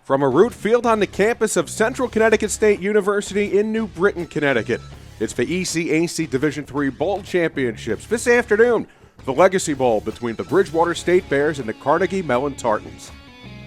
From a root field on the campus of Central Connecticut State University in New Britain, Connecticut, it's the ECAC Division III Bowl Championships. This afternoon, the Legacy Bowl between the Bridgewater State Bears and the Carnegie Mellon Tartans.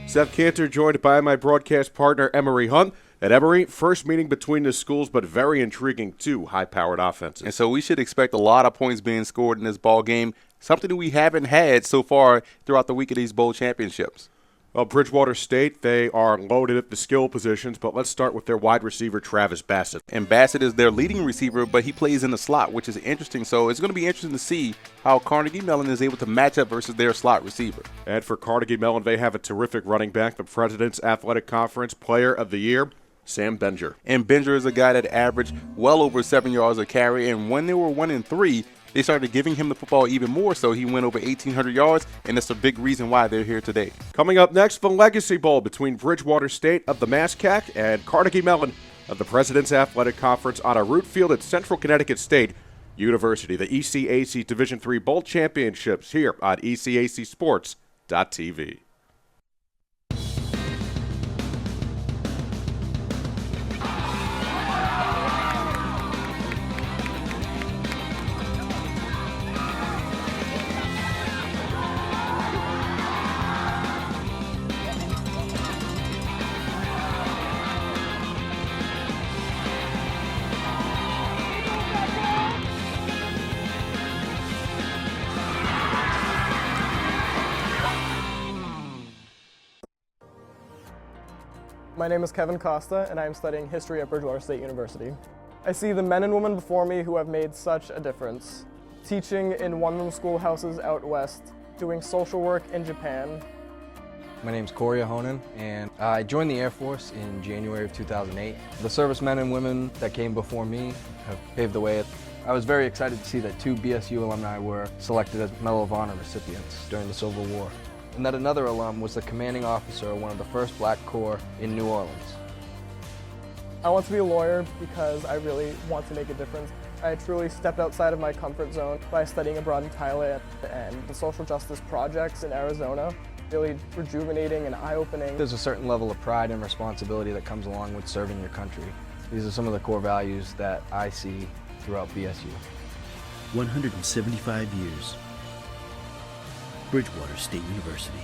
Seth Cantor joined by my broadcast partner Emory Hunt. At Emory, first meeting between the schools, but very intriguing, two high-powered offenses. And so we should expect a lot of points being scored in this ball game, something that we haven't had so far throughout the week of these bowl championships. Well, Bridgewater State, they are loaded at the skill positions, but let's start with their wide receiver, Travis Bassett. And Bassett is their leading receiver, but he plays in the slot, which is interesting. So it's going to be interesting to see how Carnegie Mellon is able to match up versus their slot receiver. And for Carnegie Mellon, they have a terrific running back, the President's Athletic Conference Player of the Year, Sam Benger. And Benger is a guy that averaged well over 7 yards a carry, and when they were 1-3, they started giving him the football even more, so he went over 1,800 yards, and that's a big reason why they're here today. Coming up next, the Legacy Bowl between Bridgewater State of the ECAC and Carnegie Mellon of the President's Athletic Conference on a root field at Central Connecticut State University. The ECAC Division III Bowl Championships here on ECACSports.tv. My name is Kevin Costa, and I am studying history at Bridgewater State University. I see the men and women before me who have made such a difference. Teaching in one-room schoolhouses out west, doing social work in Japan. My name is Corey Ahonen, and I joined the Air Force in January of 2008. The servicemen and women that came before me have paved the way. I was very excited to see that 2 BSU alumni were selected as Medal of Honor recipients during the Civil War, and that another alum was the commanding officer of one of the first Black Corps in New Orleans. I want to be a lawyer because I really want to make a difference. I truly stepped outside of my comfort zone by studying abroad in Thailand, and the social justice projects in Arizona, really rejuvenating and eye-opening. There's a certain level of pride and responsibility that comes along with serving your country. These are some of the core values that I see throughout BSU. 175 years. Bridgewater State University.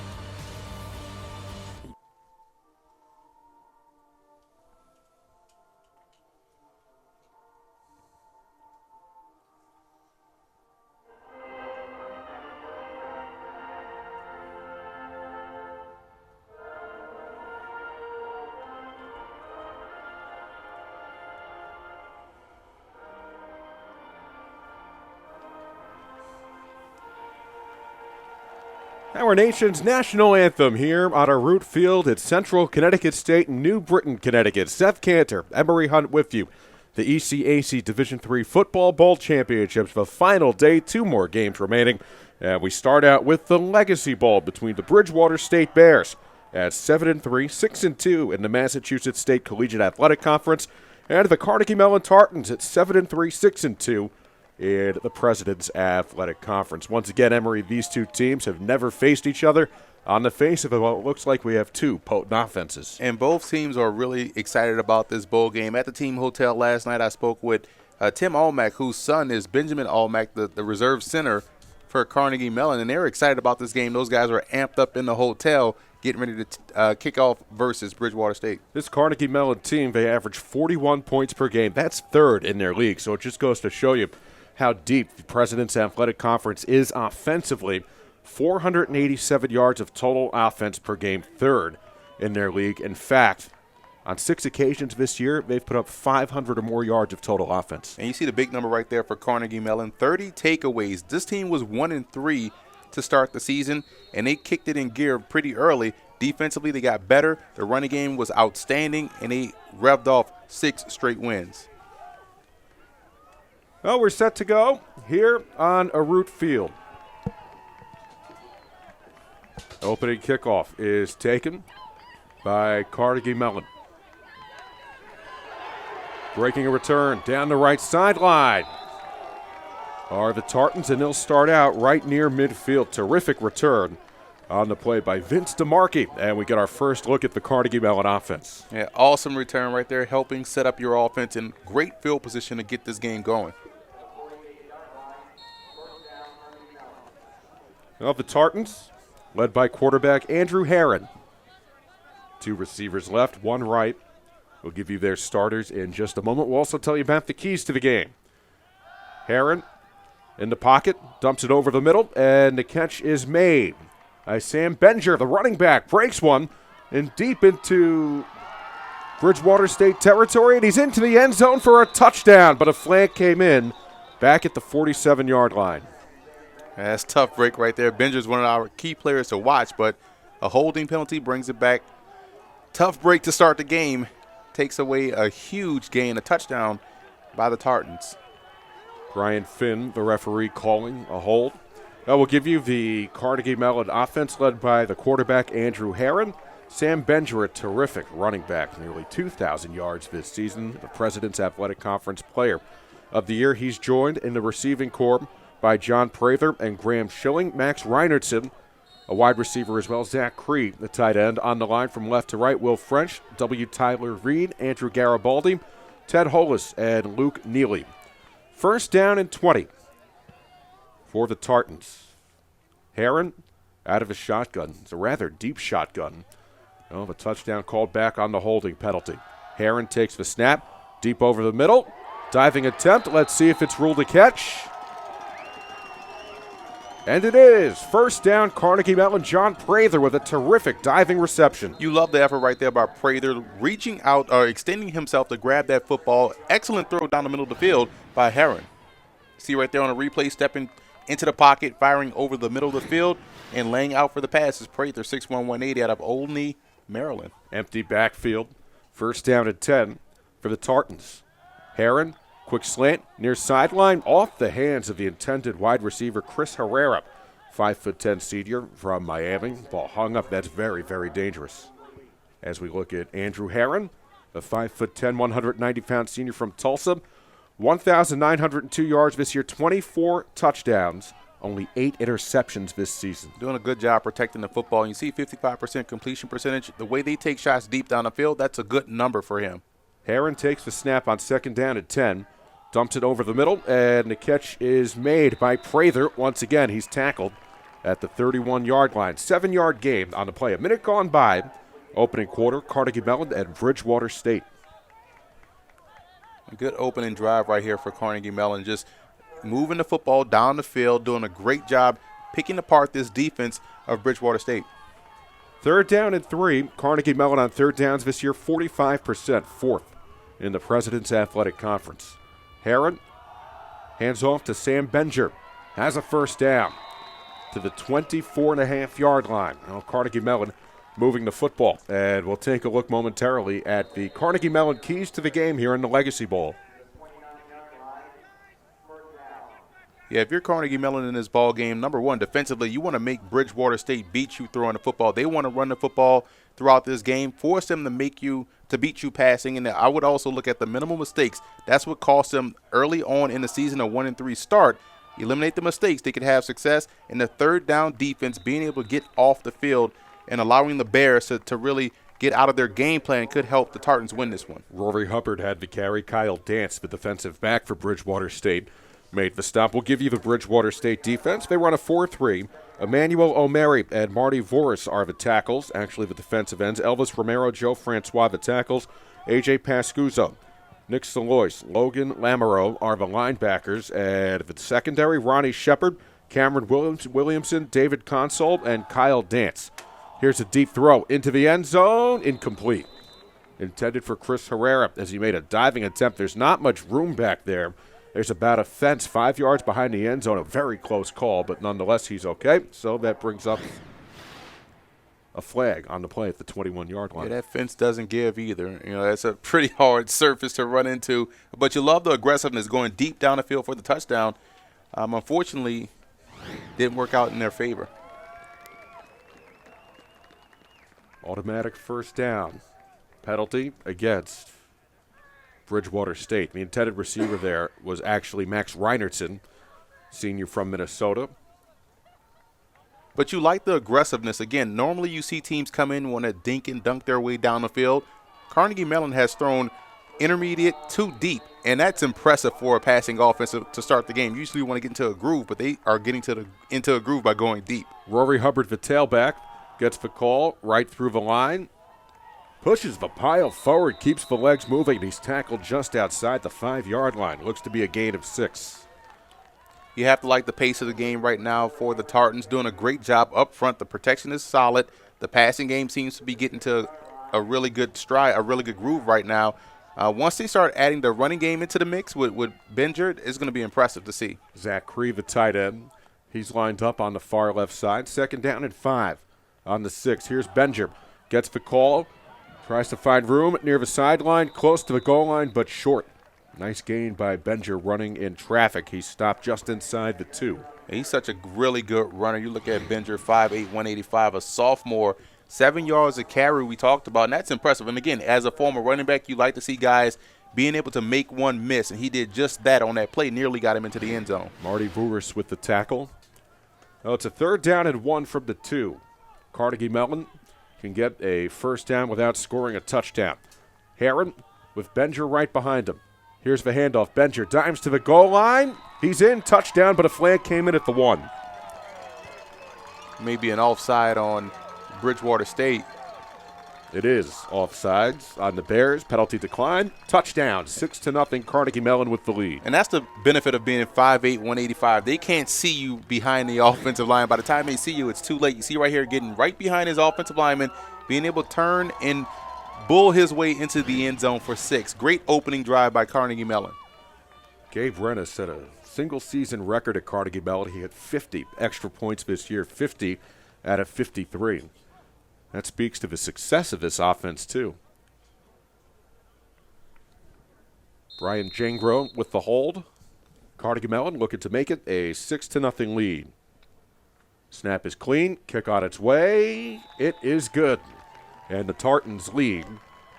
Our nation's national anthem here on our root field at Central Connecticut State in New Britain, Connecticut. Seth Cantor, Emory Hunt with you. The ECAC Division III Football Bowl Championships, the final day, 2 more games remaining. And we start out with the Legacy Bowl between the Bridgewater State Bears at 7-3, 6-2 in the Massachusetts State Collegiate Athletic Conference, and the Carnegie Mellon Tartans at 7-3, 6-2. In the President's Athletic Conference. Once again, Emory, these two teams have never faced each other. On the face of it, well, it looks like we have 2 potent offenses. And both teams are really excited about this bowl game. At the team hotel last night, I spoke with Tim Almack, whose son is Benjamin Almack, the reserve center for Carnegie Mellon, and they're excited about this game. Those guys are amped up in the hotel, getting ready to kick off versus Bridgewater State. This Carnegie Mellon team, they average 41 points per game. That's 3rd in their league, so it just goes to show you how deep the President's Athletic Conference is offensively. 487 yards of total offense per game, 3rd in their league. In fact, on 6 occasions this year, they've put up 500 or more yards of total offense. And you see the big number right there for Carnegie Mellon, 30 takeaways. This team was 1-3 to start the season, and they kicked it in gear pretty early. Defensively, they got better. The running game was outstanding, and they revved off 6 straight wins. Well, we're set to go here on a root field. Opening kickoff is taken by Carnegie Mellon. Breaking a return down the right sideline are the Tartans, and they'll start out right near midfield. Terrific return on the play by Vince DeMarchi. And we get our first look at the Carnegie Mellon offense. Yeah, awesome return right there, helping set up your offense in great field position to get this game going. Well, the Tartans, led by quarterback Andrew Herron. 2 receivers left, 1 right. We'll give you their starters in just a moment. We'll also tell you about the keys to the game. Herron in the pocket, dumps it over the middle, and the catch is made by Sam Benger, the running back, breaks one and deep into Bridgewater State territory, and he's into the end zone for a touchdown, but a flag came in back at the 47-yard line. That's a tough break right there. Benger's one of our key players to watch, but a holding penalty brings it back. Tough break to start the game. Takes away a huge gain, a touchdown by the Tartans. Brian Finn, the referee, calling a hold. Now we'll give you the Carnegie Mellon offense led by the quarterback Andrew Herron. Sam Benger, a terrific running back, nearly 2,000 yards this season, the President's Athletic Conference Player of the Year. He's joined in the receiving corps by John Prather and Graham Schilling. Max Reinertson, a wide receiver as well. Zach Cree, the tight end. On the line from left to right, Will French, W. Tyler Reed, Andrew Garibaldi, Ted Hollis, and Luke Neely. First down and 20 for the Tartans. Herron out of his shotgun. It's a rather deep shotgun. Oh, the touchdown called back on the holding penalty. Herron takes the snap, deep over the middle. Diving attempt. Let's see if it's ruled a catch. And it is. First down, Carnegie Mellon. John Prather with a terrific diving reception. You love the effort right there by Prather, reaching out or extending himself to grab that football. Excellent throw down the middle of the field by Herron. See right there on a replay, stepping into the pocket, firing over the middle of the field, and laying out for the pass is Prather, 6'1", 180 out of Olney, Maryland. Empty backfield. First down and 10 for the Tartans. Herron, quick slant, near sideline, off the hands of the intended wide receiver, Chris Herrera. 5'10" senior from Miami. Ball hung up. That's very, very dangerous. As we look at Andrew Herron, the 5'10", 190-pound senior from Tulsa. 1,902 yards this year, 24 touchdowns, only 8 interceptions this season. Doing a good job protecting the football. You see 55% completion percentage. The way they take shots deep down the field, that's a good number for him. Herron takes the snap on second down at 10, dumps it over the middle, and the catch is made by Prather. Once again, he's tackled at the 31-yard line. 7-yard gain on the play. A minute gone by. Opening quarter, Carnegie Mellon and Bridgewater State. A good opening drive right here for Carnegie Mellon. Just moving the football down the field, doing a great job picking apart this defense of Bridgewater State. Third down and 3. Carnegie Mellon on third downs this year, 45%, fourth in the President's Athletic Conference. Herron hands off to Sam Benger. Has a first down to the 24.5-yard line. Now Carnegie Mellon moving the football. And we'll take a look momentarily at the Carnegie Mellon keys to the game here in the Legacy Bowl. Yeah, if you're Carnegie Mellon in this ball game, number one, defensively, you want to make Bridgewater State beat you throwing the football. They want to run the football throughout this game, force them to beat you passing. And I would also look at the minimal mistakes. That's what cost them early on in the season, a 1-3 start. Eliminate the mistakes, they could have success. And the third down defense, being able to get off the field and allowing the Bears to really get out of their game plan could help the Tartans win this one. Rory Hubbard had the carry. Kyle Dance, the defensive back for Bridgewater State, made the stop. We'll give you the Bridgewater State defense. They run a 4-3. Emmanuel Omery and Marty Voris are the tackles, actually the defensive ends. Elvis Romero, Joe Francois, the tackles. A.J. Pascuzzo, Nick Salois, Logan Lamoureux are the linebackers. And the secondary, Ronnie Shepard, Cameron Williamson, David Console, and Kyle Dance. Here's a deep throw into the end zone, incomplete. Intended for Chris Herrera as he made a diving attempt. There's not much room back there. There's about a fence 5 yards behind the end zone. A very close call, but nonetheless, he's okay. So that brings up a flag on the play at the 21-yard line. Yeah, that fence doesn't give either. You know, that's a pretty hard surface to run into. But you love the aggressiveness going deep down the field for the touchdown. Unfortunately, didn't work out in their favor. Automatic first down. Penalty against Bridgewater State. The intended receiver there was actually Max Reinertson, senior from Minnesota. but you like the aggressiveness. Again, normally you see teams come in, want to dink and dunk their way down the field. Carnegie Mellon has thrown intermediate to deep, and that's impressive for a passing offense to start the game. Usually you want to get into a groove, but they are getting into a groove by going deep. Rory Hubbard, the tailback, gets the call right through the line. Pushes the pile forward, keeps the legs moving. He's tackled just outside the 5-yard line. Looks to be a gain of 6. You have to like the pace of the game right now for the Tartans. Doing a great job up front. The protection is solid. The passing game seems to be getting to a really good stride, a really good groove right now. Once they start adding the running game into the mix with Benger, it's going to be impressive to see. Zach Cree, the tight end. He's lined up on the far left side. 2nd down and 5 on the 6. Here's Benger. Gets the call. Tries to find room near the sideline, close to the goal line, but short. Nice gain by Benger running in traffic. He stopped just inside the 2. He's such a really good runner. You look at Benger, 5'8", 185, a sophomore, 7 yards a carry we talked about, and that's impressive. And, again, as a former running back, you like to see guys being able to make one miss, and he did just that on that play, nearly got him into the end zone. Marty Vuris with the tackle. Oh, it's a 3rd down and 1 from the 2. Carnegie Mellon can get a 1st down without scoring a touchdown. Heron with Benger right behind him. Here's the handoff. Benger dimes to the goal line. He's in. Touchdown, but a flag came in at the 1. Maybe an offside on Bridgewater State. It is offsides on the Bears. Penalty decline. Touchdown. 6-0. Carnegie Mellon with the lead. And that's the benefit of being 5'8", 185. They can't see you behind the offensive line. By the time they see you, it's too late. You see right here getting right behind his offensive lineman, being able to turn and bull his way into the end zone for 6. Great opening drive by Carnegie Mellon. Gabe Rennis set a single-season record at Carnegie Mellon. He had 50 extra points this year, 50 out of 53. That speaks to the success of this offense, too. Brian Jangro with the hold. Carnegie Mellon looking to make it a 6-0 lead. Snap is clean. Kick on its way. It is good. And the Tartans lead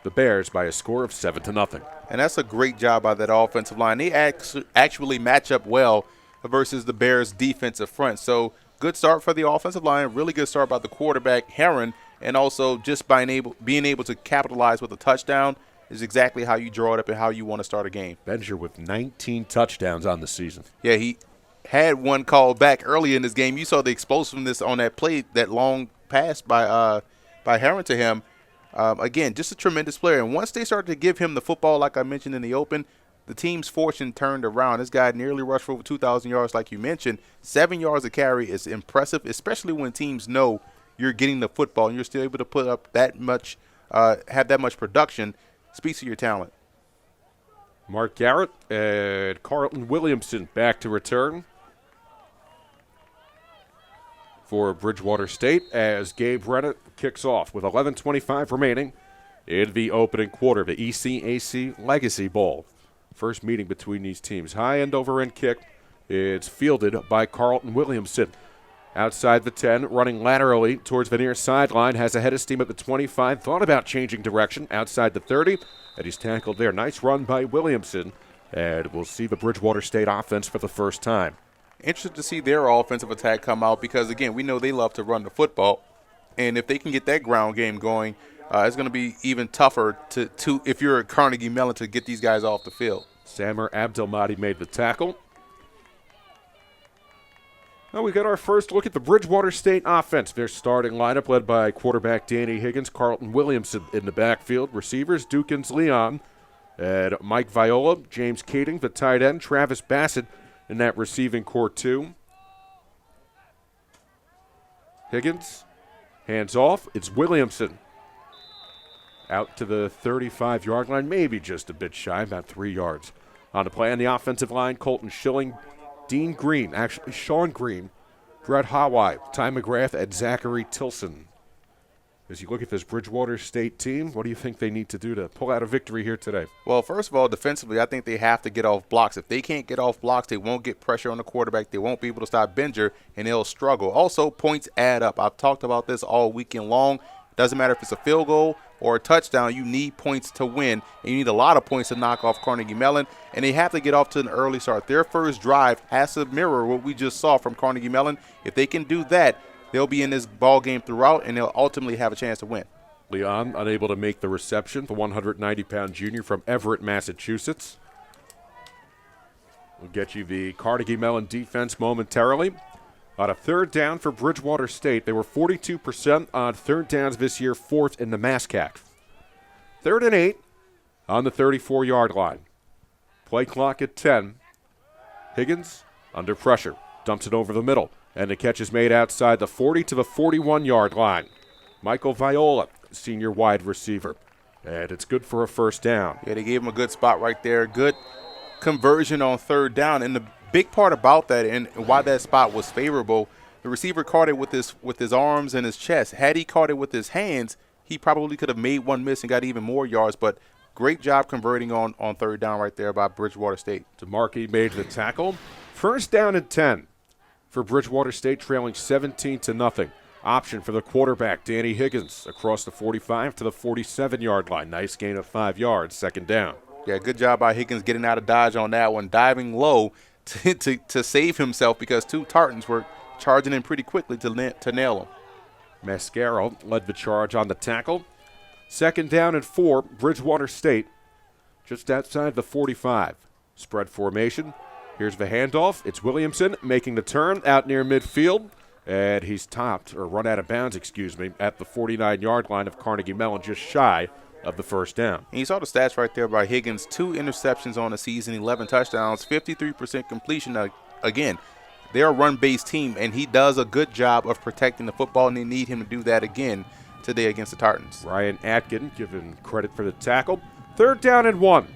the Bears by a score of 7-0. And that's a great job by that offensive line. They actually match up well versus the Bears' defensive front. So good start for the offensive line. Really good start by the quarterback, Heron. And also just being able to capitalize with a touchdown is exactly how you draw it up and how you want to start a game. Benger with 19 touchdowns on the season. Yeah, he had one called back early in this game. You saw the explosiveness on that play, that long pass by Heron to him. Again, just a tremendous player. And once they started to give him the football, like I mentioned in the open, the team's fortune turned around. This guy nearly rushed for over 2,000 yards, like you mentioned. 7 yards a carry is impressive, especially when teams know you're getting the football and you're still able to put up that much, have that much production. Speaks to your talent. Mark Garrett and Carlton Williamson back to return for Bridgewater State as Gabe Rennet kicks off with 11:25 remaining in the opening quarter of the ECAC Legacy Bowl. First meeting between these teams. High end over end kick. It's fielded by Carlton Williamson. Outside the 10, running laterally towards the near sideline, has a head of steam at the 25, thought about changing direction outside the 30, and he's tackled there. Nice run by Williamson, and we'll see the Bridgewater State offense for the first time. Interested to see their offensive attack come out because, again, we know they love to run the football, and if they can get that ground game going, it's going to be even tougher to if you're at Carnegie Mellon to get these guys off the field. Samer Abdelmadi made the tackle. Well, we got our first look at the Bridgewater State offense. Their starting lineup led by quarterback Danny Higgins, Carlton Williamson in the backfield. Receivers, Dukins Leon and Mike Viola, James Kading, the tight end, Travis Bassett in that receiving core too. Higgins, hands off. It's Williamson. Out to the 35-yard line, maybe just a bit shy, about 3 yards. On the play on the offensive line, Colton Schilling, Dean Green, actually Sean Green, Brett Hawaii, Ty McGrath, and Zachary Tilson. As you look at this Bridgewater State team, what do you think they need to do to pull out a victory here today? Well, first of all, defensively, I think they have to get off blocks. If they can't get off blocks, they won't get pressure on the quarterback. They won't be able to stop Benger, and they'll struggle. Also, points add up. I've talked about this all weekend long. Doesn't matter if it's a field goal or a touchdown, you need points to win, and you need a lot of points to knock off Carnegie Mellon, and they have to get off to an early start. Their first drive has to mirror what we just saw from Carnegie Mellon. If they can do that, they'll be in this ball game throughout, and they'll ultimately have a chance to win. Leon unable to make the reception, the 190-pound junior from Everett, Massachusetts. We'll get you the Carnegie Mellon defense momentarily. On a third down for Bridgewater State, they were 42% on third downs this year, fourth in the MASCAC. 3rd and 8 on the 34-yard line. Play clock at 10. Higgins under pressure, dumps it over the middle, and the catch is made outside the 40 to the 41-yard line. Michael Viola, senior wide receiver, and it's good for a first down. Yeah, they gave him a good spot right there. Good conversion on third down, and the big part about that and why that spot was favorable, the receiver caught it with his arms and his chest. Had he caught it with his hands, he probably could have made one miss and got even more yards, but great job converting on third down right there by Bridgewater State. DeMarkey made the tackle. First down and 10 for Bridgewater State, trailing 17-0. Option for the quarterback, Danny Higgins, across the 45 to the 47-yard line. Nice gain of 5 yards, second down. Yeah, good job by Higgins getting out of dodge on that one, diving low to save himself because 2 Tartans were charging in pretty quickly to nail him. Mascaro led the charge on the tackle. Second down and 4, Bridgewater State, just outside the 45. Spread formation. Here's the handoff. It's Williamson making the turn out near midfield. And he's topped, or run out of bounds, at the 49-yard line of Carnegie Mellon, just shy of the first down. And you saw the stats right there by Higgins. 2 interceptions on the season, 11 touchdowns, 53% completion. Now, again, they're a run-based team, and he does a good job of protecting the football, and they need him to do that again today against the Tartans. Ryan Atkin given credit for the tackle. 3rd down and 1.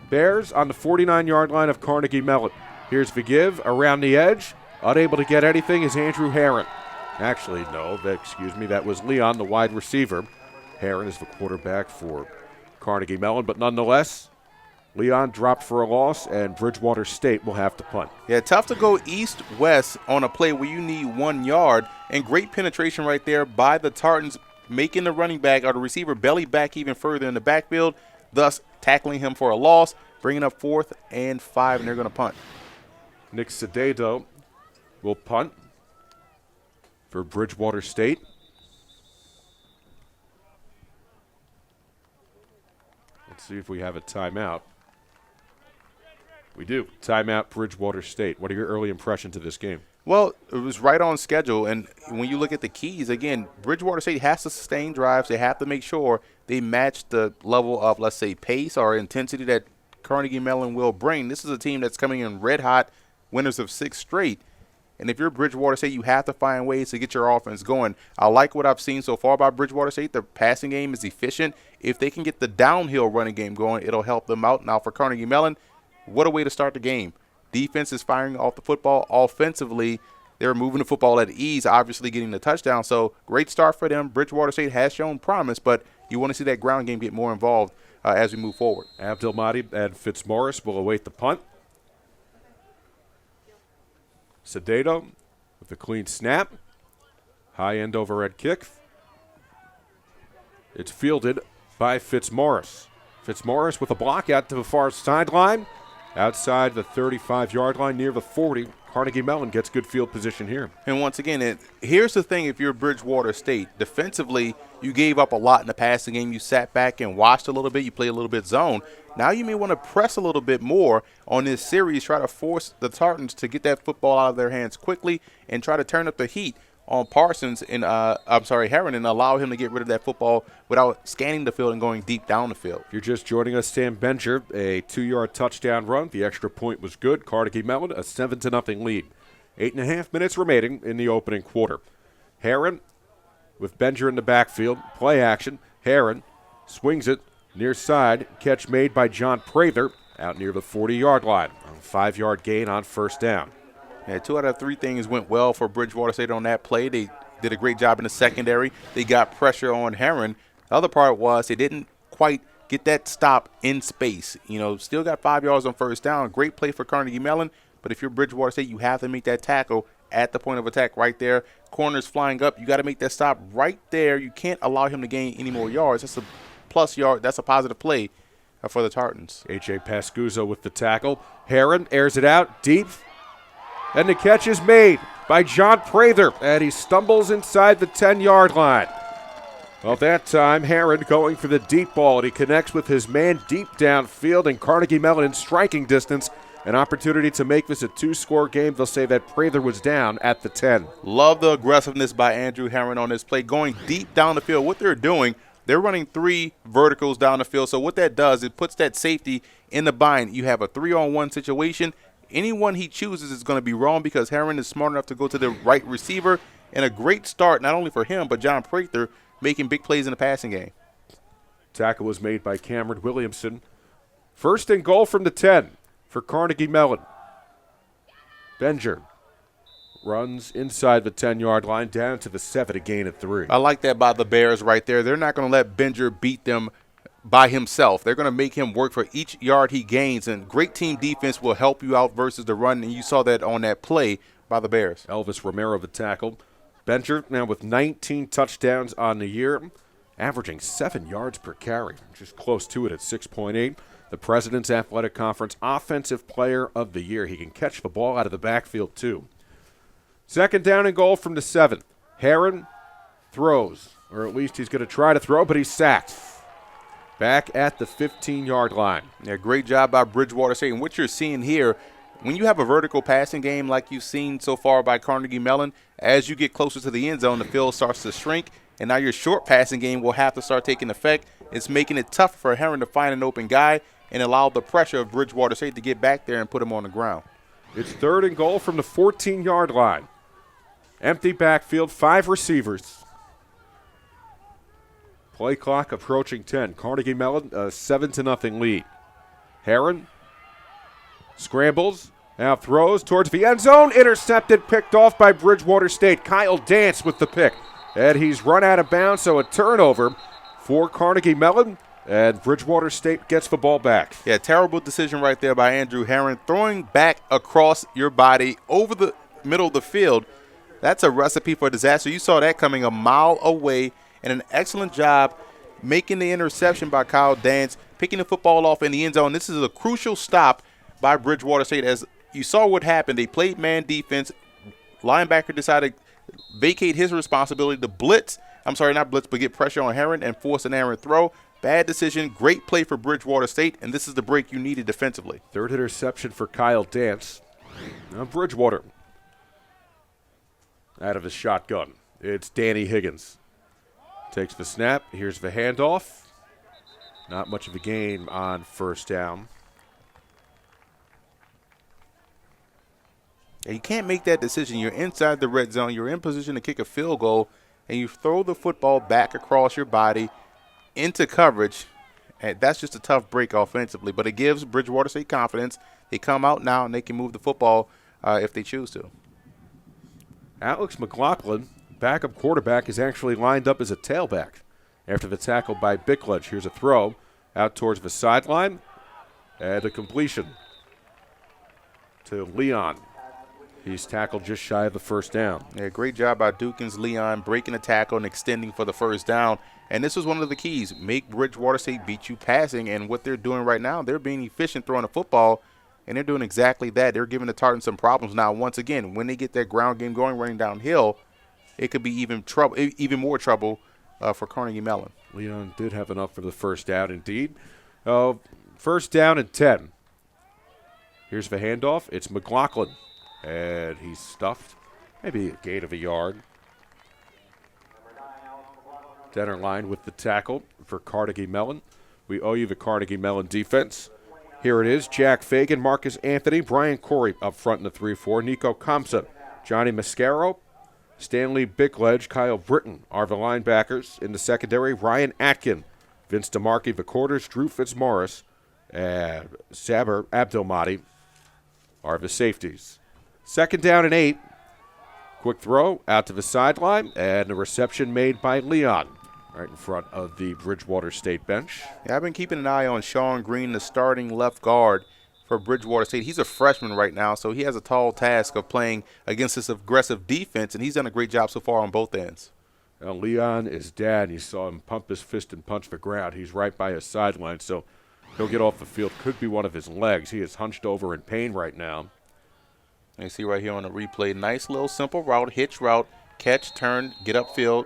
Bears on the 49-yard line of Carnegie Mellon. Here's the give around the edge. Unable to get anything is Andrew Herron. Actually, no, that was Leon, the wide receiver. Herron is the quarterback for Carnegie Mellon, but nonetheless, Leon dropped for a loss, and Bridgewater State will have to punt. Yeah, tough to go east-west on a play where you need 1 yard, and great penetration right there by the Tartans, making the running back or the receiver belly back even further in the backfield, thus tackling him for a loss, bringing up 4th and 5, and they're going to punt. Nick Sededo will punt for Bridgewater State. Let's see if we have a timeout. We do. Timeout, Bridgewater State. What are your early impressions of this game? Well, it was right on schedule, and when you look at the keys, again, Bridgewater State has to sustain drives. They have to make sure they match the level of, let's say, pace or intensity that Carnegie Mellon will bring. This is a team that's coming in red hot, winners of 6 straight. And if you're Bridgewater State, you have to find ways to get your offense going. I like what I've seen so far by Bridgewater State. The passing game is efficient. If they can get the downhill running game going, it'll help them out. Now for Carnegie Mellon, what a way to start the game. Defense is firing off the football. Offensively, they're moving the football at ease, obviously getting the touchdown. So great start for them. Bridgewater State has shown promise, but you want to see that ground game get more involved as we move forward. Abdelmadi and Fitzmaurice will await the punt. Sededo with a clean snap. High end overhead kick. It's fielded by Fitzmaurice. Fitzmaurice with a block out to the far sideline. Outside the 35-yard line near the 40. Carnegie Mellon gets good field position here. And once again, here's the thing if you're Bridgewater State. Defensively, you gave up a lot in the passing game. You sat back and watched a little bit. You played a little bit zone. Now you may want to press a little bit more on this series, try to force the Tartans to get that football out of their hands quickly and try to turn up the heat on Parsons and Herron, and allow him to get rid of that football without scanning the field and going deep down the field. If you're just joining us, Sam Bencher, a 2-yard touchdown run. The extra point was good. Carnegie Mellon, a 7-0 lead. 8.5 minutes remaining in the opening quarter. Herron with Bencher in the backfield. Play action. Herron swings it near side. Catch made by John Prather out near the 40-yard line. A 5-yard gain on first down. Yeah, 2 out of 3 things went well for Bridgewater State on that play. They did a great job in the secondary. They got pressure on Herron. The other part was they didn't quite get that stop in space. Still got 5 yards on first down. Great play for Carnegie Mellon. But if you're Bridgewater State, you have to make that tackle at the point of attack right there. Corners flying up. You got to make that stop right there. You can't allow him to gain any more yards. That's a plus yard. That's a positive play for the Tartans. A.J. Pascuzzo with the tackle. Herron airs it out deep. And the catch is made by John Prather, and he stumbles inside the 10-yard line. Well, that time, Herron going for the deep ball, and he connects with his man deep downfield, and Carnegie Mellon in striking distance. An opportunity to make this a two-score game. They'll say that Prather was down at the 10. Love the aggressiveness by Andrew Herron on this play, going deep down the field. What they're doing, they're running 3 verticals down the field. So what that does, it puts that safety in the bind. You have a 3-on-1 situation. Anyone he chooses is going to be wrong because Herron is smart enough to go to the right receiver. And a great start, not only for him, but John Prather making big plays in the passing game. Tackle was made by Cameron Williamson. First and goal from the 10 for Carnegie Mellon. Benger runs inside the 10-yard line down to the 7, a gain of 3. I like that by the Bears right there. They're not going to let Benger beat them by himself. They're going to make him work for each yard he gains, and great team defense will help you out versus the run, and you saw that on that play by the Bears. Elvis Romero the tackle. Benger now with 19 touchdowns on the year, averaging 7 yards per carry, just close to it at 6.8. The President's Athletic Conference Offensive Player of the Year. He can catch the ball out of the backfield, too. Second down and goal from the 7. Herron throws, or at least he's going to try to throw, but he's sacked. Back at the 15-yard line. Yeah, great job by Bridgewater State. And what you're seeing here, when you have a vertical passing game like you've seen so far by Carnegie Mellon, as you get closer to the end zone, the field starts to shrink, and now your short passing game will have to start taking effect. It's making it tough for Herron to find an open guy and allow the pressure of Bridgewater State to get back there and put him on the ground. It's third and goal from the 14-yard line. Empty backfield, 5 receivers. Play clock approaching 10. Carnegie Mellon, a 7-0 lead. Herron scrambles, now throws towards the end zone. Intercepted, picked off by Bridgewater State. Kyle Dance with the pick. And he's run out of bounds, so a turnover for Carnegie Mellon. And Bridgewater State gets the ball back. Yeah, terrible decision right there by Andrew Herron. Throwing back across your body over the middle of the field, that's a recipe for disaster. You saw that coming a mile away, and an excellent job making the interception by Kyle Dance, picking the football off in the end zone. This is a crucial stop by Bridgewater State. As you saw what happened, they played man defense. Linebacker decided to vacate his responsibility to blitz. I'm sorry, not blitz, but get pressure on Herron and force an errant throw. Bad decision, great play for Bridgewater State, and this is the break you needed defensively. Third interception for Kyle Dance. Now Bridgewater out of his shotgun. It's Danny Higgins. Takes the snap. Here's the handoff. Not much of a gain on first down. And you can't make that decision. You're inside the red zone. You're in position to kick a field goal, and you throw the football back across your body into coverage, and that's just a tough break offensively, but it gives Bridgewater State confidence. They come out now and they can move the football if they choose to. Alex McLaughlin, backup quarterback, is actually lined up as a tailback after the tackle by Bickledge. Here's a throw out towards the sideline, and a completion to Leon. He's tackled just shy of the first down. Yeah, great job by Dukins Leon breaking the tackle and extending for the first down. And this was one of the keys. Make Bridgewater State beat you passing. And what they're doing right now, they're being efficient throwing the football, and they're doing exactly that. They're giving the Tartans some problems now. Once again, when they get that ground game going, running downhill, it could be even more trouble for Carnegie Mellon. Leon did have enough for the first down, indeed. First down and 10. Here's the handoff. It's McLaughlin. And he's stuffed. Maybe a gain of a yard. Center line with the tackle for Carnegie Mellon. We owe you the Carnegie Mellon defense. Here it is. Jack Fagan, Marcus Anthony, Brian Corey up front in the 3-4. Nico Compson, Johnny Mascaro, Stanley Bickledge, Kyle Britton are the linebackers. In the secondary, Ryan Atkin, Vince DeMarchi, the quarters, Drew Fitzmaurice, and Saber Abdelmadi are the safeties. Second down and 8. Quick throw out to the sideline, and a reception made by Leon right in front of the Bridgewater State bench. Yeah, I've been keeping an eye on Sean Green, the starting left guard for Bridgewater State. He's a freshman right now, so he has a tall task of playing against this aggressive defense, and he's done a great job so far on both ends. Now, Leon is dead. You saw him pump his fist and punch the ground. He's right by his sideline, so he'll get off the field. Could be one of his legs. He is hunched over in pain right now. You see right here on the replay, nice little simple route, hitch route, catch, turn, get upfield.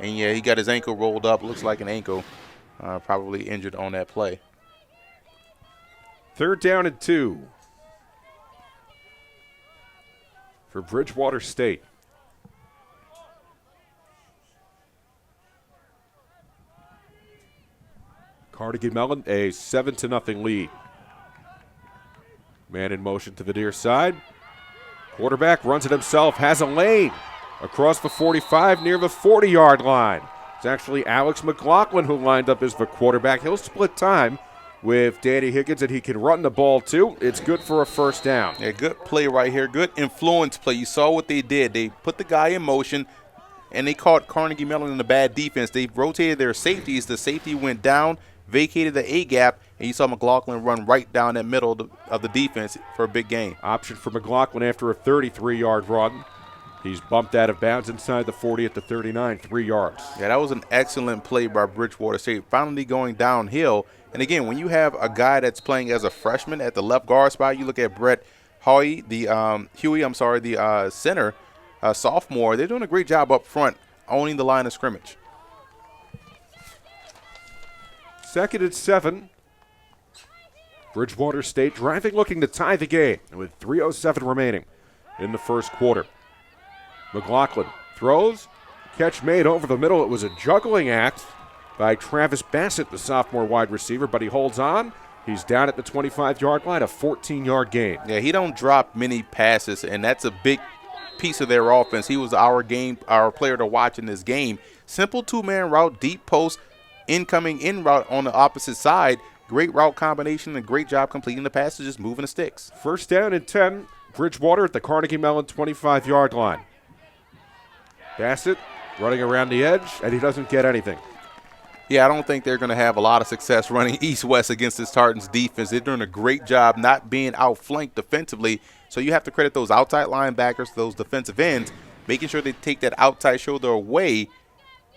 And, yeah, he got his ankle rolled up. Looks like an ankle. Probably injured on that play. 3rd down and 2 for Bridgewater State. Carnegie Mellon, a 7-0 lead. Man in motion to the near side. Quarterback runs it himself, has a lane across the 45 near the 40-yard line. It's actually Alex McLaughlin who lined up as the quarterback. He'll split time with Danny Higgins, and he can run the ball too. It's good for a 1st down. Yeah, good play right here. Good influence play. You saw what they did. They put the guy in motion, and they caught Carnegie Mellon in a bad defense. They rotated their safeties. The safety went down, vacated the A-gap, and you saw McLaughlin run right down that middle of the defense for a big gain. Option for McLaughlin after a 33-yard run. He's bumped out of bounds inside the 40 at the 39, 3 yards. Yeah, that was an excellent play by Bridgewater State, finally going downhill. And, again, when you have a guy that's playing as a freshman at the left guard spot, you look at Brett Huey, the center, sophomore. They're doing a great job up front, owning the line of scrimmage. 2nd and 7. Bridgewater State driving, looking to tie the game with 3:07 remaining in the 1st quarter. McLaughlin throws, catch made over the middle. It was a juggling act by Travis Bassett, the sophomore wide receiver, but he holds on. He's down at the 25-yard line, a 14-yard gain. Yeah, he don't drop many passes, and that's a big piece of their offense. He was our player to watch in this game. Simple 2-man route, deep post, incoming in route on the opposite side. Great route combination and great job completing the passes, just moving the sticks. 1st down and 10. Bridgewater at the Carnegie Mellon 25-yard line. Bassett running around the edge, and he doesn't get anything. Yeah, I don't think they're going to have a lot of success running east-west against this Tartans defense. They're doing a great job not being outflanked defensively, so you have to credit those outside linebackers, those defensive ends, making sure they take that outside shoulder away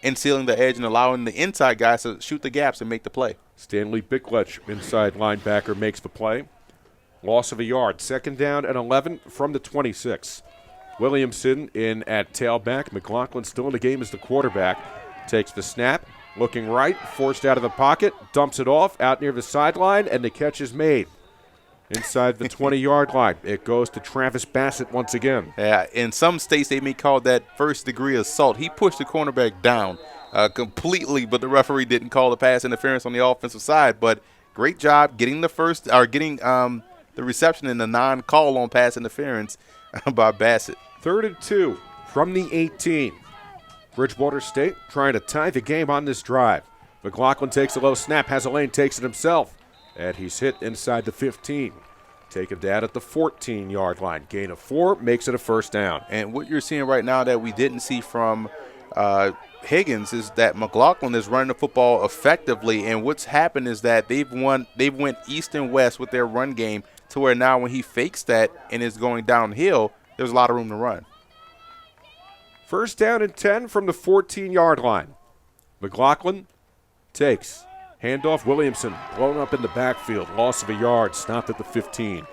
and sealing the edge and allowing the inside guys to shoot the gaps and make the play. Stanley Bickletch, inside linebacker, makes the play. Loss of a yard. 2nd down and 11 from the 26. Williamson in at tailback. McLaughlin still in the game as the quarterback. Takes the snap, looking right, forced out of the pocket, dumps it off out near the sideline, and the catch is made. Inside the 20-yard line. It goes to Travis Bassett once again. Yeah, in some states they may call that first-degree assault. He pushed the cornerback down completely, but the referee didn't call the pass interference on the offensive side. But great job getting the reception in the non-call on pass interference by Bassett. 3rd and 2 from the 18. Bridgewater State trying to tie the game on this drive. McLaughlin takes a low snap, has a lane, takes it himself. And he's hit inside the 15. Taken down at the 14-yard line. Gain of 4 makes it a 1st down. And what you're seeing right now that we didn't see from Higgins is that McLaughlin is running the football effectively. And what's happened is that they've went east and west with their run game to where now when he fakes that and is going downhill, there's a lot of room to run. 1st down and 10 from the 14-yard line. McLaughlin takes. Handoff Williamson, blown up in the backfield. Loss of a yard, stopped at the 15.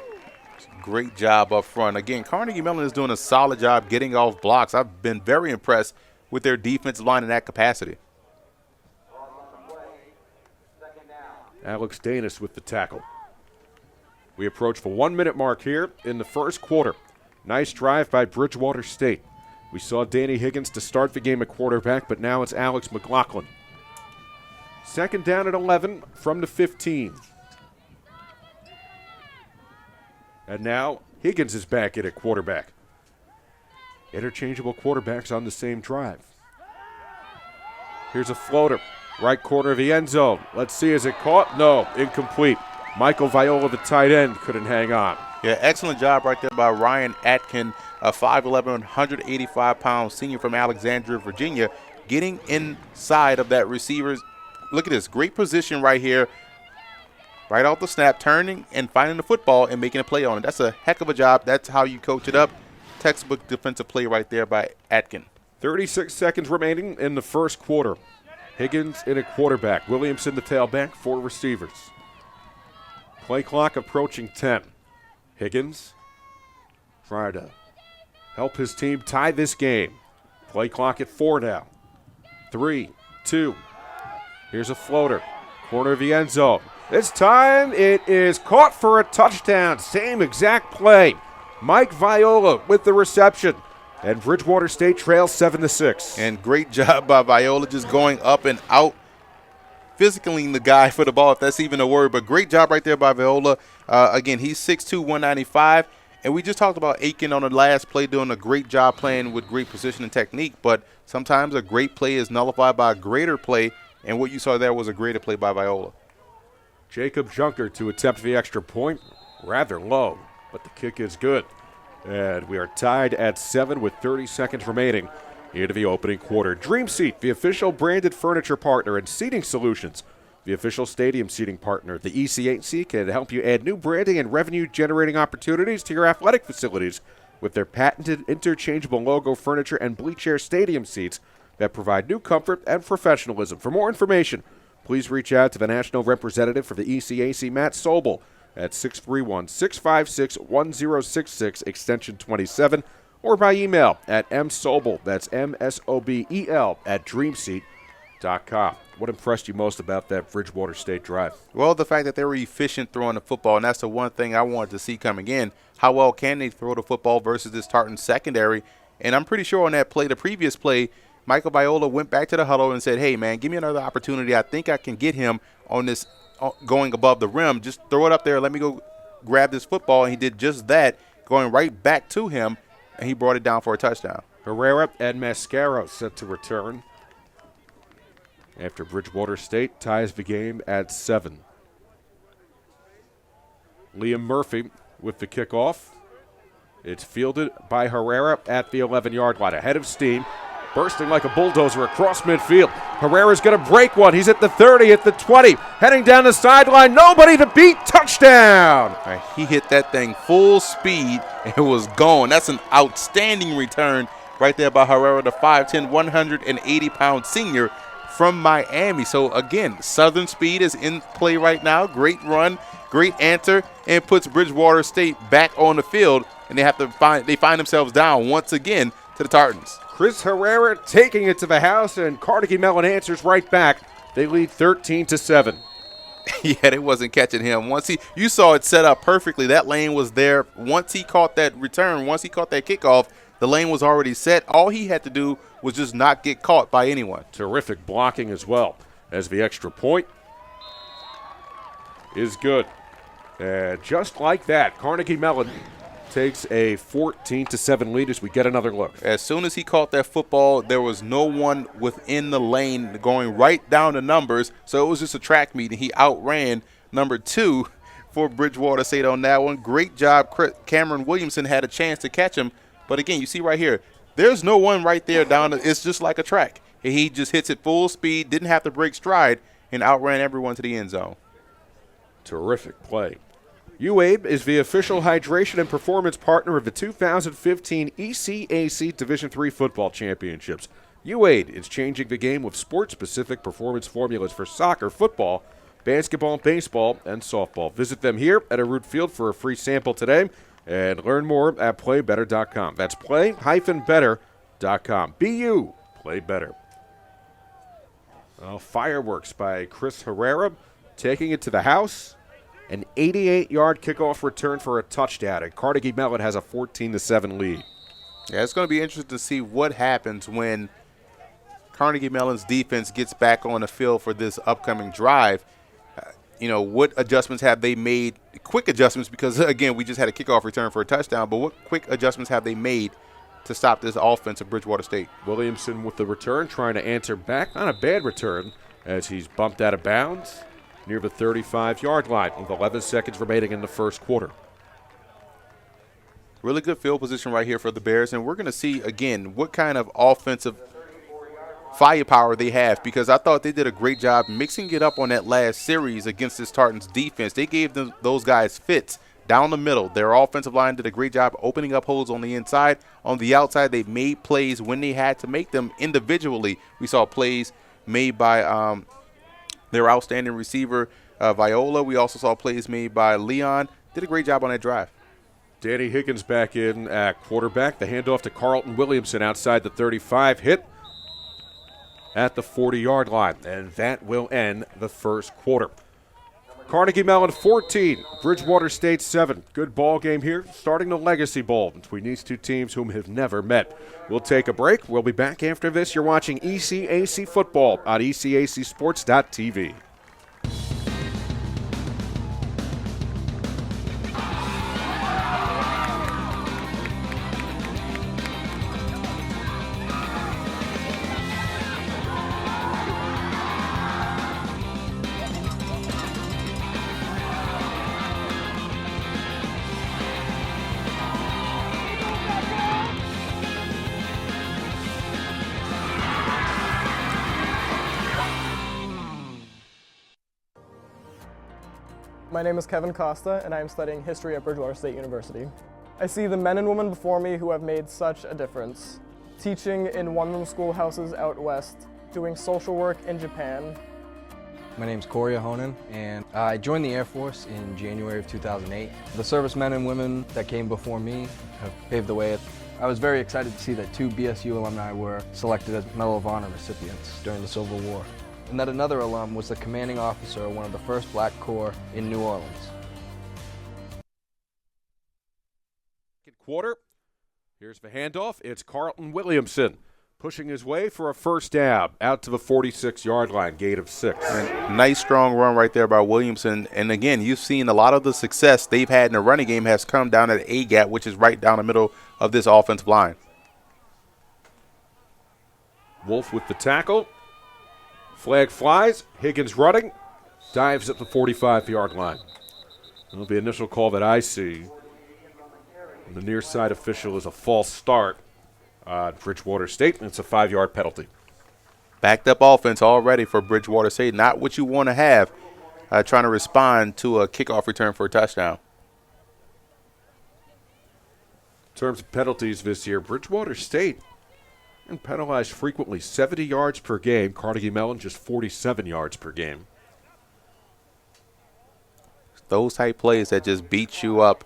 Great job up front. Again, Carnegie Mellon is doing a solid job getting off blocks. I've been very impressed with their defensive line in that capacity. Alex Danis with the tackle. We approach the 1-minute mark here in the 1st quarter. Nice drive by Bridgewater State. We saw Danny Higgins to start the game at quarterback, but now it's Alex McLaughlin. 2nd down and 11 from the 15. And now Higgins is back in at quarterback. Interchangeable quarterbacks on the same drive. Here's a floater. Right corner of the end zone. Let's see, is it caught? No, incomplete. Michael Viola, the tight end, couldn't hang on. Yeah, excellent job right there by Ryan Atkin, a 5'11", 185-pound senior from Alexandria, Virginia, getting inside of that receiver's. Look at this, great position right here, right off the snap, turning and finding the football and making a play on it. That's a heck of a job. That's how you coach it up. Textbook defensive play right there by Atkin. 36 seconds remaining in the 1st quarter. Higgins in at quarterback. Williamson the tailback, 4 receivers. Play clock approaching 10. Higgins trying to help his team tie this game. Play clock at 4 now. 3, 2. Here's a floater. Corner of the end zone. This time it is caught for a touchdown. Same exact play. Mike Viola with the reception. And Bridgewater State trails 7-6. And great job by Viola just going up and out, physicaling the guy for the ball, if that's even a word. But great job right there by Viola. Again, he's 6'2", 195. And we just talked about Aiken on the last play doing a great job playing with great position and technique. But sometimes a great play is nullified by a greater play. And what you saw there was a greater play by Viola. Jacob Junker to attempt the extra point. Rather low, but the kick is good. And we are tied at 7 with 30 seconds remaining into the opening quarter. Dream Seat, the official branded furniture partner and seating solutions. The official stadium seating partner. The ECAC can help you add new branding and revenue-generating opportunities to your athletic facilities with their patented interchangeable logo furniture and bleach air stadium seats that provide new comfort and professionalism. For more information, please reach out to the national representative for the ECAC, Matt Sobel, at 631-656-1066, extension 27, or by email at msobel, that's MSOBEL, at dreamseat.com. What impressed you most about that Bridgewater State drive? Well, the fact that they were efficient throwing the football, and that's the one thing I wanted to see coming in. How well can they throw the football versus this Tartan secondary? And I'm pretty sure on that play, the previous play, Michael Viola went back to the huddle and said, hey, man, give me another opportunity. I think I can get him on this going above the rim. Just throw it up there. Let me go grab this football. And he did just that, going right back to him, and he brought it down for a touchdown. Herrera and Mascaro set to return after Bridgewater State ties the game at 7. Liam Murphy with the kickoff. It's fielded by Herrera at the 11-yard line, ahead of steam. Bursting like a bulldozer across midfield. Herrera's going to break one. He's at the 30, at the 20. Heading down the sideline. Nobody to beat. Touchdown. Right, he hit that thing full speed, and it was gone. That's an outstanding return right there by Herrera, the 5'10", 180-pound senior from Miami. So, again, Southern speed is in play right now. Great run, great answer, and puts Bridgewater State back on the field, and they find themselves down once again to the Tartans. Chris Herrera taking it to the house, and Carnegie Mellon answers right back. They lead 13-7. Yeah, they wasn't catching him. You saw it set up perfectly. That lane was there. Once he caught that return, once he caught that kickoff, the lane was already set. All he had to do was just not get caught by anyone. Terrific blocking as well, as the extra point is good. And just like that, Carnegie Mellon takes a 14-7 lead as we get another look. As soon as he caught that football, there was no one within the lane going right down the numbers, so it was just a track meet, and he outran number 2 for Bridgewater State on that one. Great job. Cameron Williamson had a chance to catch him, but again, you see right here, there's no one right there down. It's just like a track. He just hits it full speed, didn't have to break stride, and outran everyone to the end zone. Terrific play. UABE is the official hydration and performance partner of the 2015 ECAC Division III Football Championships. UABE is changing the game with sport-specific performance formulas for soccer, football, basketball, baseball, and softball. Visit them here at Root Field for a free sample today and learn more at playbetter.com. That's play-better.com. BU, play better. Fireworks by Chris Herrera, taking it to the house. An 88-yard kickoff return for a touchdown, and Carnegie Mellon has a 14-7 lead. Yeah, it's going to be interesting to see what happens when Carnegie Mellon's defense gets back on the field for this upcoming drive. What adjustments have they made? Quick adjustments, because, again, we just had a kickoff return for a touchdown, but what quick adjustments have they made to stop this offense of Bridgewater State? Williamson with the return, trying to answer back. Not a bad return as he's bumped out of bounds near the 35-yard line with 11 seconds remaining in the first quarter. Really good field position right here for the Bears, and we're going to see, again, what kind of offensive firepower they have, because I thought they did a great job mixing it up on that last series against this Tartans defense. They gave those guys fits down the middle. Their offensive line did a great job opening up holes on the inside. On the outside, they made plays when they had to make them individually. We saw plays made by their outstanding receiver, Viola. We also saw plays made by Leon. Did a great job on that drive. Danny Higgins back in at quarterback. The handoff to Carlton Williamson outside the 35. Hit at the 40-yard line. And that will end the first quarter. Carnegie Mellon 14, Bridgewater State 7. Good ball game here, starting the Legacy Bowl between these two teams whom have never met. We'll take a break. We'll be back after this. You're watching ECAC football on ECACsports.tv. My name is Kevin Costa, and I am studying history at Bridgewater State University. I see the men and women before me who have made such a difference. Teaching in one-room schoolhouses out west, doing social work in Japan. My name's Corey Ahonen, and I joined the Air Force in January of 2008. The servicemen and women that came before me have paved the way. I was very excited to see that 2 BSU alumni were selected as Medal of Honor recipients during the Civil War, and that another alum was the commanding officer of one of the first Black Corps in New Orleans. Quarter. Here's the handoff. It's Carlton Williamson pushing his way for a first down out to the 46-yard line, gain of 6. And nice strong run right there by Williamson. And again, you've seen a lot of the success they've had in the running game has come down at A gap, which is right down the middle of this offensive line. Wolf with the tackle. Flag flies. Higgins running. Dives at the 45-yard line. That'll be the initial call that I see. And the near side official is a false start on Bridgewater State, and it's a 5-yard penalty. Backed up offense already for Bridgewater State. Not what you want to have trying to respond to a kickoff return for a touchdown. In terms of penalties this year, Bridgewater State and penalized frequently 70 yards per game. Carnegie Mellon just 47 yards per game. Those type plays that just beat you up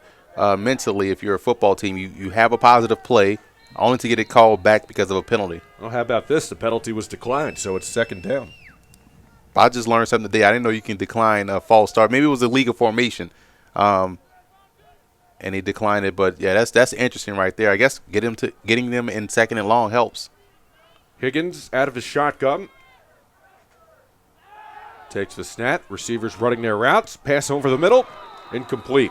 mentally if you're a football team. You have a positive play only to get it called back because of a penalty. Well, how about this? The penalty was declined, so it's second down. I just learned something today. I didn't know you can decline a false start. Maybe it was a legal formation, and he declined it. But, yeah, that's interesting right there. I guess getting them in second and long helps. Higgins out of his shotgun. Takes the snap. Receivers running their routes. Pass over the middle. Incomplete.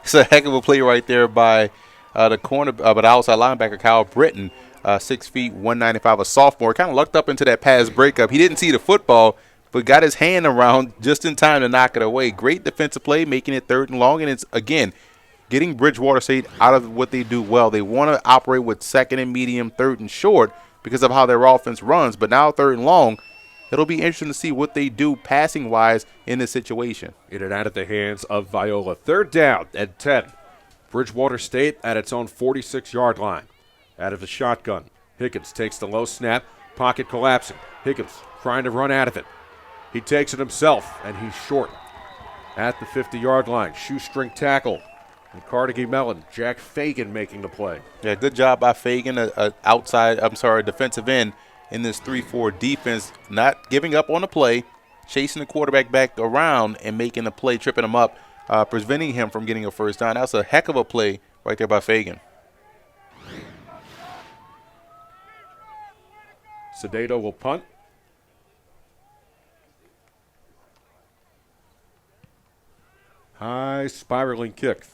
It's a heck of a play right there by the corner, but outside linebacker Kyle Britton, 6 feet, 195, a sophomore. Kind of lucked up into that pass breakup. He didn't see the football, but got his hand around just in time to knock it away. Great defensive play, making it third and long. And it's, again, getting Bridgewater State out of what they do well. They want to operate with second and medium, third and short because of how their offense runs. But now third and long, it'll be interesting to see what they do passing-wise in this situation. In and out of the hands of Viola. Third down and 10. Bridgewater State at its own 46-yard line. Out of the shotgun. Higgins takes the low snap. Pocket collapsing. Higgins trying to run out of it. He takes it himself, and he's short. At the 50-yard line. Shoestring tackle. And Carnegie Mellon. Jack Fagan making the play. Yeah, good job by Fagan, defensive end in this 3-4 defense. Not giving up on the play. Chasing the quarterback back around and making the play, tripping him up. Preventing him from getting a first down. That's a heck of a play right there by Fagan. Sedato will punt. High spiraling kick.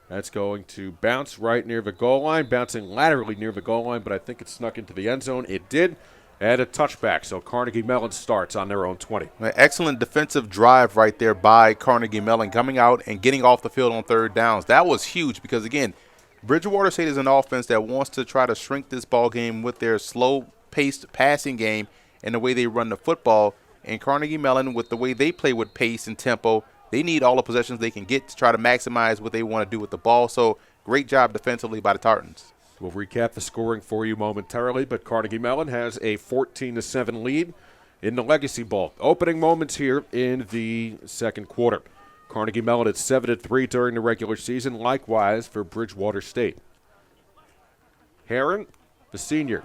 That's going to bounce right near the goal line, bouncing laterally near the goal line, but I think it snuck into the end zone. It did. And a touchback, so Carnegie Mellon starts on their own 20. An excellent defensive drive right there by Carnegie Mellon, coming out and getting off the field on third downs. That was huge because, again, Bridgewater State is an offense that wants to try to shrink this ball game with their slow-paced passing game and the way they run the football. And Carnegie Mellon, with the way they play with pace and tempo, they need all the possessions they can get to try to maximize what they want to do with the ball. So great job defensively by the Tartans. We'll recap the scoring for you momentarily, but Carnegie Mellon has a 14-7 lead in the Legacy Bowl. Opening moments here in the second quarter. Carnegie Mellon at 7-3 during the regular season, likewise for Bridgewater State. Heron, the senior,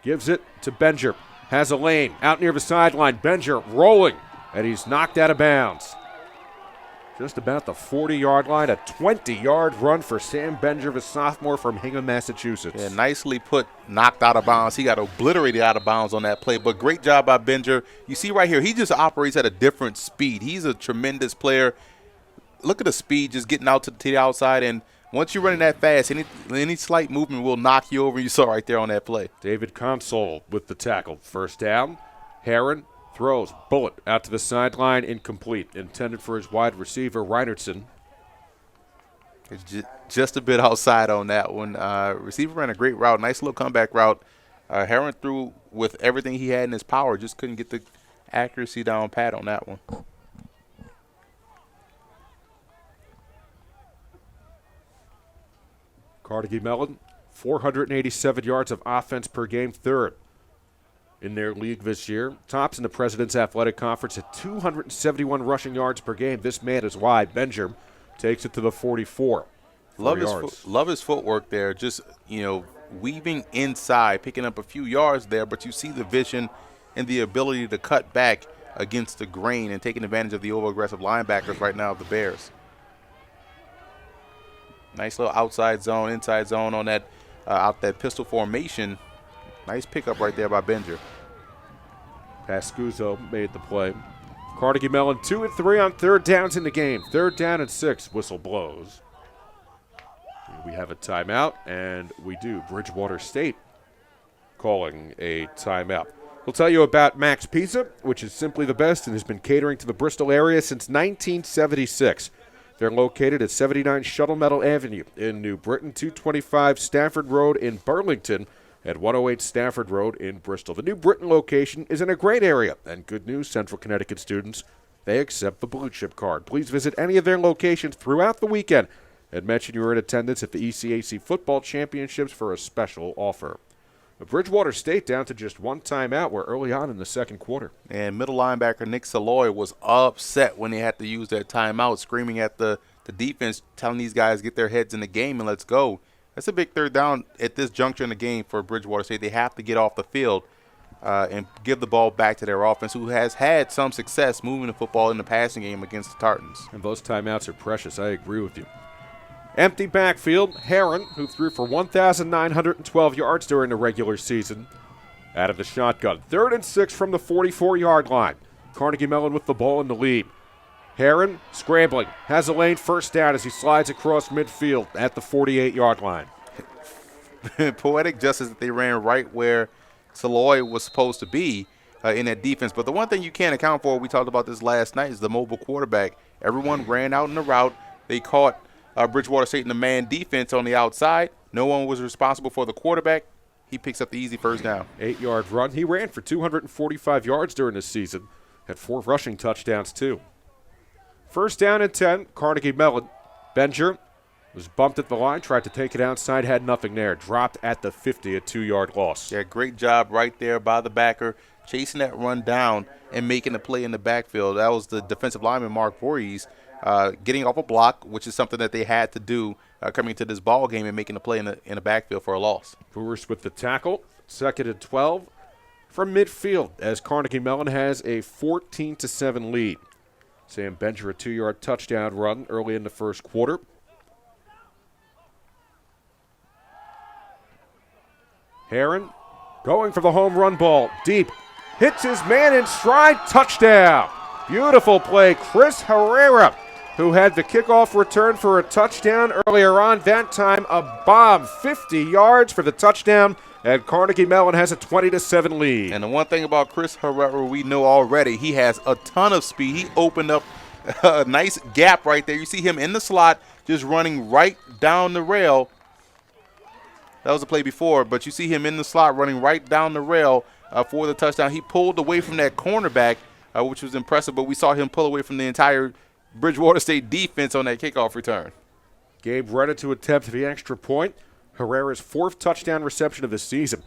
gives it to Benger. Has a lane out near the sideline. Benger rolling, and he's knocked out of bounds. Just about the 40-yard line, a 20-yard run for Sam Benger, the sophomore from Hingham, Massachusetts. Yeah, nicely put, knocked out of bounds. He got obliterated out of bounds on that play, but great job by Benger. You see right here, he just operates at a different speed. He's a tremendous player. Look at the speed just getting out to the outside, and once you're running that fast, any slight movement will knock you over. You saw right there on that play. David Console with the tackle. First down. Heron throws. Bullet out to the sideline. Incomplete. Intended for his wide receiver, Reinertson. It's just a bit outside on that one. Receiver ran a great route. Nice little comeback route. Heron threw with everything he had in his power. Just couldn't get the accuracy down pat on that one. Carnegie Mellon, 487 yards of offense per game, third in their league this year. Tops in the President's Athletic Conference at 271 rushing yards per game. This man is wide. Benger takes it to the 44. Love his footwork there. Just, weaving inside, picking up a few yards there, but you see the vision and the ability to cut back against the grain and taking advantage of the over-aggressive linebackers right now of the Bears. Nice little outside zone, inside zone on that out that pistol formation. Nice pickup right there by Benger. Pascuzzo made the play. Carnegie Mellon 2-3 on third downs in the game. 3rd down and 6. Whistle blows. We have a timeout, and we do. Bridgewater State calling a timeout. We'll tell you about Max Pizza, which is simply the best and has been catering to the Bristol area since 1976. They're located at 79 Shuttle Metal Avenue in New Britain, 225 Stafford Road in Burlington, at 108 Stafford Road in Bristol. The New Britain location is in a great area, and good news, Central Connecticut students, they accept the Blue Chip card. Please visit any of their locations throughout the weekend and mention you're in attendance at the ECAC Football Championships for a special offer. Bridgewater State down to just one timeout. We're early on in the second quarter. And middle linebacker Nick Saloy was upset when they had to use that timeout, screaming at the defense, telling these guys get their heads in the game and let's go. That's a big 3rd down at this juncture in the game for Bridgewater State. They have to get off the field and give the ball back to their offense, who has had some success moving the football in the passing game against the Tartans. And those timeouts are precious. I agree with you. Empty backfield. Heron, who threw for 1,912 yards during the regular season, out of the shotgun. 3rd and 6 from the 44-yard line. Carnegie Mellon with the ball in the lead. Heron scrambling. Has a lane, first down as he slides across midfield at the 48-yard line. Poetic justice that they ran right where Saloy was supposed to be in that defense. But the one thing you can't account for, we talked about this last night, is the mobile quarterback. Everyone ran out in the route. They caught Bridgewater State in the man defense on the outside. No one was responsible for the quarterback. He picks up the easy first down. 8-yard run. He ran for 245 yards during this season. Had 4 rushing touchdowns, too. First down and 10, Carnegie Mellon. Benger was bumped at the line, tried to take it outside, had nothing there. Dropped at the 50, a 2-yard loss. Yeah, great job right there by the backer, chasing that run down and making the play in the backfield. That was the defensive lineman, Mark Voorhees, getting off a block, which is something that they had to do coming into this ball game and making a play in the backfield for a loss. Voorhees with the tackle, 2nd and 12 from midfield as Carnegie Mellon has a 14-7 lead. Sam Benger, a 2-yard touchdown run early in the first quarter. Heron going for the home run ball. Deep. Hits his man in stride. Touchdown. Beautiful play. Chris Herrera, who had the kickoff return for a touchdown earlier on. That time a bomb. 50 yards for the touchdown. And Carnegie Mellon has a 20-7 lead. And the one thing about Chris Herrera we know already, he has a ton of speed. He opened up a nice gap right there. You see him in the slot just running right down the rail. That was the play before, but you see him in the slot running right down the rail for the touchdown. He pulled away from that cornerback, which was impressive, but we saw him pull away from the entire Bridgewater State defense on that kickoff return. Gabe ready to attempt the extra point. Herrera's 4th touchdown reception of the season.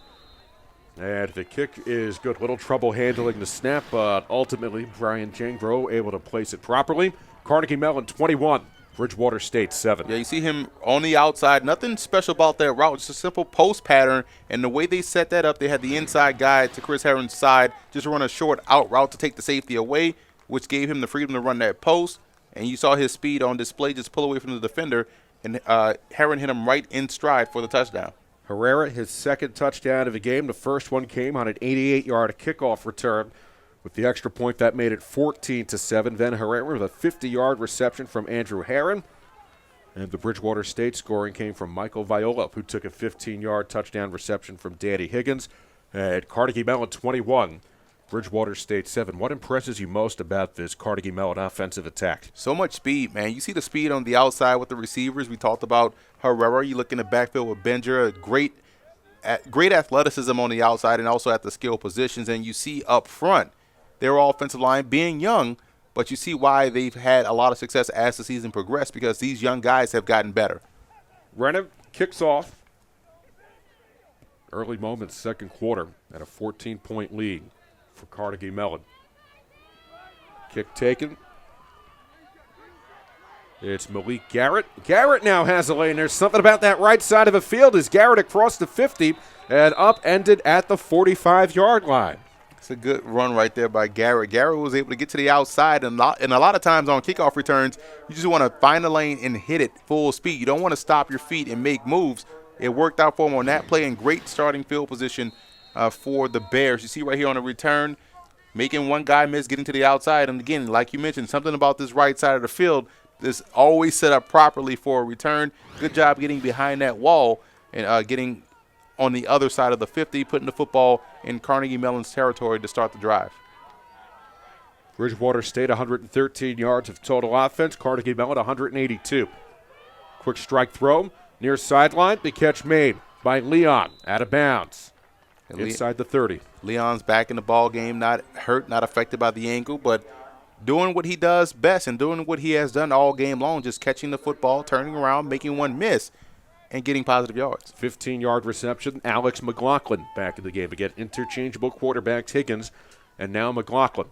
And the kick is good. Little trouble handling the snap, but ultimately Brian Jangro able to place it properly. Carnegie Mellon 21, Bridgewater State 7. Yeah, you see him on the outside. Nothing special about that route. Just a simple post pattern. And the way they set that up, they had the inside guy to Chris Herron's side just run a short out route to take the safety away, which gave him the freedom to run that post. And you saw his speed on display just pull away from the defender. And Herron hit him right in stride for the touchdown. Herrera, his second touchdown of the game. The first one came on an 88-yard kickoff return. With the extra point, that made it 14-7. Then Herrera with a 50-yard reception from Andrew Herron. And the Bridgewater State scoring came from Michael Viola, who took a 15-yard touchdown reception from Danny Higgins. At Carnegie Mellon 21, Bridgewater State 7. What impresses you most about this Carnegie Mellon offensive attack? So much speed, man. You see the speed on the outside with the receivers. We talked about Herrera. You look in the backfield with Benger, great athleticism on the outside and also at the skill positions. And you see up front, their offensive line being young, but you see why they've had a lot of success as the season progressed, because these young guys have gotten better. Renner kicks off. Early moments, second quarter, at a 14-point lead for Carnegie Mellon. Kick taken. It's Malik Garrett. Garrett now has a lane. There's something about that right side of the field as Garrett across the 50 and upended at the 45-yard line. It's a good run right there by Garrett. Garrett was able to get to the outside, and a lot of times on kickoff returns, you just want to find the lane and hit it full speed. You don't want to stop your feet and make moves. It worked out for him on that play, and great starting field position for the Bears. You see right here on the return, making one guy miss, getting to the outside. And again, like you mentioned, something about this right side of the field, this always set up properly for a return. Good job getting behind that wall and getting on the other side of the 50, putting the football in Carnegie Mellon's territory to start the drive. Bridgewater State 113 yards of total offense. Carnegie Mellon 182. Quick strike throw near sideline. The catch made by Leon out of bounds inside the 30. Leon's back in the ball game, not hurt, not affected by the ankle, but doing what he does best and doing what he has done all game long, just catching the football, turning around, making one miss, and getting positive yards. 15-yard reception. Alex McLaughlin back in the game. Again, interchangeable quarterbacks, Higgins and now McLaughlin.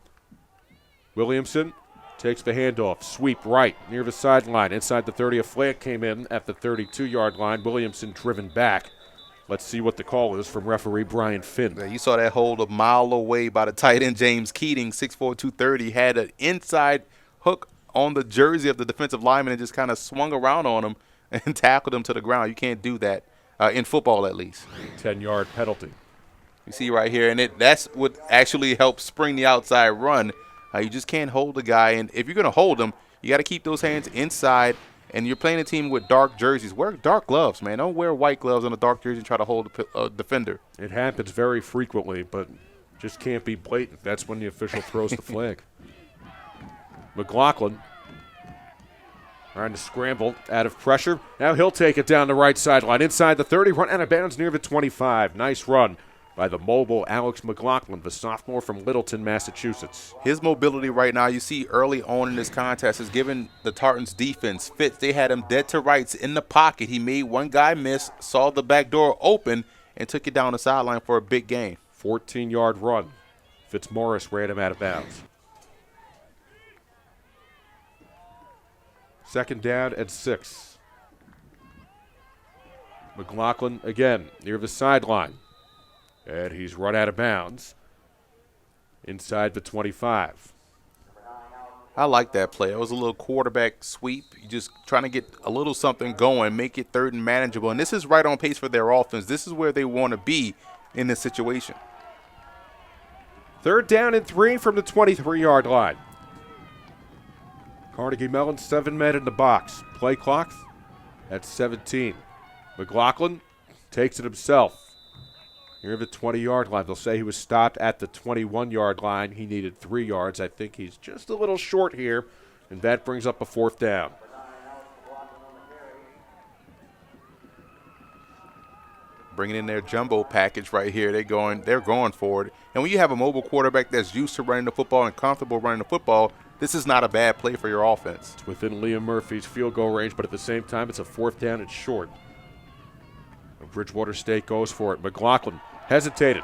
Williamson takes the handoff. Sweep right near the sideline. Inside the 30, a flag came in at the 32-yard line. Williamson driven back. Let's see what the call is from referee Brian Finn. Yeah, you saw that hold a mile away by the tight end James Keating, 6'4", 230. Had an inside hook on the jersey of the defensive lineman and just kind of swung around on him and tackled him to the ground. You can't do that in football, at least. 10-yard penalty. You see right here, and that's what actually helps spring the outside run. You just can't hold the guy, and if you're going to hold him, you got to keep those hands inside, and you're playing a team with dark jerseys. Wear dark gloves, man. Don't wear white gloves on a dark jersey and try to hold a defender. It happens very frequently, but just can't be blatant. That's when the official throws the flag. McLaughlin trying to scramble out of pressure. Now he'll take it down the right sideline. Inside the 30, run out of bounds near the 25. Nice run by the mobile Alex McLaughlin, the sophomore from Littleton, Massachusetts. His mobility right now, you see early on in this contest, is giving the Tartans defense fits. They had him dead to rights in the pocket. He made one guy miss, saw the back door open, and took it down the sideline for a big gain. 14-yard run. Fitzmaurice ran him out of bounds. Second down and 6. McLaughlin again near the sideline. And he's run out of bounds inside the 25. I like that play. It was a little quarterback sweep. You just trying to get a little something going, make it third and manageable. And this is right on pace for their offense. This is where they want to be in this situation. Third down and 3 from the 23-yard line. Carnegie Mellon, 7 men in the box. Play clock at 17. McLaughlin takes it himself. Near the 20-yard line. They'll say he was stopped at the 21-yard line. He needed 3 yards. I think he's just a little short here, and that brings up a fourth down. Bringing in their jumbo package right here. They're going for it. And when you have a mobile quarterback that's used to running the football and comfortable running the football, this is not a bad play for your offense. It's within Liam Murphy's field goal range, but at the same time, it's a fourth down. It's short. Bridgewater State goes for it. McLaughlin hesitated.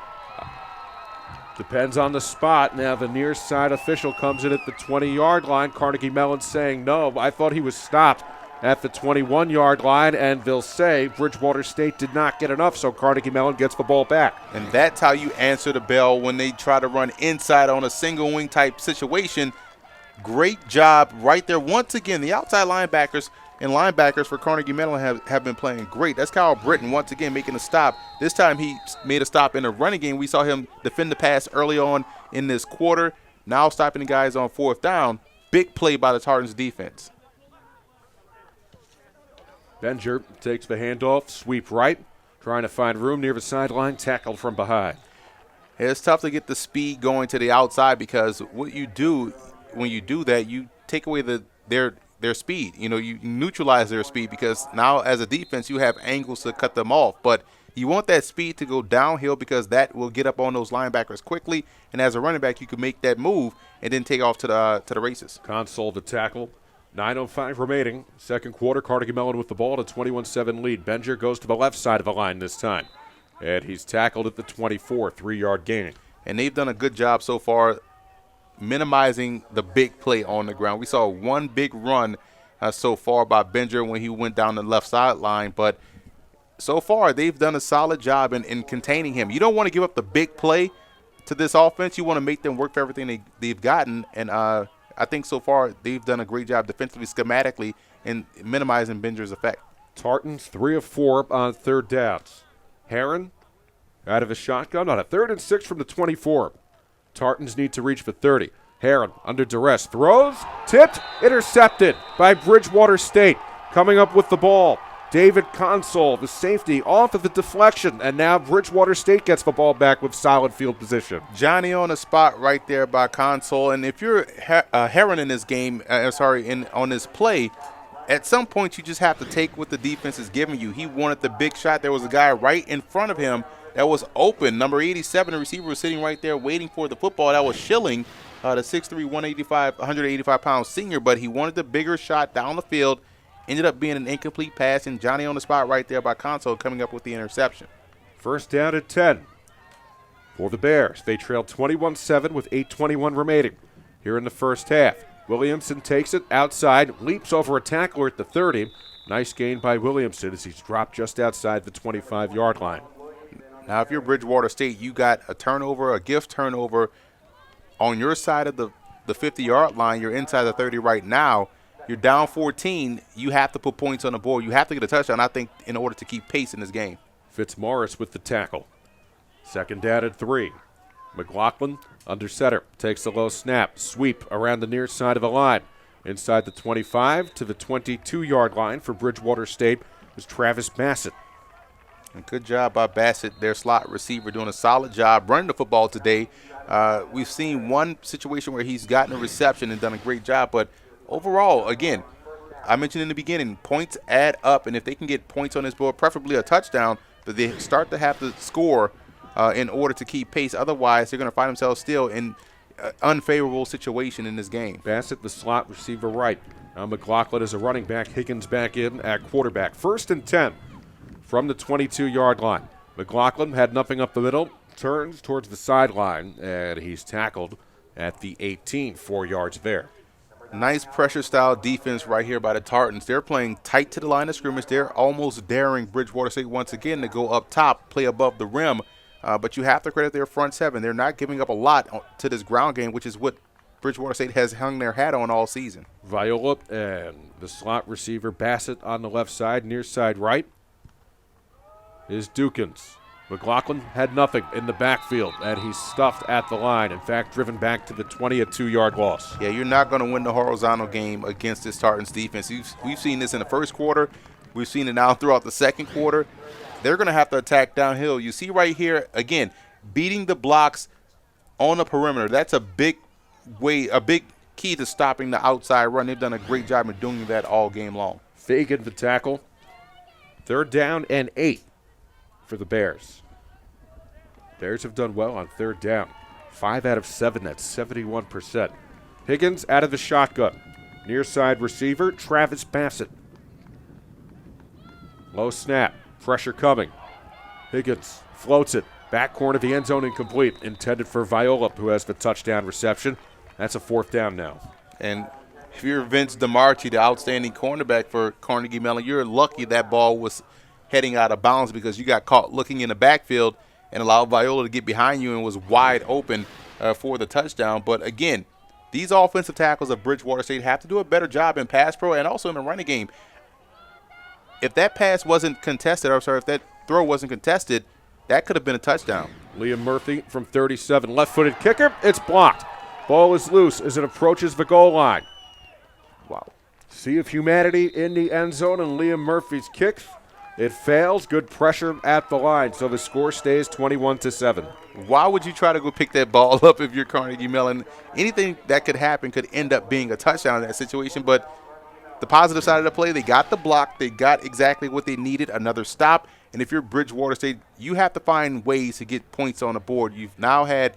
Depends on the spot. Now the near side official comes in at the 20-yard line. Carnegie Mellon saying no. I thought he was stopped at the 21-yard line, and they'll say Bridgewater State did not get enough, so Carnegie Mellon gets the ball back. And that's how you answer the bell when they try to run inside on a single wing type situation. Great job right there. Once again, the outside linebackers for Carnegie Mellon have been playing great. That's Kyle Britton once again making a stop. This time he made a stop in the running game. We saw him defend the pass early on in this quarter. Now stopping the guys on 4th down. Big play by the Tartans defense. Benger takes the handoff, sweep right, trying to find room near the sideline, tackled from behind. It's tough to get the speed going to the outside because what you do when you do that, you take away their speed. You know, you neutralize their speed because now as a defense you have angles to cut them off. But you want that speed to go downhill because that will get up on those linebackers quickly. And as a running back, you can make that move and then take off to the races. Console the tackle. 9:05 remaining. Second quarter, Carnegie Mellon with the ball at a 21-7 lead. Benger goes to the left side of the line this time. And he's tackled at the 24, 3-yard gain. And they've done a good job so far minimizing the big play on the ground. We saw one big run so far by Benger when he went down the left sideline. But so far, they've done a solid job in containing him. You don't want to give up the big play to this offense. You want to make them work for everything they've gotten. And I think so far they've done a great job defensively, schematically, in minimizing Benger's effect. Tartans 3 of 4 on third downs. Heron out of a shotgun on a 3rd and 6 from the 24. Tartans need to reach for 30. Heron under duress throws, tipped, intercepted by Bridgewater State. Coming up with the ball, David Console, the safety, off of the deflection, and now Bridgewater State gets the ball back with solid field position. Johnny on the spot right there by Console, and if you're Heron in this game, on this play, at some point you just have to take what the defense is giving you. He wanted the big shot. There was a guy right in front of him that was open. Number 87, the receiver, was sitting right there waiting for the football. That was Schilling, the 6'3", 185-pound senior, but he wanted the bigger shot down the field. Ended up being an incomplete pass, and Johnny on the spot right there by Console coming up with the interception. First down at 10 for the Bears. They trailed 21-7 with 8:21 remaining here in the first half. Williamson takes it outside, leaps over a tackler at the 30. Nice gain by Williamson as he's dropped just outside the 25-yard line. Now, if you're Bridgewater State, you got a turnover, a gift turnover on your side of the 50-yard line. You're inside the 30 right now. You're down 14. You have to put points on the board. You have to get a touchdown, I think, in order to keep pace in this game. Fitzmaurice with the tackle. Second down at 3. McLaughlin under center. Takes a low snap. Sweep around the near side of the line. Inside the 25 to the 22-yard line for Bridgewater State was Travis Bassett. And good job by Bassett, their slot receiver, doing a solid job running the football today. We've seen one situation where he's gotten a reception and done a great job, but overall, again, I mentioned in the beginning, points add up, and if they can get points on this board, preferably a touchdown, but they start to have to score in order to keep pace. Otherwise, they're going to find themselves still in an unfavorable situation in this game. Bassett, the slot receiver, right. Now McLaughlin is a running back. Higgins back in at quarterback. 1st and 10 from the 22-yard line. McLaughlin had nothing up the middle, turns towards the sideline, and he's tackled at the 18, 4 yards there. Nice pressure-style defense right here by the Tartans. They're playing tight to the line of scrimmage. They're almost daring Bridgewater State once again to go up top, play above the rim. But you have to credit their front seven. They're not giving up a lot to this ground game, which is what Bridgewater State has hung their hat on all season. Viola and the slot receiver Bassett on the left side, near side right is Dukins. McLaughlin had nothing in the backfield, and he's stuffed at the line. In fact, driven back to the 20, a 2-yard loss. Yeah, you're not going to win the horizontal game against this Tartans defense. We've seen this in the first quarter. We've seen it now throughout the second quarter. They're going to have to attack downhill. You see right here, again, beating the blocks on the perimeter. That's a big key to stopping the outside run. They've done a great job of doing that all game long. Fagan the tackle. 3rd down and 8 for the Bears. Bears have done well on 3rd down. 5 out of 7, that's 71%. Higgins out of the shotgun. Near side receiver, Travis Bassett. Low snap, pressure coming. Higgins floats it Back corner of the end zone incomplete. Intended for Viola, who has the touchdown reception. That's a 4th down now. And if you're Vince DiMarchi, the outstanding cornerback for Carnegie Mellon, you're lucky that ball was heading out of bounds because you got caught looking in the backfield and allowed Viola to get behind you and was wide open for the touchdown. But again, these offensive tackles of Bridgewater State have to do a better job in pass pro and also in the running game. If that pass wasn't contested, if that throw wasn't contested, that could have been a touchdown. Liam Murphy from 37, left-footed kicker. It's blocked. Ball is loose as it approaches the goal line. Wow. Sea of humanity in the end zone, and Liam Murphy's kick. It fails. Good pressure at the line, so the score stays 21-7. Why would you try to go pick that ball up if you're Carnegie Mellon? Anything that could happen could end up being a touchdown in that situation, but the positive side of the play, they got the block. They got exactly what they needed, another stop. And if you're Bridgewater State, you have to find ways to get points on the board. You've now had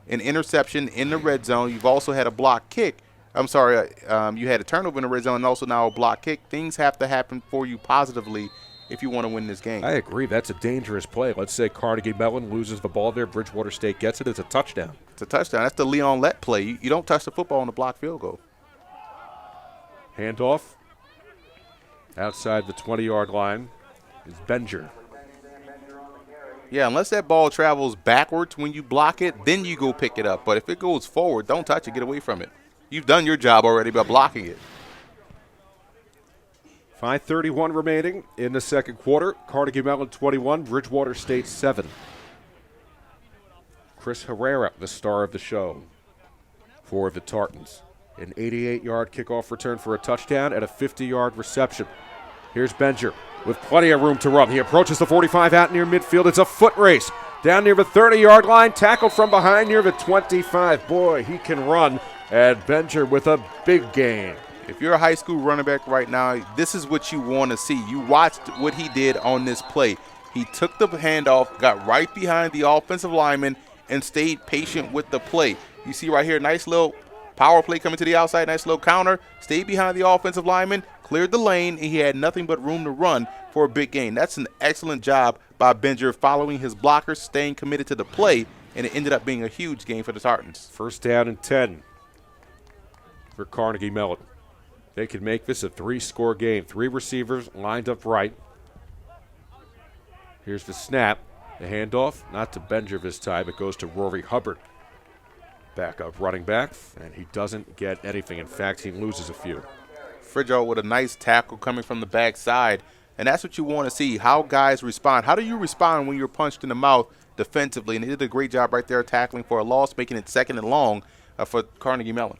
an interception in the red zone. You've also had a block kick. You had a turnover in the red zone and also now a block kick. Things have to happen for you positively if you want to win this game. I agree. That's a dangerous play. Let's say Carnegie Mellon loses the ball there. Bridgewater State gets it. It's a touchdown. It's a touchdown. That's the Leon Lett play. You don't touch the football on the block field goal. Handoff. Outside the 20-yard line is Benger. Yeah, unless that ball travels backwards when you block it, then you go pick it up. But if it goes forward, don't touch it. Get away from it. You've done your job already by blocking it. 5:31 remaining in the second quarter. Carnegie Mellon 21, Bridgewater State 7. Chris Herrera, the star of the show for the Tartans. An 88-yard kickoff return for a touchdown and a 50-yard reception. Here's Benger with plenty of room to run. He approaches the 45 out near midfield. It's a foot race. Down near the 30-yard line, tackled from behind near the 25. Boy, he can run. And Benger with a big gain. If you're a high school running back right now, this is what you want to see. You watched what he did on this play. He took the handoff, got right behind the offensive lineman, and stayed patient with the play. You see right here, nice little power play coming to the outside, nice little counter, stayed behind the offensive lineman, cleared the lane, and he had nothing but room to run for a big gain. That's an excellent job by Benger following his blockers, staying committed to the play, and it ended up being a huge gain for the Tartans. First down and 10 for Carnegie Mellon. They can make this a 3-score game. 3 receivers lined up right. Here's the snap. The handoff, not to Benger this time. It goes to Rory Hubbard. Backup running back, and he doesn't get anything. In fact, he loses a few. Fridjo with a nice tackle coming from the backside, and that's what you want to see, how guys respond. How do you respond when you're punched in the mouth defensively? And they did a great job right there tackling for a loss, making it 2nd and long for Carnegie Mellon.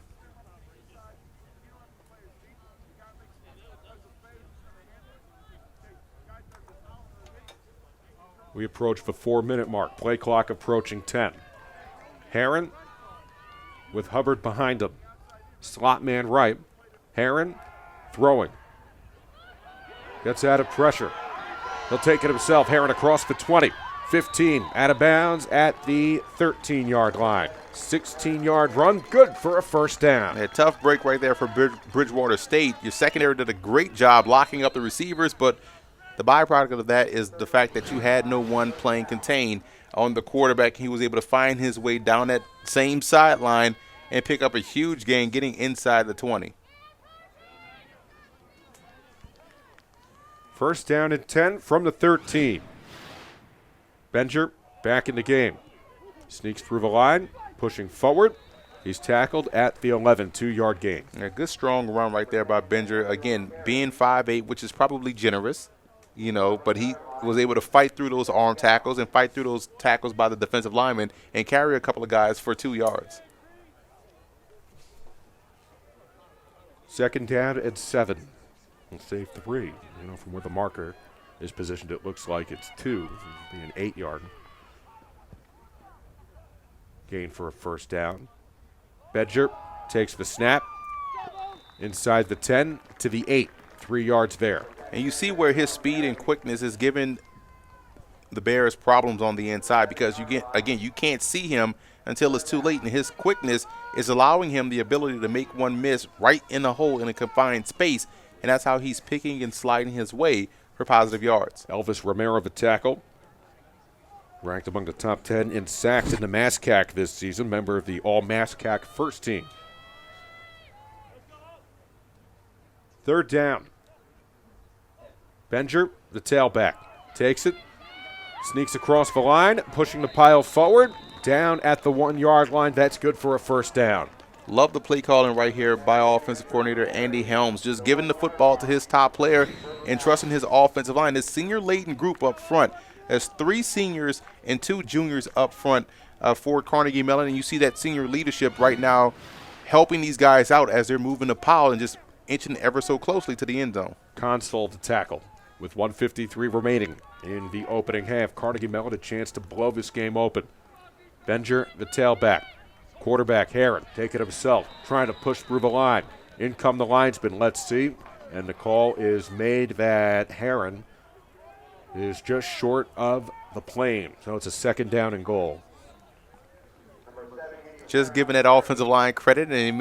We approach the 4-minute mark. Play clock approaching 10. Herron with Hubbard behind him. Slot man right. Herron throwing. Gets out of pressure. He'll take it himself. Herron across the 20. 15 out of bounds at the 13-yard line. 16-yard run, good for a first down. A tough break right there for Bridgewater State. Your secondary did a great job locking up the receivers, but the byproduct of that is the fact that you had no one playing contain on the quarterback. He was able to find his way down that same sideline and pick up a huge gain, getting inside the 20. First down and 10 from the 13. Benger back in the game. Sneaks through the line, pushing forward. He's tackled at the 11, 2-yard gain. A good strong run right there by Benger. Again, being 5'8", which is probably generous, but he was able to fight through those arm tackles and fight through those tackles by the defensive lineman and carry a couple of guys for 2 yards. Second down and 7. We'll save 3. From where the marker is positioned, it looks like it's 2. It'll be an 8-yard gain for a first down. Benger takes the snap inside the 10 to the 8. 3 yards there. And you see where his speed and quickness is giving the Bears problems on the inside, because you can't see him until it's too late, and his quickness is allowing him the ability to make one miss right in a hole in a confined space, and that's how he's picking and sliding his way for positive yards. Elvis Romero the tackle. Ranked among the top 10 in sacks in the MASCAC this season, member of the All-MASCAC first team. Third down. Benger, the tailback, takes it, sneaks across the line, pushing the pile forward, down at the 1 yard line. That's good for a first down. Love the play calling right here by offensive coordinator Andy Helms, just giving the football to his top player and trusting his offensive line. This senior-laden group up front, there's 3 seniors and 2 juniors up front for Carnegie Mellon, and you see that senior leadership right now helping these guys out as they're moving the pile and just inching ever so closely to the end zone. Console to tackle with 1:53 remaining in the opening half. Carnegie Mellon a chance to blow this game open. Benger, the tailback. Quarterback Heron taking it himself, trying to push through the line. In come the linesmen, let's see. And the call is made that Heron is just short of the plane. So it's a second down and goal. Just giving that offensive line credit, and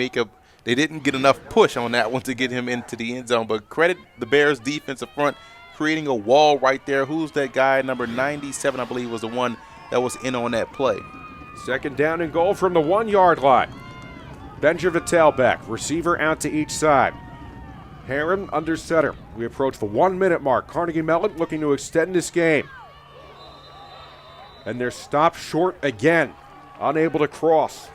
they didn't get enough push on that one to get him into the end zone. But credit the Bears defensive front, creating a wall right there. Who's that guy? Number 97, I believe, was the one that was in on that play. Second down and goal from the 1 yard line. Benger the tailback, receiver out to each side. Heron under center. We approach the 1 minute mark. Carnegie Mellon looking to extend this game. And they're stopped short again, unable to cross.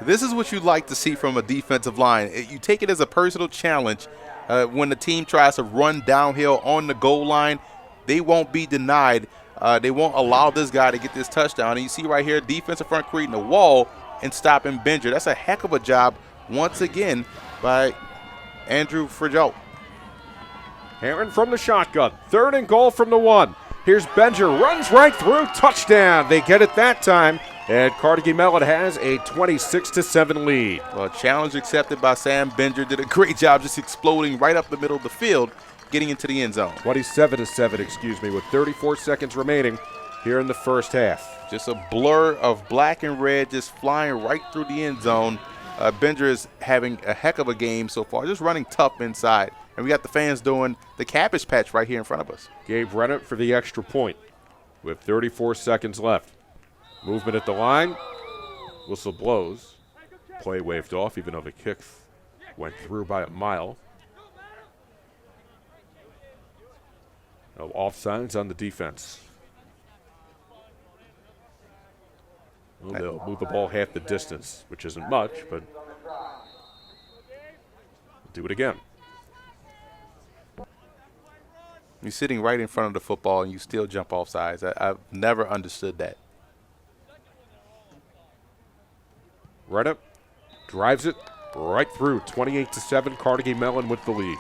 This is what you'd like to see from a defensive line. You take it as a personal challenge. When the team tries to run downhill on the goal line, they won't be denied. They won't allow this guy to get this touchdown. And you see right here, defensive front creating a wall and stopping Benger. That's a heck of a job once again by Andrew Frigeau. Heron from the shotgun. Third and goal from the 1. Here's Benger, runs right through, touchdown. They get it that time, and Carnegie Mellon has a 26-7 lead. Well, challenge accepted by Sam Benger. Did a great job just exploding right up the middle of the field, getting into the end zone. 27-7, with 34 seconds remaining here in the first half. Just a blur of black and red just flying right through the end zone. Benger is having a heck of a game so far, just running tough inside. And we got the fans doing the cabbage patch right here in front of us. Gabe Rennett for the extra point with 34 seconds left. Movement at the line. Whistle blows. Play waved off, even though the kick went through by a mile. No offsides on the defense. Well, they'll move the ball half the distance, which isn't much, but do it again. You're sitting right in front of the football and you still jump off sides. I've never understood that. Rennett drives it right through. 28-7, Carnegie Mellon with the lead.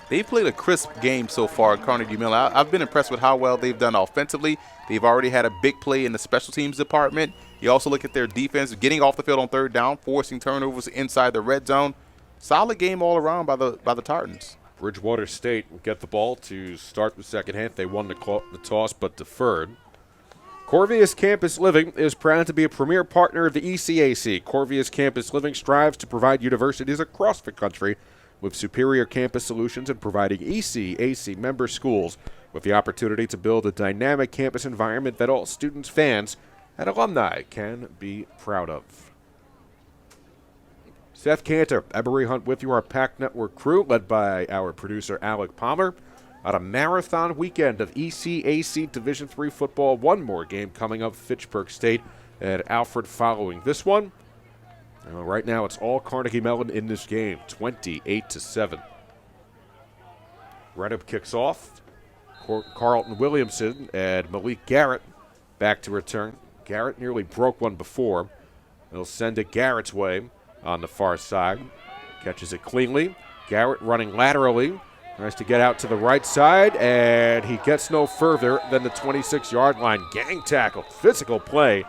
They've played a crisp game so far at Carnegie Mellon. I've been impressed with how well they've done offensively. They've already had a big play in the special teams department. You also look at their defense, getting off the field on third down, forcing turnovers inside the red zone. Solid game all around by the Tartans. Bridgewater State will get the ball to start the second half. They won the toss but deferred. Corvius Campus Living is proud to be a premier partner of the ECAC. Corvius Campus Living strives to provide universities across the country with superior campus solutions and providing ECAC member schools with the opportunity to build a dynamic campus environment that all students, fans, and alumni can be proud of. Seth Cantor, Emory Hunt with you, our PAC Network crew, led by our producer Alec Palmer, on a marathon weekend of ECAC Division III football. One more game coming up, Fitchburg State and Alfred following this one. Right now, it's all Carnegie Mellon in this game, 28-7. Redham kicks off. Carlton Williamson and Malik Garrett back to return. Garrett nearly broke one before. They'll send it Garrett's way on the far side. Catches it cleanly. Garrett running laterally. Tries to get out to the right side, and he gets no further than the 26-yard line. Gang tackle, physical play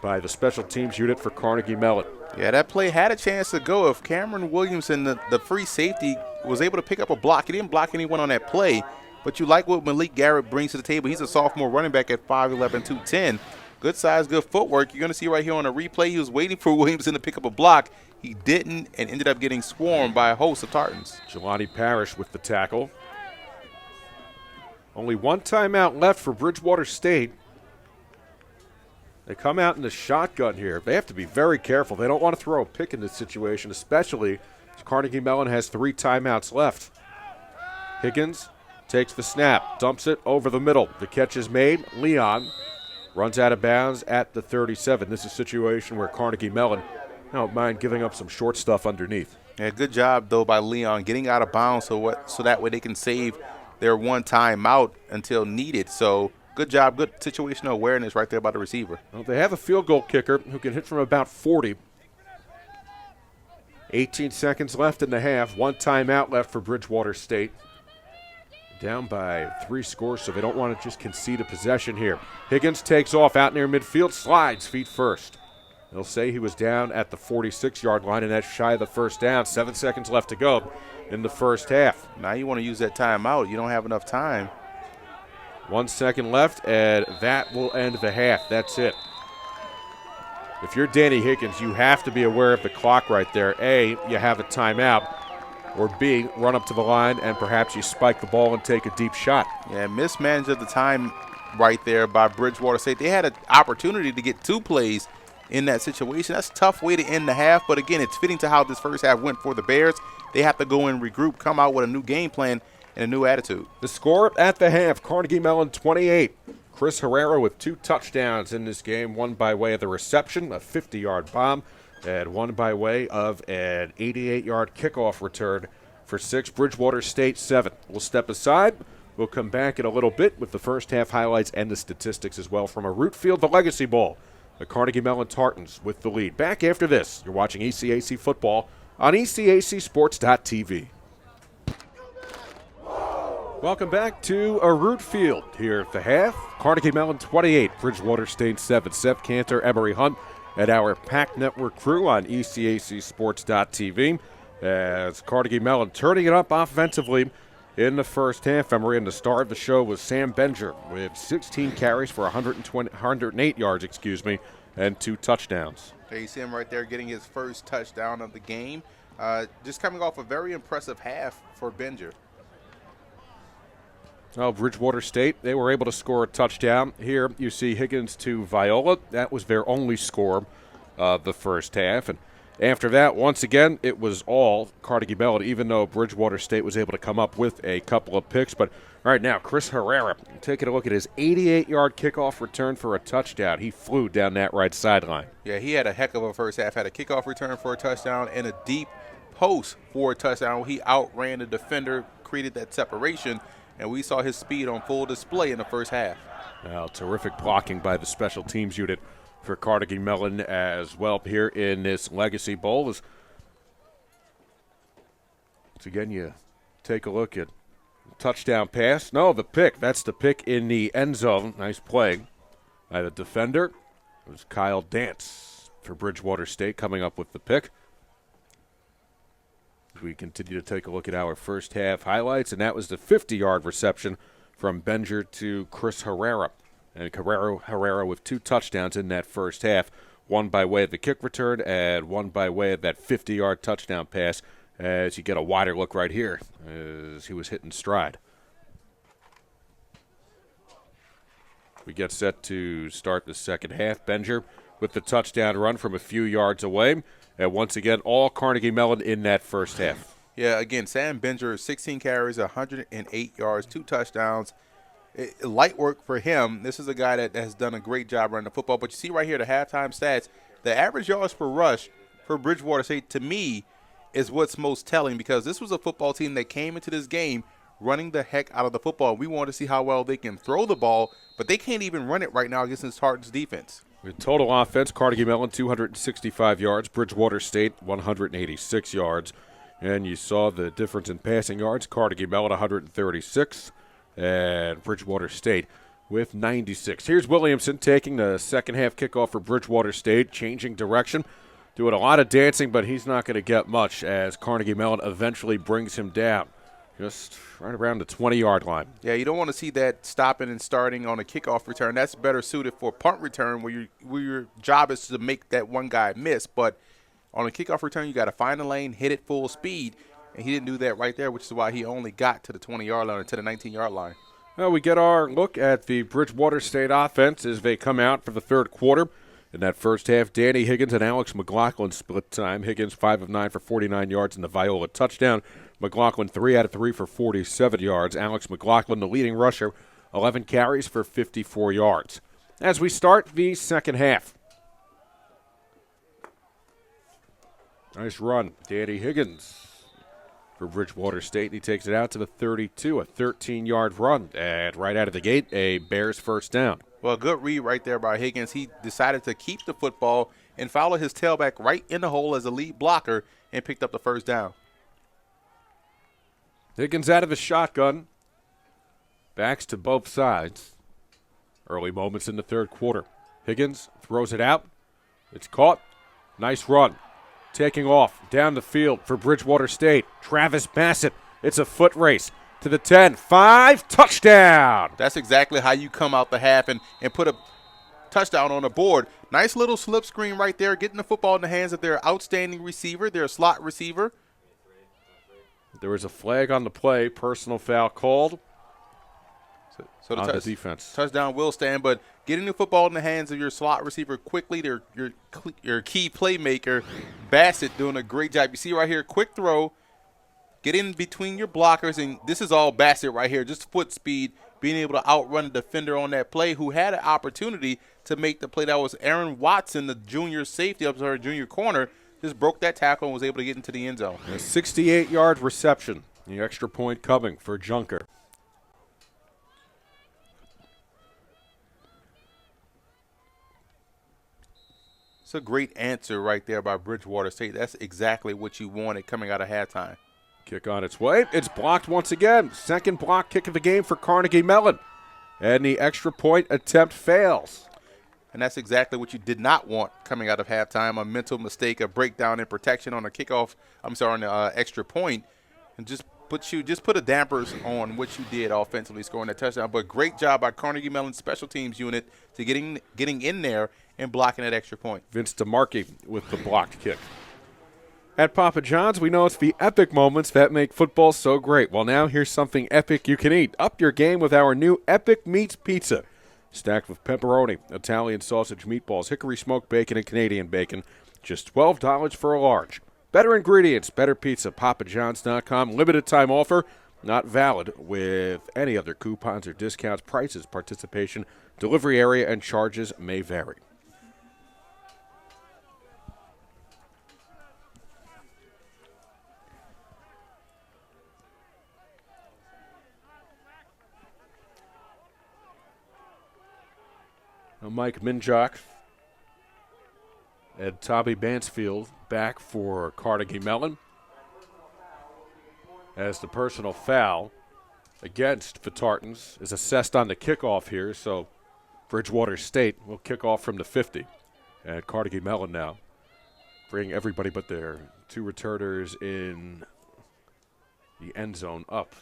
by the special teams unit for Carnegie Mellon. Yeah, that play had a chance to go if Cameron Williamson, the free safety, was able to pick up a block. He didn't block anyone on that play, but you like what Malik Garrett brings to the table. He's a sophomore running back at 5'11", 210. Good size, good footwork. You're going to see right here on a replay, he was waiting for Williamson to pick up a block. He didn't and ended up getting swarmed by a host of Tartans. Jelani Parrish with the tackle. Only one timeout left for Bridgewater State. They come out in the shotgun here. They have to be very careful. They don't want to throw a pick in this situation, especially as Carnegie Mellon has 3 timeouts left. Higgins takes the snap, dumps it over the middle. The catch is made. Leon runs out of bounds at the 37. This is a situation where Carnegie Mellon don't mind giving up some short stuff underneath. Yeah, good job, though, by Leon getting out of bounds so that way they can save their one timeout until needed. So good job, good situational awareness right there by the receiver. Well, they have a field goal kicker who can hit from about 40. 18 seconds left in the half. 1 timeout left for Bridgewater State. Down by 3 scores, so they don't want to just concede a possession here. Higgins takes off out near midfield, slides feet first. They'll say he was down at the 46-yard line, and that's shy of the first down. 7 seconds left to go in the first half. Now you want to use that timeout. You don't have enough time. 1 second left, and that will end the half. That's it. If you're Danny Higgins, you have to be aware of the clock right there. A, you have a timeout, or B, run up to the line and perhaps you spike the ball and take a deep shot. Yeah, mismanage of the time right there by Bridgewater State. They had an opportunity to get 2 plays in that situation. That's a tough way to end the half, but again, it's fitting to how this first half went for the Bears. They have to go and regroup, come out with a new game plan and a new attitude. The score at the half, Carnegie Mellon 28. Chris Herrera with 2 touchdowns in this game, one by way of the reception, a 50-yard bomb, and one by way of an 88-yard kickoff return for 6. Bridgewater State 7. We'll step aside. We'll come back in a little bit with the first half highlights and the statistics as well from a Root Field, the Legacy Bowl. The Carnegie Mellon Tartans with the lead. Back after this. You're watching ECAC football on ECACsports.tv. Welcome back to a Root Field here at the half. Carnegie Mellon 28, Bridgewater State 7. Seth Cantor, Emory Hunt, and our PAC Network crew on ECACsports.tv. As Carnegie Mellon turning it up offensively in the first half. Emory, and the star of the show was Sam Benger with 16 carries for 108 yards, and 2 touchdowns. There you see him right there getting his first touchdown of the game. Just coming off a very impressive half for Benger. Oh, Bridgewater State, they were able to score a touchdown. Here you see Higgins to Viola. That was their only score the first half. And after that, once again, it was all Carnegie Mellon, even though Bridgewater State was able to come up with a couple of picks. But right now, Chris Herrera, taking a look at his 88-yard kickoff return for a touchdown. He flew down that right sideline. Yeah, he had a heck of a first half. Had a kickoff return for a touchdown and a deep post for a touchdown. He outran the defender, created that separation, and we saw his speed on full display in the first half. Well, terrific blocking by the special teams unit for Carnegie Mellon as well here in this Legacy Bowl. Once again, you take a look at touchdown pass. No, the pick. That's the pick in the end zone. Nice play by the defender. It was Kyle Dance for Bridgewater State coming up with the pick. We continue to take a look at our first half highlights, and that was the 50-yard reception from Benger to Chris Herrera. And Herrera with 2 touchdowns in that first half, one by way of the kick return and one by way of that 50-yard touchdown pass, as you get a wider look right here as he was hitting stride. We get set to start the second half. Benger with the touchdown run from a few yards away. And once again, all Carnegie Mellon in that first half. Yeah, again, Sam Benger, 16 carries, 108 yards, 2 touchdowns. Light work for him. This is a guy that has done a great job running the football. But you see right here the halftime stats, the average yards per rush for Bridgewater State, to me, is what's most telling, because this was a football team that came into this game running the heck out of the football. We want to see how well they can throw the ball, but they can't even run it right now against this Tartans defense. With total offense, Carnegie Mellon 265 yards, Bridgewater State 186 yards. And you saw the difference in passing yards. Carnegie Mellon 136 and Bridgewater State with 96. Here's Williamson taking the second half kickoff for Bridgewater State, changing direction, doing a lot of dancing, but he's not going to get much as Carnegie Mellon eventually brings him down. Just right around the 20-yard line. Yeah, you don't want to see that stopping and starting on a kickoff return. That's better suited for punt return where your job is to make that one guy miss. But on a kickoff return, you got to find the lane, hit it full speed, and he didn't do that right there, which is why he only got to the 20-yard line or to the 19-yard line. Well, we get our look at the Bridgewater State offense as they come out for the third quarter. In that first half, Danny Higgins and Alex McLaughlin split time. Higgins 5 of 9 for 49 yards and the Viola touchdown. McLaughlin 3 out of 3 for 47 yards. Alex McLaughlin, the leading rusher, 11 carries for 54 yards. As we start the second half. Nice run, Danny Higgins for Bridgewater State. He takes it out to the 32, a 13-yard run. And right out of the gate, a Bears first down. Well, good read right there by Higgins. He decided to keep the football and follow his tailback right in the hole as a lead blocker and picked up the first down. Higgins out of the shotgun. Backs to both sides. Early moments in the third quarter. Higgins throws it out. It's caught. Nice run. Taking off down the field for Bridgewater State. Travis Bassett. It's a foot race to the 10. 5. Touchdown. That's exactly how you come out the half and put a touchdown on the board. Nice little slip screen right there, getting the football in the hands of their outstanding receiver, their slot receiver. There was a flag on the play. Personal foul called. So on the defense. Touchdown will stand, but getting the football in the hands of your slot receiver quickly, your key playmaker, Bassett, doing a great job. You see right here, quick throw, get in between your blockers, and this is all Bassett right here, just foot speed, being able to outrun a defender on that play who had an opportunity to make the play. That was Aaron Watson, the junior safety, up to her junior corner, just broke that tackle and was able to get into the end zone. A 68-yard reception. The extra point coming for Junker. It's a great answer right there by Bridgewater State. That's exactly what you wanted coming out of halftime. Kick on its way. It's blocked once again. Second block kick of the game for Carnegie Mellon. And the extra point attempt fails. And that's exactly what you did not want coming out of halftime. A mental mistake, a breakdown in protection on a kickoff, on the extra point, and just put a dampers on what you did offensively, scoring that touchdown. But great job by Carnegie Mellon special teams unit to getting in there and blocking that extra point. Vince DeMarchi with the blocked kick. At Papa John's, we know it's the epic moments that make football so great. Well, now here's something epic you can eat. Up your game with our new Epic Meats Pizza. Stacked with pepperoni, Italian sausage meatballs, hickory smoked bacon, and Canadian bacon. Just $12 for a large. Better ingredients, better pizza, papajohns.com. Limited time offer, not valid with any other coupons or discounts. Prices, participation, delivery area, and charges may vary. Now Mike Minjock and Tommy Mansfield back for Carnegie Mellon as the personal foul against the Tartans is assessed on the kickoff here, so Bridgewater State will kick off from the 50. And Carnegie Mellon now bring everybody but their two returners in the end zone up.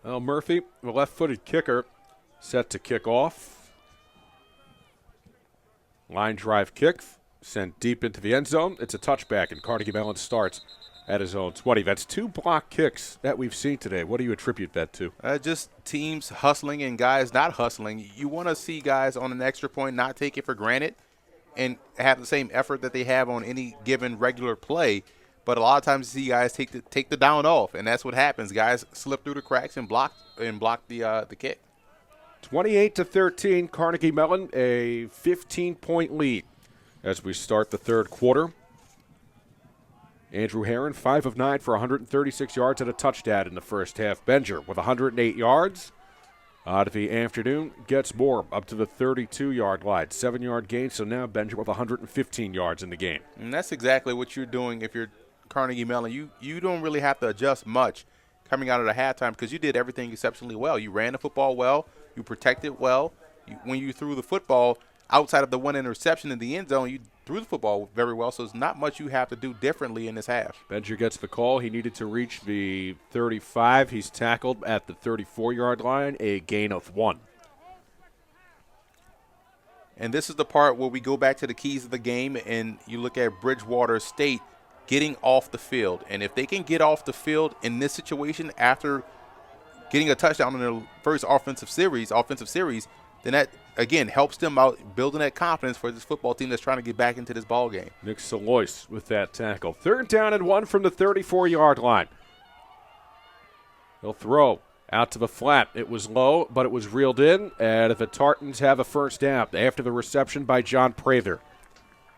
Well, Murphy, the left-footed kicker, set to kick off. Line drive kick, sent deep into the end zone. It's a touchback, and Carnegie Mellon starts at his own 20. That's 2 block kicks that we've seen today. What do you attribute that to? Just teams hustling and guys not hustling. You want to see guys on an extra point not take it for granted and have the same effort that they have on any given regular play. But a lot of times you see guys take the down off, and that's what happens. Guys slip through the cracks and block the kick. 28-13, Carnegie Mellon, a 15-point lead as we start the third quarter. Andrew Herron, 5 of 9 for 136 yards and a touchdown in the first half. Benger with 108 yards. Out of the afternoon, gets more up to the 32-yard line. 7-yard gain, so now Benger with 115 yards in the game. And that's exactly what you're doing if you're Carnegie Mellon. You don't really have to adjust much coming out of the halftime because you did everything exceptionally well. You ran the football well. You protected well. When you threw the football outside of the one interception in the end zone, you threw the football very well, so there's not much you have to do differently in this half. Benger gets the call. He needed to reach the 35. He's tackled at the 34-yard line, a gain of 1. And this is the part where we go back to the keys of the game, and you look at Bridgewater State getting off the field. And if they can get off the field in this situation after getting a touchdown in their first offensive series, then that, again, helps them out building that confidence for this football team that's trying to get back into this ball game. Nick Salois with that tackle. 3rd down and 1 from the 34-yard line. He'll throw out to the flat. It was low, but it was reeled in, and the Tartans have a first down after the reception by John Prather.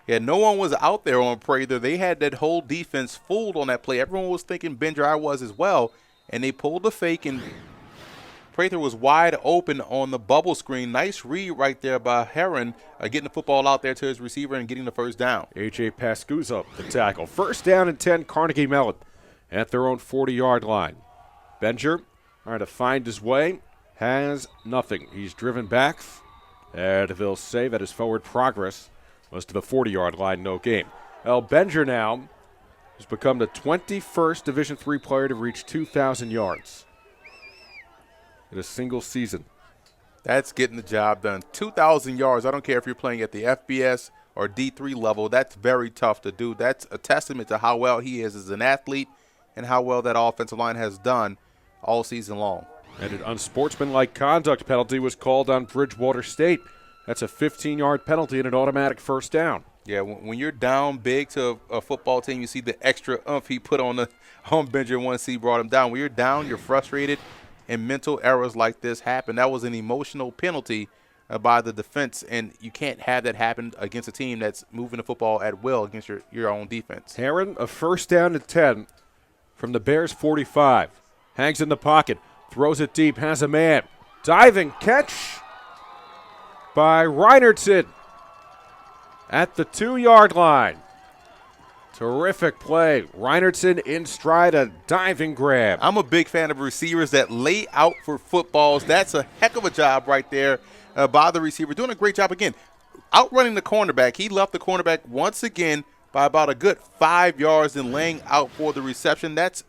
Yeah, no one was out there on Prather. They had that whole defense fooled on that play. Everyone was thinking Bender, I was as well, and they pulled the fake, and Prather was wide open on the bubble screen. Nice read right there by Heron, getting the football out there to his receiver and getting the first down. A.J. Pascuzzo, the tackle. 1st down and 10, Carnegie Mellon at their own 40-yard line. Benger trying to find his way, has nothing. He's driven back, and they'll say that his forward progress was to the 40-yard line, no gain. Well, Benger now has become the 21st Division III player to reach 2,000 yards in a single season. That's getting the job done. 2,000 yards. I don't care if you're playing at the FBS or D3 level. That's very tough to do. That's a testament to how well he is as an athlete and how well that offensive line has done all season long. And an unsportsmanlike conduct penalty was called on Bridgewater State. That's a 15-yard penalty and an automatic first down. Yeah, when you're down big to a football team, you see the extra oomph he put on Benger once he brought him down. When you're down, you're frustrated, and mental errors like this happen. That was an emotional penalty by the defense, and you can't have that happen against a team that's moving the football at will against your own defense. Heron, a 1st down and 10 from the Bears' 45. Hangs in the pocket, throws it deep, has a man. Diving catch by Reinertson at the 2-yard line. Terrific play. Reinertson in stride, a diving grab. I'm a big fan of receivers that lay out for footballs. That's a heck of a job right there by the receiver. Doing a great job again. Outrunning the cornerback. He left the cornerback once again by about a good 5 yards and laying out for the reception. That's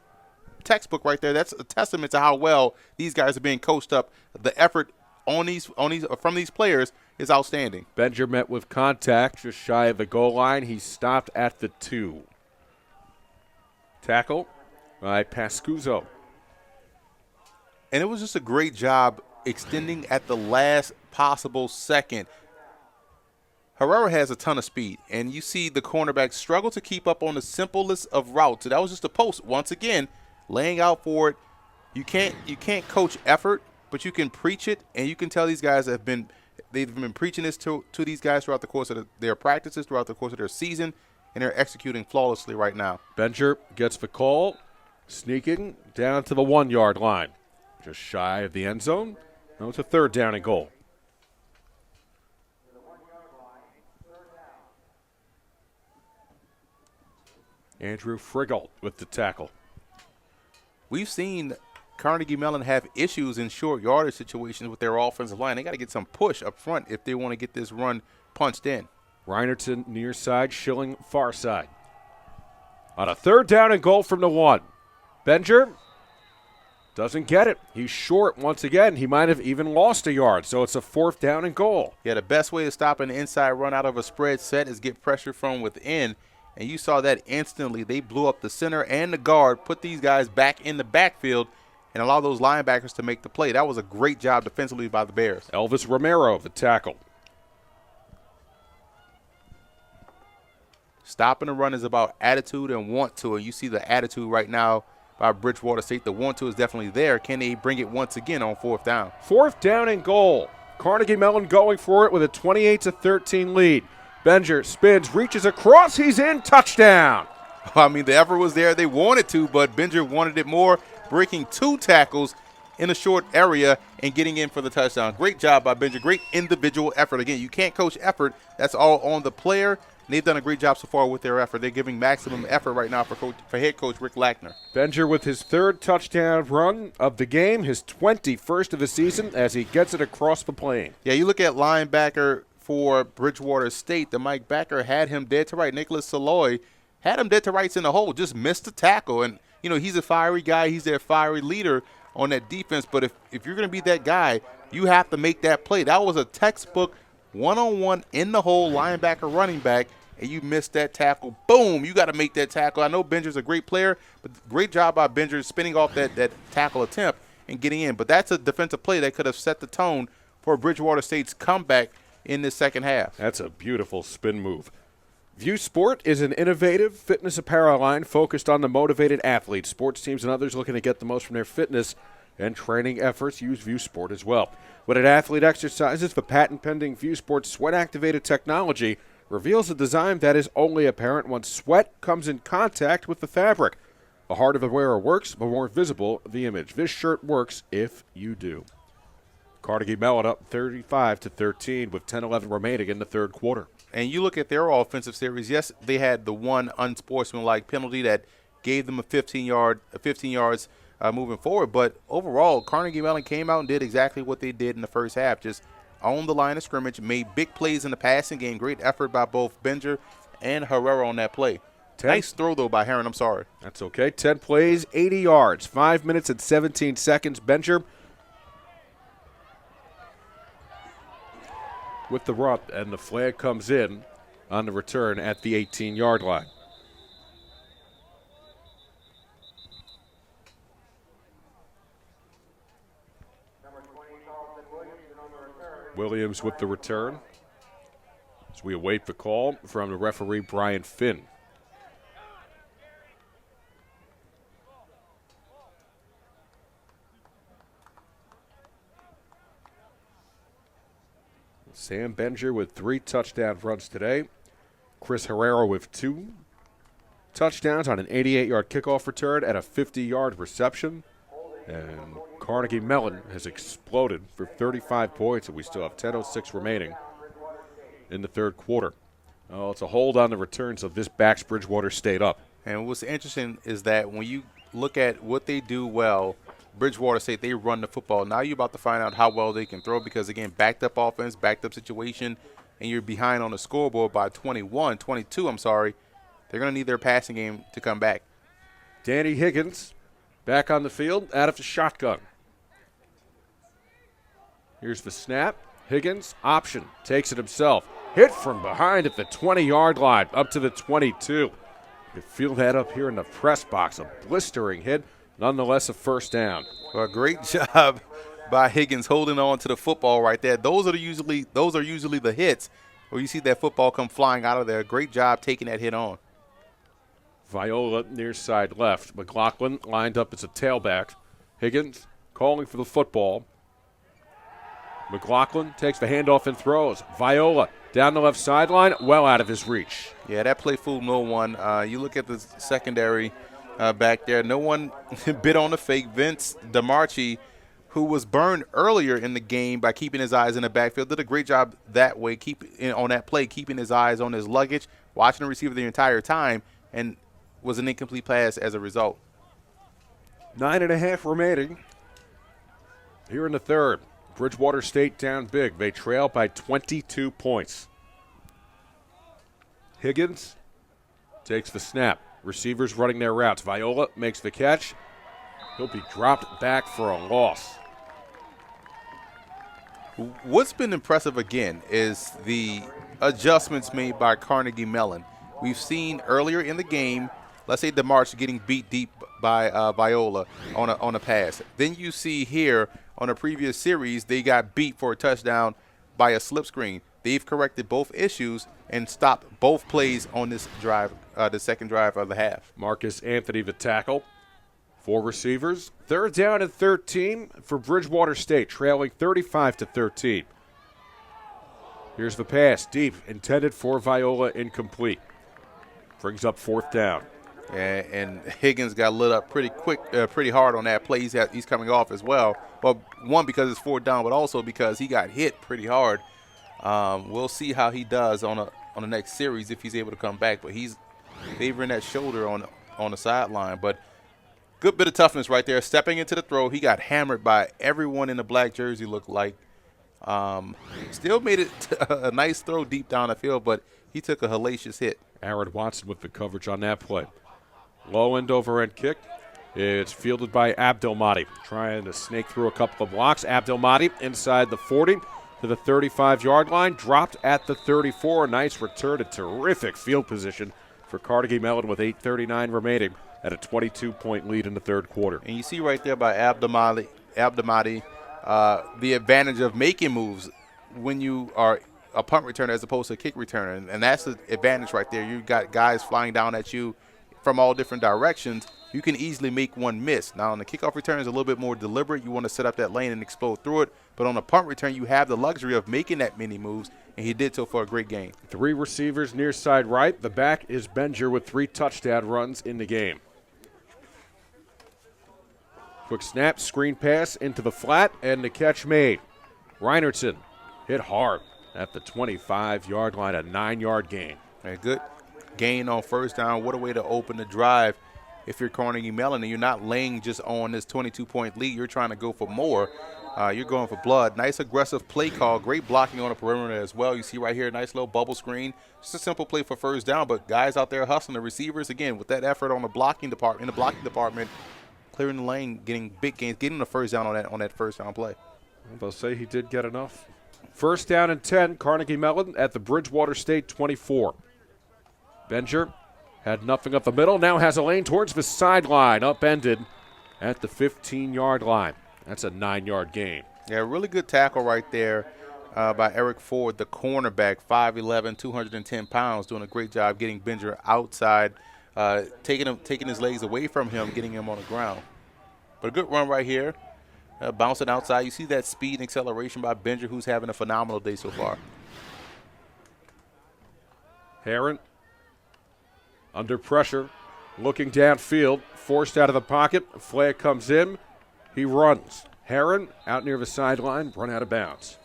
textbook right there. That's a testament to how well these guys are being coached up. The effort from these players is outstanding. Benger met with contact just shy of the goal line. He stopped at the 2. Tackle by Pascuzzo. And it was just a great job extending at the last possible second. Herrera has a ton of speed, and you see the cornerback struggle to keep up on the simplest of routes. So that was just a post. Once again, laying out for it. You can't coach effort, but you can preach it, and you can tell these guys they've been preaching this to these guys throughout the course of their practices, throughout the course of their season, and they're executing flawlessly right now. Benger gets the call, sneaking down to the 1-yard line. Just shy of the end zone. Now it's a 3rd down and goal. Andrew Friggle with the tackle. We've seen Carnegie Mellon have issues in short yardage situations with their offensive line. They got to get some push up front if they want to get this run punched in. Reinertson near side, Schilling far side. On a 3rd down and goal from the 1. Benger doesn't get it. He's short once again. He might have even lost a yard, so it's a 4th down and goal. Yeah, the best way to stop an inside run out of a spread set is get pressure from within. And you saw that instantly. They blew up the center and the guard, put these guys back in the backfield, and allow those linebackers to make the play. That was a great job defensively by the Bears. Elvis Romero, the tackle. Stopping the run is about attitude and want to, and you see the attitude right now by Bridgewater State. The want to is definitely there. Can they bring it once again on 4th down? 4th down and goal. Carnegie Mellon going for it with a 28-13 lead. Benger spins, reaches across, he's in, touchdown. I mean, the effort was there. They wanted to, but Benger wanted it more, breaking 2 tackles in a short area and getting in for the touchdown. Great job by Benger. Great individual effort. Again, you can't coach effort. That's all on the player. And they've done a great job so far with their effort. They're giving maximum effort right now for head coach Rick Lackner. Benger with his 3rd touchdown run of the game, his 21st of the season as he gets it across the plane. Yeah, you look at linebacker for Bridgewater State, the Mike Backer had him dead to right. Nicholas Saloy had him dead to rights in the hole, just missed the tackle. And, you know, he's a fiery guy. He's their fiery leader on that defense. But if you're going to be that guy, you have to make that play. That was a textbook one-on-one in the hole linebacker running back. and you miss that tackle, boom, you got to make that tackle. I know Benjer's a great player, but great job by Benjer spinning off that tackle attempt and getting in. But that's a defensive play that could have set the tone for Bridgewater State's comeback in this second half. That's a beautiful spin move. View Sport is an innovative fitness apparel line focused on the motivated athletes. Sports teams and others looking to get the most from their fitness and training efforts use View Sport as well. When an athlete exercises, the patent-pending View Sport sweat-activated technology reveals a design that is only apparent once sweat comes in contact with the fabric. The harder the wearer works, the more visible the image. This shirt works if you do. Carnegie Mellon up 35-13 with 10-11 remaining in the third quarter. And you look at their offensive series, yes, they had the one unsportsmanlike penalty that gave them a 15 yards moving forward. But overall, Carnegie Mellon came out and did exactly what they did in the first half, just owned the line of scrimmage, made big plays in the passing game. Great effort by both Benjer and Herrera on that play. Nice throw, though, by Heron. I'm sorry. That's okay. 10 plays, 80 yards, 5 minutes and 17 seconds. Benjer with the run, and the flag comes in on the return at the 18-yard line. Williams with the return as we await the call from the referee, Brian Finn. Sam Benjer with 3 touchdown runs today. Chris Herrera with 2 touchdowns on an 88-yard kickoff return and a 50-yard reception. And Carnegie Mellon has exploded for 35 points, and we still have 10:06 remaining in the third quarter. Oh, it's a hold on the return, so this backs Bridgewater State up. And what's interesting is that when you look at what they do well, Bridgewater State, they run the football. Now you're about to find out how well they can throw because, again, backed up offense, backed up situation, and you're behind on the scoreboard by 22, I'm sorry. They're going to need their passing game to come back. Danny Higgins back on the field out of the shotgun. Here's the snap. Higgins, option, takes it himself. Hit from behind at the 20-yard line, up to the 22. You can feel that up here in the press box. A blistering hit. Nonetheless, a first down. Well, great job by Higgins holding on to the football right there. Those are usually the hits where you see that football come flying out of there. Great job taking that hit on. Viola near side left. McLaughlin lined up as a tailback. Higgins calling for the football. McLaughlin takes the handoff and throws. Viola down the left sideline, well out of his reach. Yeah, that play fooled no one. You look at the secondary back there. No one bit on the fake. Vince DeMarchi, who was burned earlier in the game by keeping his eyes in the backfield, did a great job that way, on that play, keeping his eyes on his luggage, watching the receiver the entire time, and was an incomplete pass as a result. 9.5 remaining here in the third. Bridgewater State down big. They trail by 22 points. Higgins takes the snap. Receivers running their routes. Viola makes the catch. He'll be dropped back for a loss. What's been impressive again is the adjustments made by Carnegie Mellon. We've seen earlier in the game, let's say DeMarch getting beat deep by Viola on a pass. Then you see here on a previous series, they got beat for a touchdown by a slip screen. They've corrected both issues and stopped both plays on this drive, the second drive of the half. Marcus Anthony the tackle. 4 receivers. Third down and 13 for Bridgewater State, trailing 35-13. Here's the pass, deep, intended for Viola, incomplete. Brings up fourth down. And Higgins got lit up pretty hard on that play. He's coming off as well. Well, one, because it's fourth down, but also because he got hit pretty hard. We'll see how he does on the next series if he's able to come back. But he's favoring that shoulder on the sideline. But good bit of toughness right there. Stepping into the throw, he got hammered by everyone in the black jersey, looked like. Still made it a nice throw deep down the field, but he took a hellacious hit. Aaron Watson with the coverage on that play. Low end over end kick. It's fielded by Abdelmadi. Trying to snake through a couple of blocks. Abdelmadi inside the 40. to the 35-yard line, dropped at the 34. Nice return, a terrific field position for Carnegie Mellon with 8:39 remaining at a 22-point lead in the third quarter. And you see right there by Abdamati, the advantage of making moves when you are a punt returner as opposed to a kick returner. And that's the advantage right there. You got guys flying down at you from all different directions. You can easily make one miss. Now, on the kickoff return is a little bit more deliberate. You want to set up that lane and explode through it. But on a punt return, you have the luxury of making that many moves, and he did so for a great gain. 3 receivers near side right. The back is Benger with 3 touchdown runs in the game. Quick snap, screen pass into the flat, and the catch made. Reinertson hit hard at the 25-yard line, a 9-yard gain. A good gain on first down. What a way to open the drive if you're Carnegie Mellon and you're not laying just on this 22-point lead. You're trying to go for more. You're going for blood. Nice aggressive play call. Great blocking on the perimeter as well. You see right here, nice little bubble screen. Just a simple play for first down, but guys out there hustling. The receivers, again, with that effort on the blocking department, clearing the lane, getting big gains, getting the first down on that first down play. Well, they'll say he did get enough. First down and 10, Carnegie Mellon at the Bridgewater State 24. Benger had nothing up the middle, now has a lane towards the sideline, upended at the 15-yard line. That's a 9-yard gain. Yeah, really good tackle right there by Eric Ford, the cornerback, 5'11", 210 pounds, doing a great job getting Benger outside, taking his legs away from him, getting him on the ground. But a good run right here, bouncing outside. You see that speed and acceleration by Benger, who's having a phenomenal day so far. Herron under pressure, looking downfield, forced out of the pocket. A flag comes in. He runs. Herron out near the sideline, run out of bounds.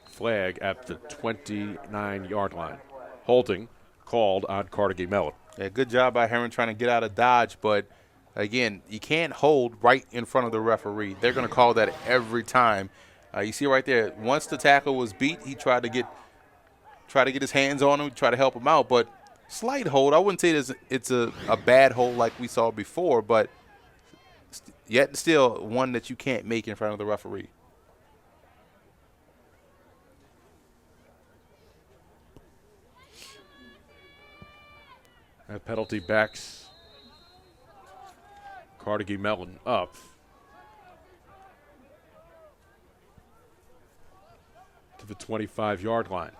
Flag at the 29-yard line. Holding called on Carnegie Mellon. Yeah, good job by Herron trying to get out of dodge, but again, you can't hold right in front of the referee. They're going to call that every time. You see right there, once the tackle was beat, he tried to get his hands on him, try to help him out, but slight hold. I wouldn't say it's a bad hold like we saw before, but yet still one that you can't make in front of the referee. That penalty backs Carnegie Mellon up. To the 25-yard line.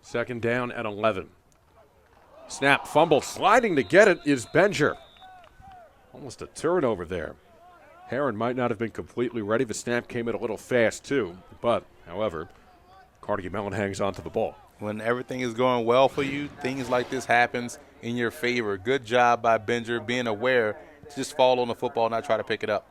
Second down and 11. Snap, fumble, sliding to get it is Benger. Almost a turnover there. Herron might not have been completely ready. The snap came in a little fast too, but, however, Carnegie Mellon hangs on to the ball. When everything is going well for you, things like this happens in your favor. Good job by Benger being aware to just fall on the football and not try to pick it up.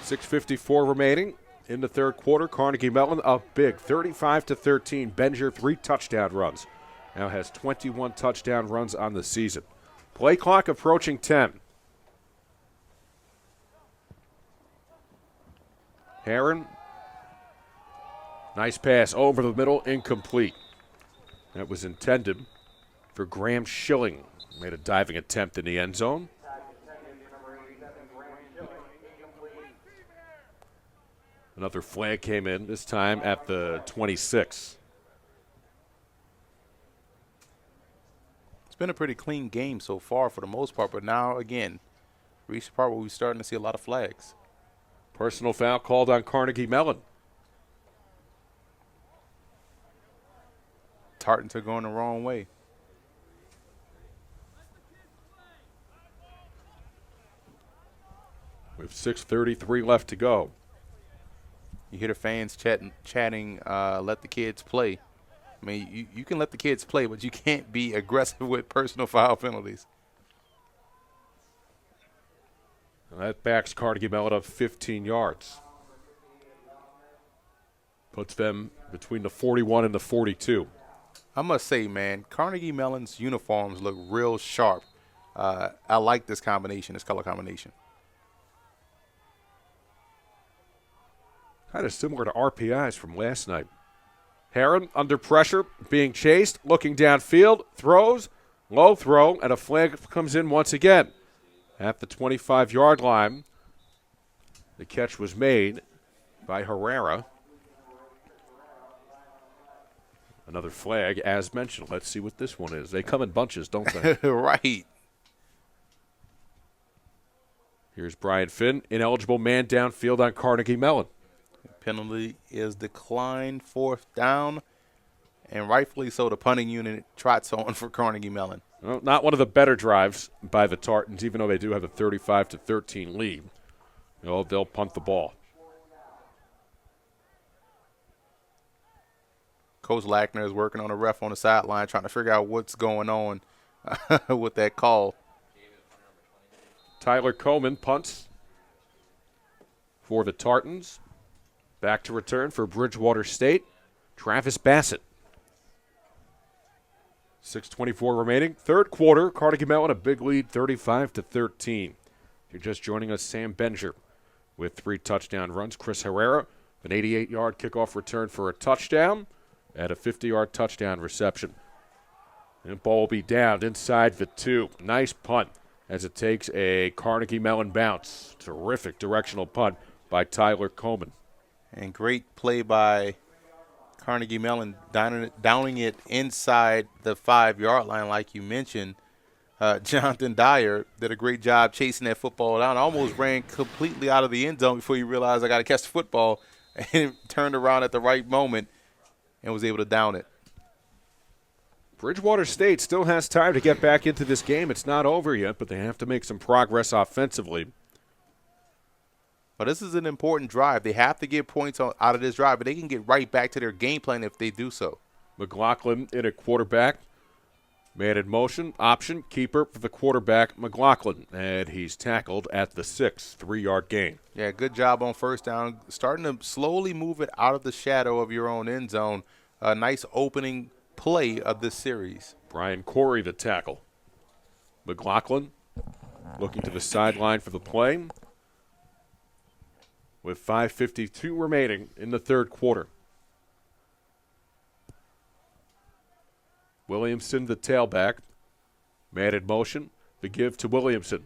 6:54 remaining in the third quarter. Carnegie Mellon up big, 35-13. Benger 3 touchdown runs. Now has 21 touchdown runs on the season. Play clock approaching 10. Herron. Nice pass over the middle, incomplete. That was intended for Graham Schilling. Made a diving attempt in the end zone. Another flag came in, this time at the 26. It's been a pretty clean game so far for the most part, but now, again, reached the part where we're starting to see a lot of flags. Personal foul called on Carnegie Mellon. Tartanton going the wrong way. With 6:33 left to go. You hear the fans chatting, let the kids play. I mean, you can let the kids play, but you can't be aggressive with personal foul penalties. And that backs Carnegie Mellon up 15 yards. Puts them between the 41 and the 42. I must say, man, Carnegie Mellon's uniforms look real sharp. I like this combination, this color combination. Kind of similar to RPIs from last night. Herron under pressure, being chased, looking downfield, throws, low throw, and a flag comes in once again. At the 25-yard line, the catch was made, by Herrera. Another flag, as mentioned. Let's see what this one is. They come in bunches, don't they? Right. Here's Brian Finn, ineligible man downfield on Carnegie Mellon. Penalty is declined, 4th down, and rightfully so. The punting unit trots on for Carnegie Mellon. Well, not one of the better drives by the Tartans, even though they do have a 35-13 lead. They'll punt the ball. Coach Lackner is working on a ref on the sideline, trying to figure out what's going on with that call. Tyler Coleman punts for the Tartans. Back to return for Bridgewater State, Travis Bassett. 6:24 remaining. Third quarter, Carnegie Mellon a big lead, 35-13. If you're just joining us, Sam Benger with 3 touchdown runs. Chris Herrera, an 88-yard kickoff return for a touchdown and a 50-yard touchdown reception. And ball will be down inside the 2. Nice punt as it takes a Carnegie Mellon bounce. Terrific directional punt by Tyler Coleman. And great play by Carnegie Mellon, downing it inside the 5-yard line, like you mentioned. Jonathan Dyer did a great job chasing that football down. Almost ran completely out of the end zone before he realized I got to catch the football, and turned around at the right moment and was able to down it. Bridgewater State still has time to get back into this game. It's not over yet, but they have to make some progress offensively. But this is an important drive. They have to get points out of this drive, but they can get right back to their game plan if they do so. McLaughlin in a quarterback. Man in motion, option, keeper for the quarterback, McLaughlin. And he's tackled at the 6, 3-yard gain. Yeah, good job on 1st down. Starting to slowly move it out of the shadow of your own end zone. A nice opening play of this series. Brian Corey the tackle. McLaughlin looking to the sideline for the play. With 5:52 remaining in the third quarter. Williamson, the tailback. Man in motion. The give to Williamson.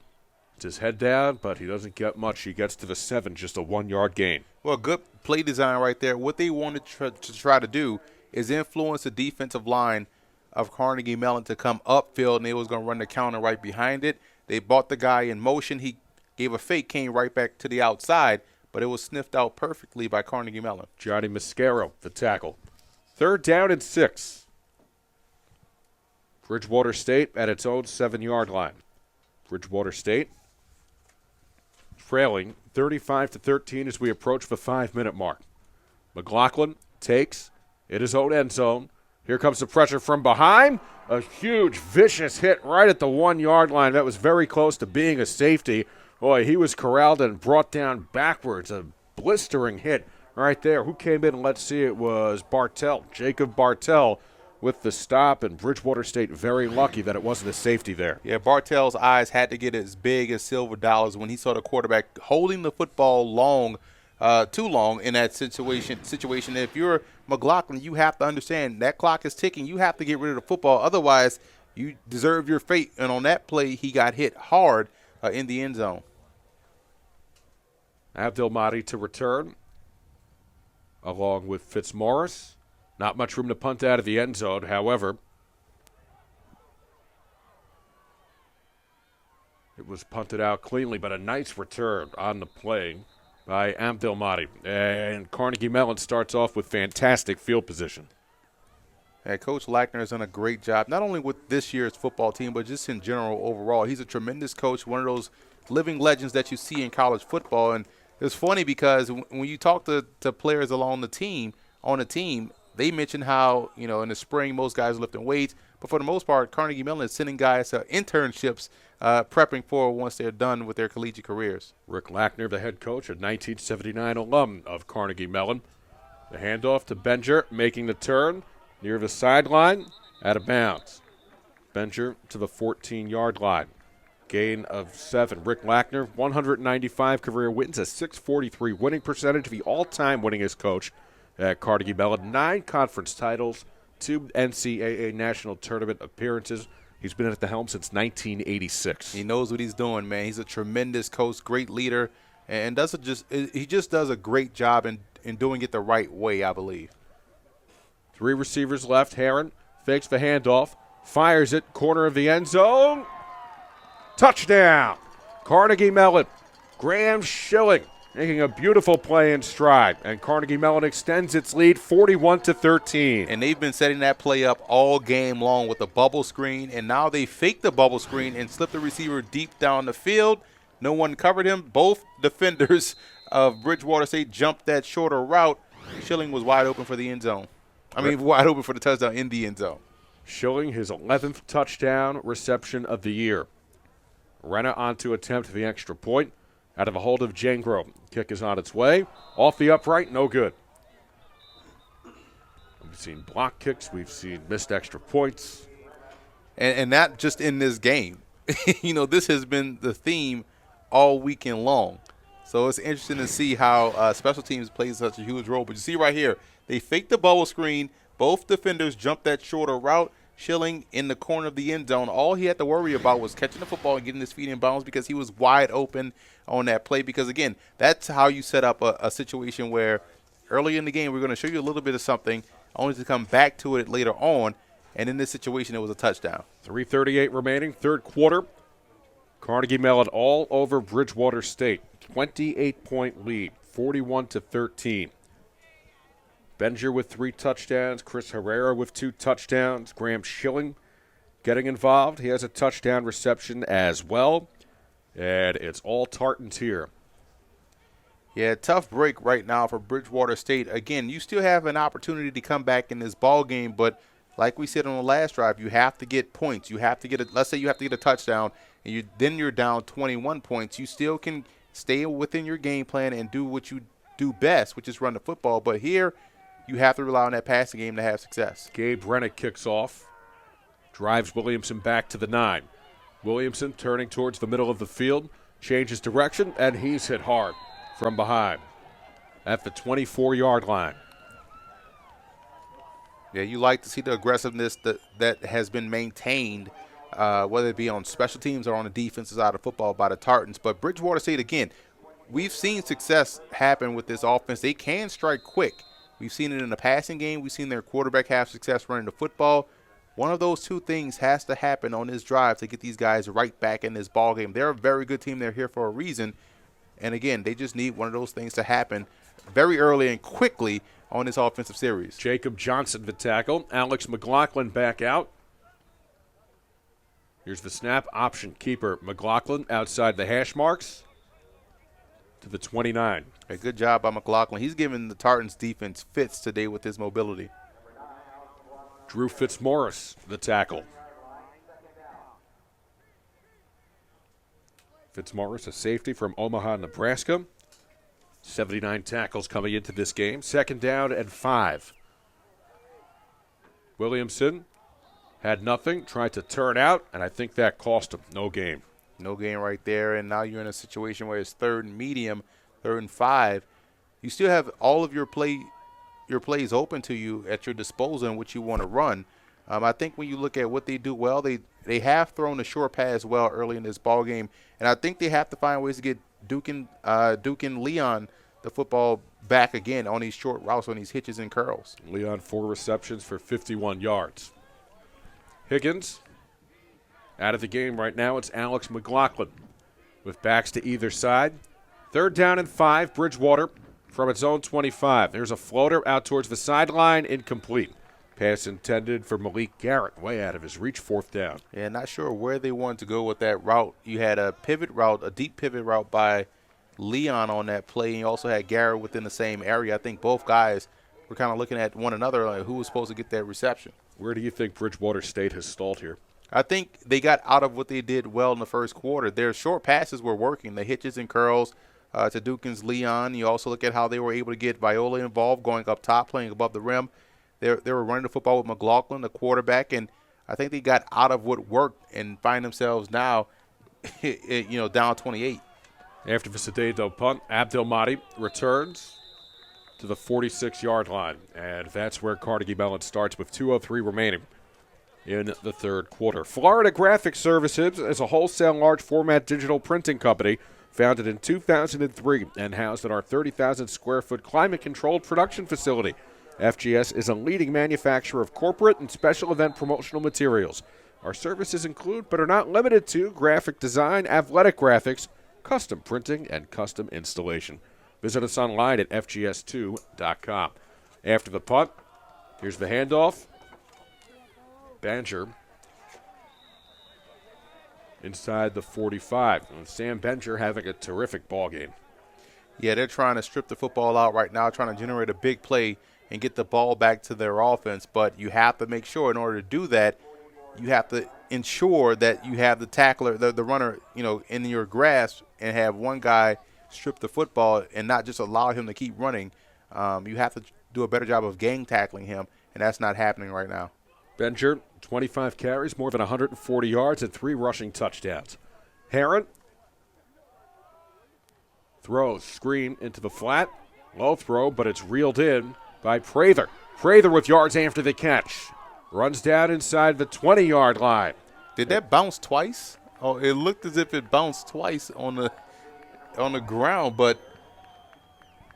It's his head down, but he doesn't get much. He gets to the 7, just a 1-yard gain. Well, good play design right there. What they wanted to try to do is influence the defensive line of Carnegie Mellon to come upfield, and they was going to run the counter right behind it. They brought the guy in motion. He gave a fake, came right back to the outside, but it was sniffed out perfectly by Carnegie Mellon. Johnny Mascaro, the tackle. 3rd down and 6. Bridgewater State at its own 7-yard line. Bridgewater State trailing 35-13 as we approach the 5-minute mark. McLaughlin takes in his own end zone. Here comes the pressure from behind. A huge, vicious hit right at the 1-yard line. That was very close to being a safety. Boy, he was corralled and brought down backwards. A blistering hit right there. Who came in? Let's see. It was Bartell, Jacob Bartell with the stop, and Bridgewater State very lucky that it wasn't a safety there. Yeah, Bartell's eyes had to get as big as silver dollars when he saw the quarterback holding the football too long in that situation. If you're McLaughlin, you have to understand that clock is ticking. You have to get rid of the football. Otherwise, you deserve your fate. And on that play, he got hit hard in the end zone. Abdelmadi to return, along with Fitzmaurice. Not much room to punt out of the end zone, however. It was punted out cleanly, but a nice return on the play by Abdelmadi. And Carnegie Mellon starts off with fantastic field position. Yeah, Coach Lackner has done a great job, not only with this year's football team, but just in general overall. He's a tremendous coach, one of those living legends that you see in college football. And it's funny because when you talk to players along the team, they mention how, in the spring most guys are lifting weights. But for the most part, Carnegie Mellon is sending guys to internships, prepping for once they're done with their collegiate careers. Rick Lackner, the head coach, a 1979 alum of Carnegie Mellon. The handoff to Benger, making the turn near the sideline, out of bounds. Benger to the 14-yard line. Gain of 7. Rick Lackner, 195 career wins, a .643 winning percentage, the all-time winningest coach at Carnegie Mellon. 9 conference titles, 2 NCAA national tournament appearances. He's been at the helm since 1986. He knows what he's doing, man. He's a tremendous coach, great leader, and he just does a great job in doing it the right way, I believe. 3 receivers left. Heron fakes the handoff, fires it, corner of the end zone. Touchdown! Carnegie Mellon. Graham Schilling making a beautiful play in stride, and Carnegie Mellon extends its lead 41-13. And they've been setting that play up all game long with the bubble screen, and now they fake the bubble screen and slip the receiver deep down the field. No one covered him. Both defenders of Bridgewater State jumped that shorter route. Schilling was wide open for the end zone. Wide open for the touchdown in the end zone. Schilling his 11th touchdown reception of the year. Renna on to attempt the extra point. Out of a hold of Jangro. Kick is on its way. Off the upright, no good. We've seen block kicks. We've seen missed extra points. And not just in this game. This has been the theme all weekend long. So it's interesting to see how special teams plays such a huge role. But you see right here, they faked the bubble screen. Both defenders jumped that shorter route. Schilling in the corner of the end zone. All he had to worry about was catching the football and getting his feet in bounds because he was wide open on that play. Because, again, that's how you set up a situation where early in the game we're going to show you a little bit of something only to come back to it later on. And in this situation, it was a touchdown. 3:38 remaining, third quarter. Carnegie Mellon all over Bridgewater State. 28-point lead, 41-13. Benger with 3 touchdowns. Chris Herrera with 2 touchdowns. Graham Schilling getting involved. He has a touchdown reception as well. And it's all Tartans here. Yeah, tough break right now for Bridgewater State. Again, you still have an opportunity to come back in this ball game, but like we said on the last drive, you have to get points. You have to get let's say you have to get a touchdown, and then you're down 21 points. You still can stay within your game plan and do what you do best, which is run the football. But here, you have to rely on that passing game to have success. Gabe Rennick kicks off, drives Williamson back to the 9. Williamson turning towards the middle of the field, changes direction, and he's hit hard from behind at the 24-yard line. Yeah, you like to see the aggressiveness that has been maintained, whether it be on special teams or on the defensive side of football by the Tartans. But Bridgewater State, again, we've seen success happen with this offense. They can strike quick. We've seen it in the passing game. We've seen their quarterback have success running the football. One of those two things has to happen on this drive to get these guys right back in this ball game. They're a very good team. They're here for a reason. And, again, they just need one of those things to happen very early and quickly on this offensive series. Jacob Johnson, the tackle. Alex McLaughlin back out. Here's the snap. Option keeper McLaughlin outside the hash marks to the 29. A good job by McLaughlin. He's giving the Tartans defense fits today with his mobility. Drew Fitzmaurice, the tackle. Fitzmaurice, a safety from Omaha, Nebraska. 79 tackles coming into this game. 2nd down and 5. Williamson had nothing, tried to turn out, and I think that cost him. No gain. No gain right there, and now you're in a situation where it's 3rd and medium, 3rd and 5. You still have all of your plays open to you at your disposal in which you want to run. I think when you look at what they do well, they have thrown the short pass well early in this ball game, and I think they have to find ways to get Duke and Leon the football back again on these short routes, on these hitches and curls. Leon 4 receptions for 51 yards. Higgins out of the game right now. It's Alex McLaughlin with backs to either side. 3rd down and 5, Bridgewater from its own 25. There's a floater out towards the sideline, incomplete. Pass intended for Malik Garrett, way out of his reach, 4th down. Yeah, not sure where they wanted to go with that route. You had a pivot route, a deep pivot route by Leon on that play, and you also had Garrett within the same area. I think both guys were kind of looking at one another, like who was supposed to get that reception. Where do you think Bridgewater State has stalled here? I think they got out of what they did well in the first quarter. Their short passes were working, the hitches and curls to Dukins Leon. You also look at how they were able to get Viola involved, going up top, playing above the rim. They were running the football with McLaughlin, the quarterback, and I think they got out of what worked and find themselves now, down 28. After the Sedado punt, Abdelmadi returns to the 46-yard line, and that's where Carnegie Mellon starts with 2:03 remaining in the 3rd quarter. Florida Graphic Services is a wholesale large format digital printing company founded in 2003 and housed in our 30,000 square foot climate-controlled production facility. FGS is a leading manufacturer of corporate and special event promotional materials. Our services include, but are not limited to, graphic design, athletic graphics, custom printing, and custom installation. Visit us online at fgs2.com. After the punt, here's the handoff. Banger inside the 45. And Sam Benger having a terrific ball game. Yeah, they're trying to strip the football out right now, trying to generate a big play and get the ball back to their offense. But you have to make sure in order to do that, you have to ensure that you have the tackler, the runner, in your grasp and have one guy strip the football and not just allow him to keep running. You have to do a better job of gang tackling him, and that's not happening right now. Benger, 25 carries, more than 140 yards, and 3 rushing touchdowns. Heron throws, screen into the flat. Low throw, but it's reeled in by Prather. Prather with yards after the catch. Runs down inside the 20-yard line. Did that bounce twice? Oh, it looked as if it bounced twice on the ground, but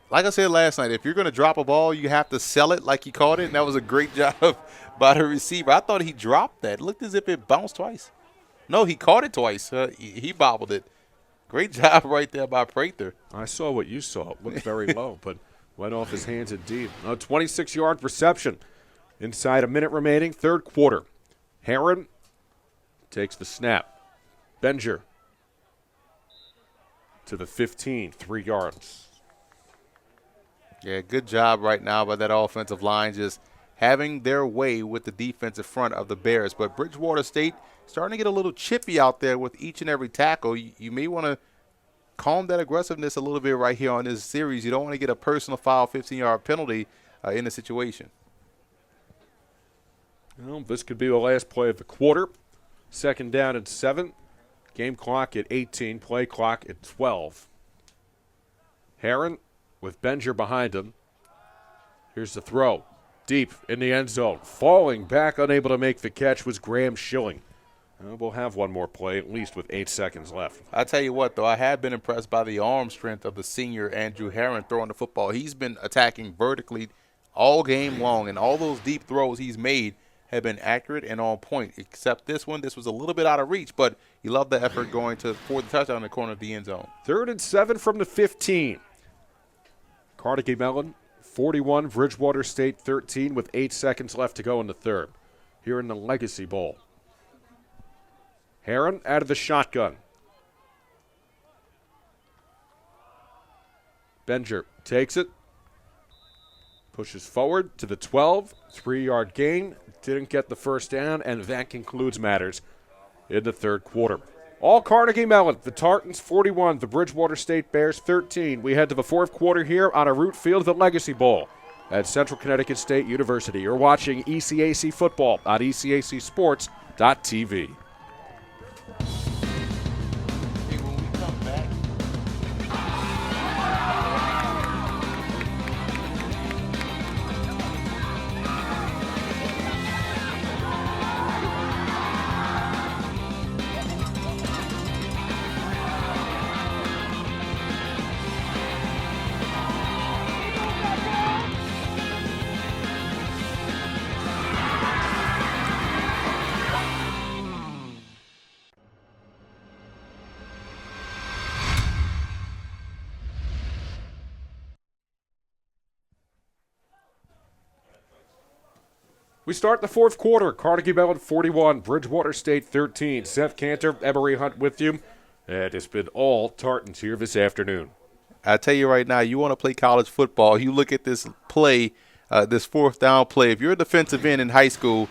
like I said last night, if you're going to drop a ball, you have to sell it like he caught it, and that was a great job by the receiver. I thought he dropped that. It looked as if it bounced twice. No, he caught it twice. He bobbled it. Great job right there by Prather. I saw what you saw. It looked very low, but went off his hands indeed. A 26-yard reception. Inside a minute remaining, third quarter. Heron takes the snap. Benger to the 15, 3 yards. Yeah, good job right now by that offensive line, just having their way with the defensive front of the Bears. But Bridgewater State starting to get a little chippy out there with each and every tackle. You may want to calm that aggressiveness a little bit right here on this series. You don't want to get a personal foul, 15-yard penalty in the situation. Well, this could be the last play of the quarter. 2nd down and 7. Game clock at 18, play clock at 12. Heron with Benger behind him. Here's the throw. Deep in the end zone. Falling back, unable to make the catch, was Graham Schilling. We'll have one more play, at least with 8 seconds left. I tell you what, though, I have been impressed by the arm strength of the senior Andrew Heron throwing the football. He's been attacking vertically all game long, and all those deep throws he's made have been accurate and on point, except this one. This was a little bit out of reach, but you love the effort going for the touchdown in the corner of the end zone. 3rd and 7 from the 15. Carnegie Mellon, 41, Bridgewater State, 13, with 8 seconds left to go in the third. Here in the Legacy Bowl. Heron out of the shotgun. Benger takes it. Pushes forward to the 12, 3-yard gain. Didn't get the first down, and that concludes matters in the third quarter. All Carnegie Mellon, the Tartans 41, the Bridgewater State Bears 13. We head to the fourth quarter here on a root field of the Legacy Bowl at Central Connecticut State University. You're watching ECAC football on ECACsports.tv. We start the fourth quarter. Carnegie Mellon 41, Bridgewater State 13. Seth Cantor, Emory Hunt with you. And it's been all Tartans here this afternoon. I tell you right now, you want to play college football, you look at this play, this fourth down play. If you're a defensive end in high school,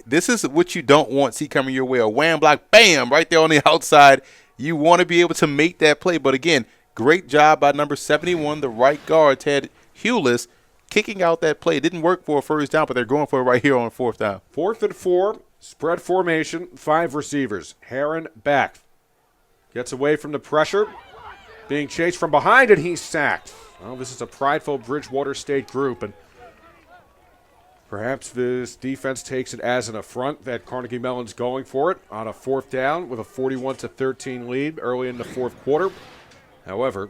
this is what you don't want see coming your way. A wham block, bam, right there on the outside. You want to be able to make that play. But, again, great job by number 71, the right guard, Ted Hewless, kicking out that play. It didn't work for a first down, but they're going for it right here on 4th down. 4th and 4, spread formation, 5 receivers. Heron back. Gets away from the pressure. Being chased from behind, and he's sacked. Well, this is a prideful Bridgewater State group, and Perhaps this defense takes it as an affront that Carnegie Mellon's going for it on a 4th down with a 41-13 lead early in the 4th quarter. However,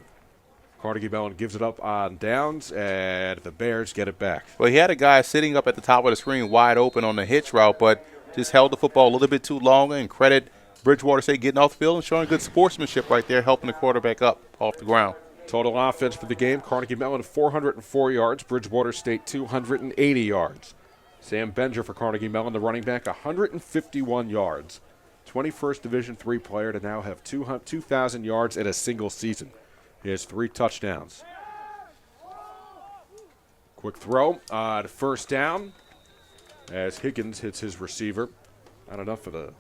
Carnegie Mellon gives it up on downs, and the Bears get it back. Well, he had a guy sitting up at the top of the screen wide open on the hitch route, but just held the football a little bit too long, and credit Bridgewater State getting off the field and showing good sportsmanship right there, helping the quarterback up off the ground. Total offense for the game, Carnegie Mellon 404 yards, Bridgewater State 280 yards. Sam Benger for Carnegie Mellon, the running back, 151 yards. 21st Division III player to now have 2,000 yards in a single season. He has 3 touchdowns. Quick throw on 1st down as Higgins hits his receiver. Not enough for the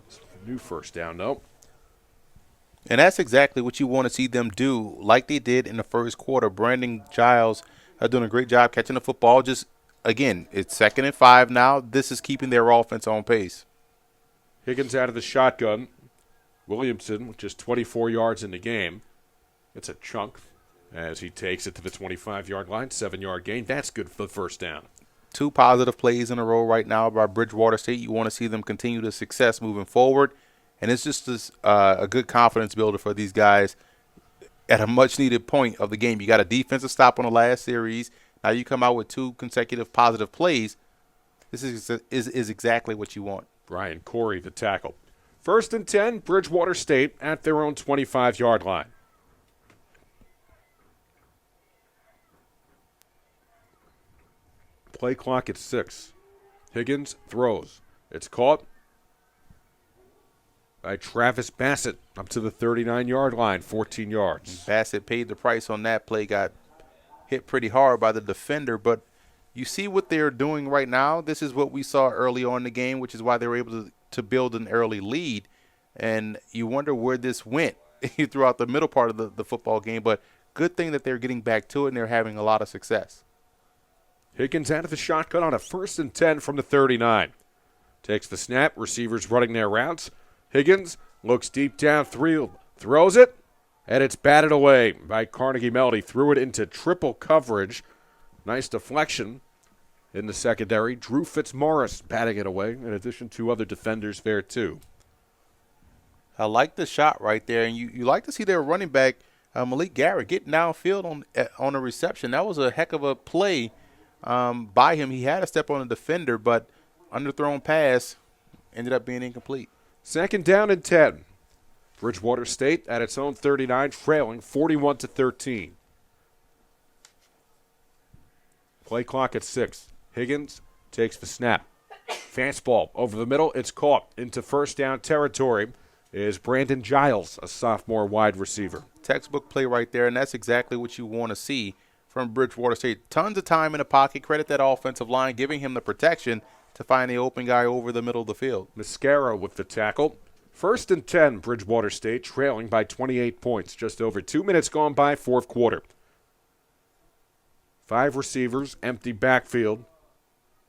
new 1st down, though. And that's exactly what you want to see them do, like they did in the 1st quarter. Brandon Giles doing a great job catching the football. Just, again, it's 2nd and 5 now. This is keeping their offense on pace. Higgins out of the shotgun. Williamson with just 24 yards in the game. It's a chunk as he takes it to the 25-yard line, 7-yard gain. That's good for the 1st down. 2 positive plays in a row right now by Bridgewater State. You want to see them continue the success moving forward. And it's just a good confidence builder for these guys at a much-needed point of the game. You got a defensive stop on the last series. Now you come out with 2 consecutive positive plays. This is exactly what you want. Brian Corey, the tackle. 1st and 10, Bridgewater State at their own 25-yard line. Play clock at 6. Higgins throws. It's caught by Travis Bassett up to the 39-yard line, 14 yards. Bassett paid the price on that play, got hit pretty hard by the defender, but you see what they're doing right now. This is what we saw early on in the game, which is why they were able to build an early lead, and you wonder where this went throughout the middle part of the football game, but good thing that they're getting back to it and they're having a lot of success. Higgins out of the shotgun on a 1st and 10 from the 39. Takes the snap, receivers running their routes. Higgins looks deep downfield, throws it, and it's batted away by Carnegie Mellon. He threw it into triple coverage. Nice deflection in the secondary. Drew Fitzmaurice batting it away, in addition to other defenders there too. I like the shot right there, and you like to see their running back, Malik Garrett, getting downfield on a reception. That was a heck of a play by him. He had a step on the defender, but underthrown pass ended up being incomplete. 2nd down and 10. Bridgewater State at its own 39, trailing 41-13. Play clock at 6. Higgins takes the snap. Fastball over the middle. It's caught into 1st down territory. Is Brandon Giles, a sophomore wide receiver. Textbook play right there, and that's exactly what you want to see from Bridgewater State. Tons of time in the pocket. Credit that offensive line, giving him the protection to find the open guy over the middle of the field. Mascara with the tackle. 1st and 10, Bridgewater State trailing by 28 points. Just over 2 minutes gone by, 4th quarter. 5 receivers, empty backfield.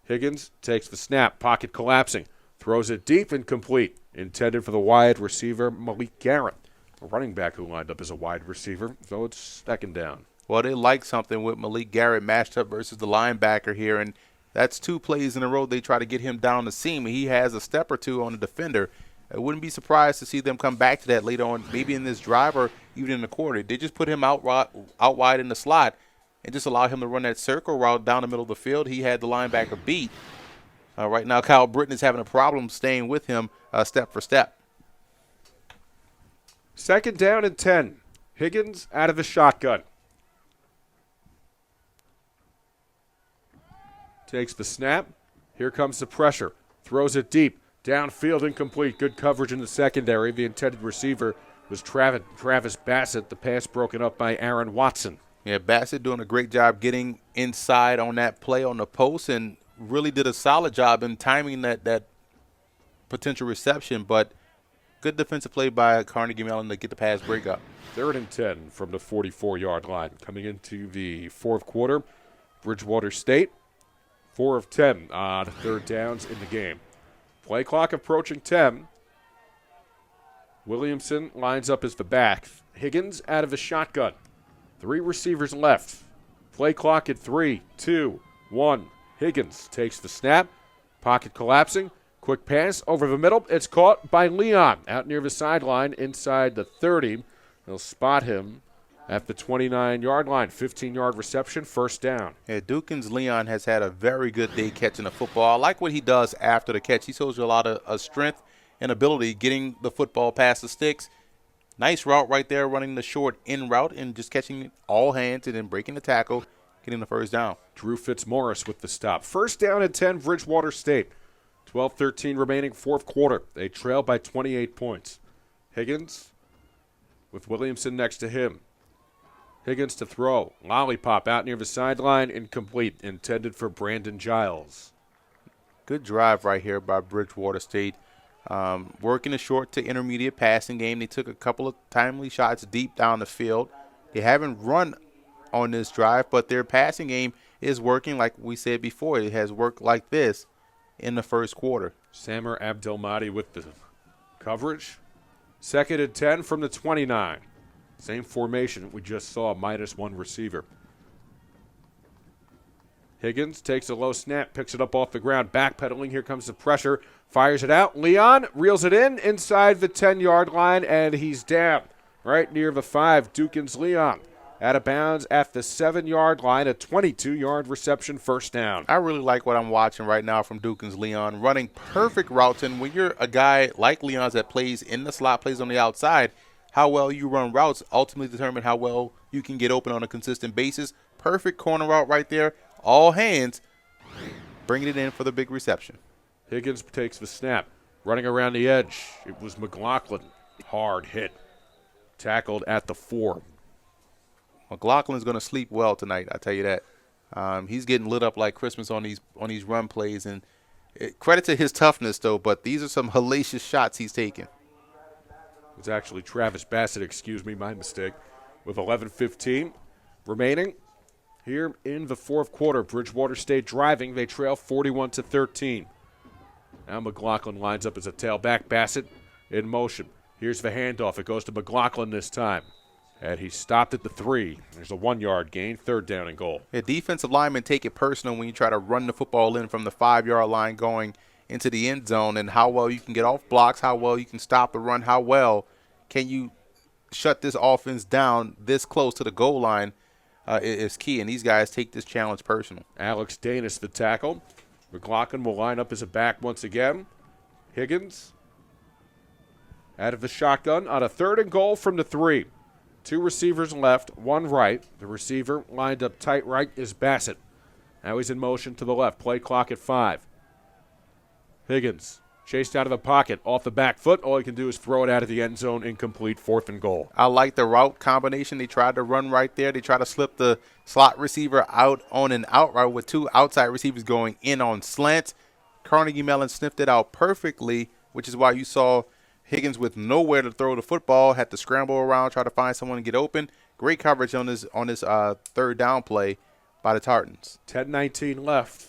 Higgins takes the snap, pocket collapsing. Throws it deep and complete. Intended for the wide receiver, Malik Garrett. A running back who lined up as a wide receiver, so it's 2nd down. Well, they like something with Malik Garrett matched up versus the linebacker here, and that's 2 plays in a row. They try to get him down the seam. He has a step or 2 on the defender. I wouldn't be surprised to see them come back to that later on, maybe in this drive or even in the quarter. They just put him out wide in the slot and just allow him to run that circle route down the middle of the field. He had the linebacker beat. Right now, Kyle Britton is having a problem staying with him step for step. 2nd down and 10. Higgins out of the shotgun. Takes the snap. Here comes the pressure. Throws it deep. Downfield incomplete. Good coverage in the secondary. The intended receiver was Travis Bassett. The pass broken up by Aaron Watson. Yeah, Bassett doing a great job getting inside on that play on the post and really did a solid job in timing that potential reception. But good defensive play by Carnegie Mellon to get the pass break up. 3rd and 10 from the 44-yard line. Coming into the 4th quarter, Bridgewater State, 4 of 10 on 3rd downs in the game. Play clock approaching 10. Williamson lines up as the back. Higgins out of the shotgun. 3 receivers left. Play clock at 3, 2, 1. Higgins takes the snap. Pocket collapsing. Quick pass over the middle. It's caught by Leon out near the sideline inside the 30. They'll spot him at the 29-yard line. 15-yard reception, first down. Yeah, Dukins Leon has had a very good day catching the football. I like what he does after the catch. He shows you a lot of strength and ability getting the football past the sticks. Nice route right there, running the short in route and just catching it all hands and then breaking the tackle, getting the first down. Drew Fitzmaurice with the stop. First down and 10, Bridgewater State. 12-13 remaining, fourth quarter. They trail by 28 points. Higgins with Williamson next to him. Higgins to throw. Lollipop out near the sideline, incomplete. Intended for Brandon Giles. Good drive right here by Bridgewater State. Working a short to intermediate passing game. They took a couple of timely shots deep down the field. They haven't run on this drive, but their passing game is working like we said before. It has worked like this in the first quarter. Samer Abdelmadi with the coverage. Second and 10 from the 29. Same formation we just saw, -1 receiver. Higgins takes a low snap, picks it up off the ground, backpedaling. Here comes the pressure, fires it out. Leon reels it in inside the 10-yard line, and he's down right near the 5. Dukins Leon out of bounds at the 7-yard line, a 22-yard reception, first down. I really like what I'm watching right now from Dukins Leon, running perfect routes. And when you're a guy like Leon's that plays in the slot, plays on the outside, how well you run routes ultimately determine how well you can get open on a consistent basis. Perfect corner route right there, all hands, bringing it in for the big reception. Higgins takes the snap, running around the edge. It was McLaughlin, hard hit, tackled at the 4. McLaughlin's going to sleep well tonight, I tell you that. He's getting lit up like Christmas on these run plays, and credit to his toughness though. But these are some hellacious shots he's taking. It's actually Travis Bassett, excuse me, my mistake. With 11:15 remaining here in the fourth quarter, Bridgewater State driving. They trail 41-13. Now McLaughlin lines up as a tailback. Bassett in motion. Here's the handoff. It goes to McLaughlin this time. And he stopped at the 3. There's a 1-yard gain, third down and goal. Yeah, defensive linemen take it personal when you try to run the football in from the 5-yard line going into the end zone, and how well you can get off blocks, how well you can stop the run, how well can you shut this offense down this close to the goal line is key, and these guys take this challenge personal. Alex Danis the tackle. McLaughlin will line up as a back once again. Higgins out of the shotgun on a third and goal from the 3. 2 receivers left, 1 right. The receiver lined up tight right is Bassett. Now he's in motion to the left. Play clock at 5. Higgins chased out of the pocket, off the back foot. All he can do is throw it out of the end zone, incomplete, fourth and goal. I like the route combination. They tried to run right there. They tried to slip the slot receiver out on an out route with 2 outside receivers going in on slants. Carnegie Mellon sniffed it out perfectly, which is why you saw Higgins with nowhere to throw the football, had to scramble around, try to find someone to get open. Great coverage on this third down play by the Tartans. 10:19 left.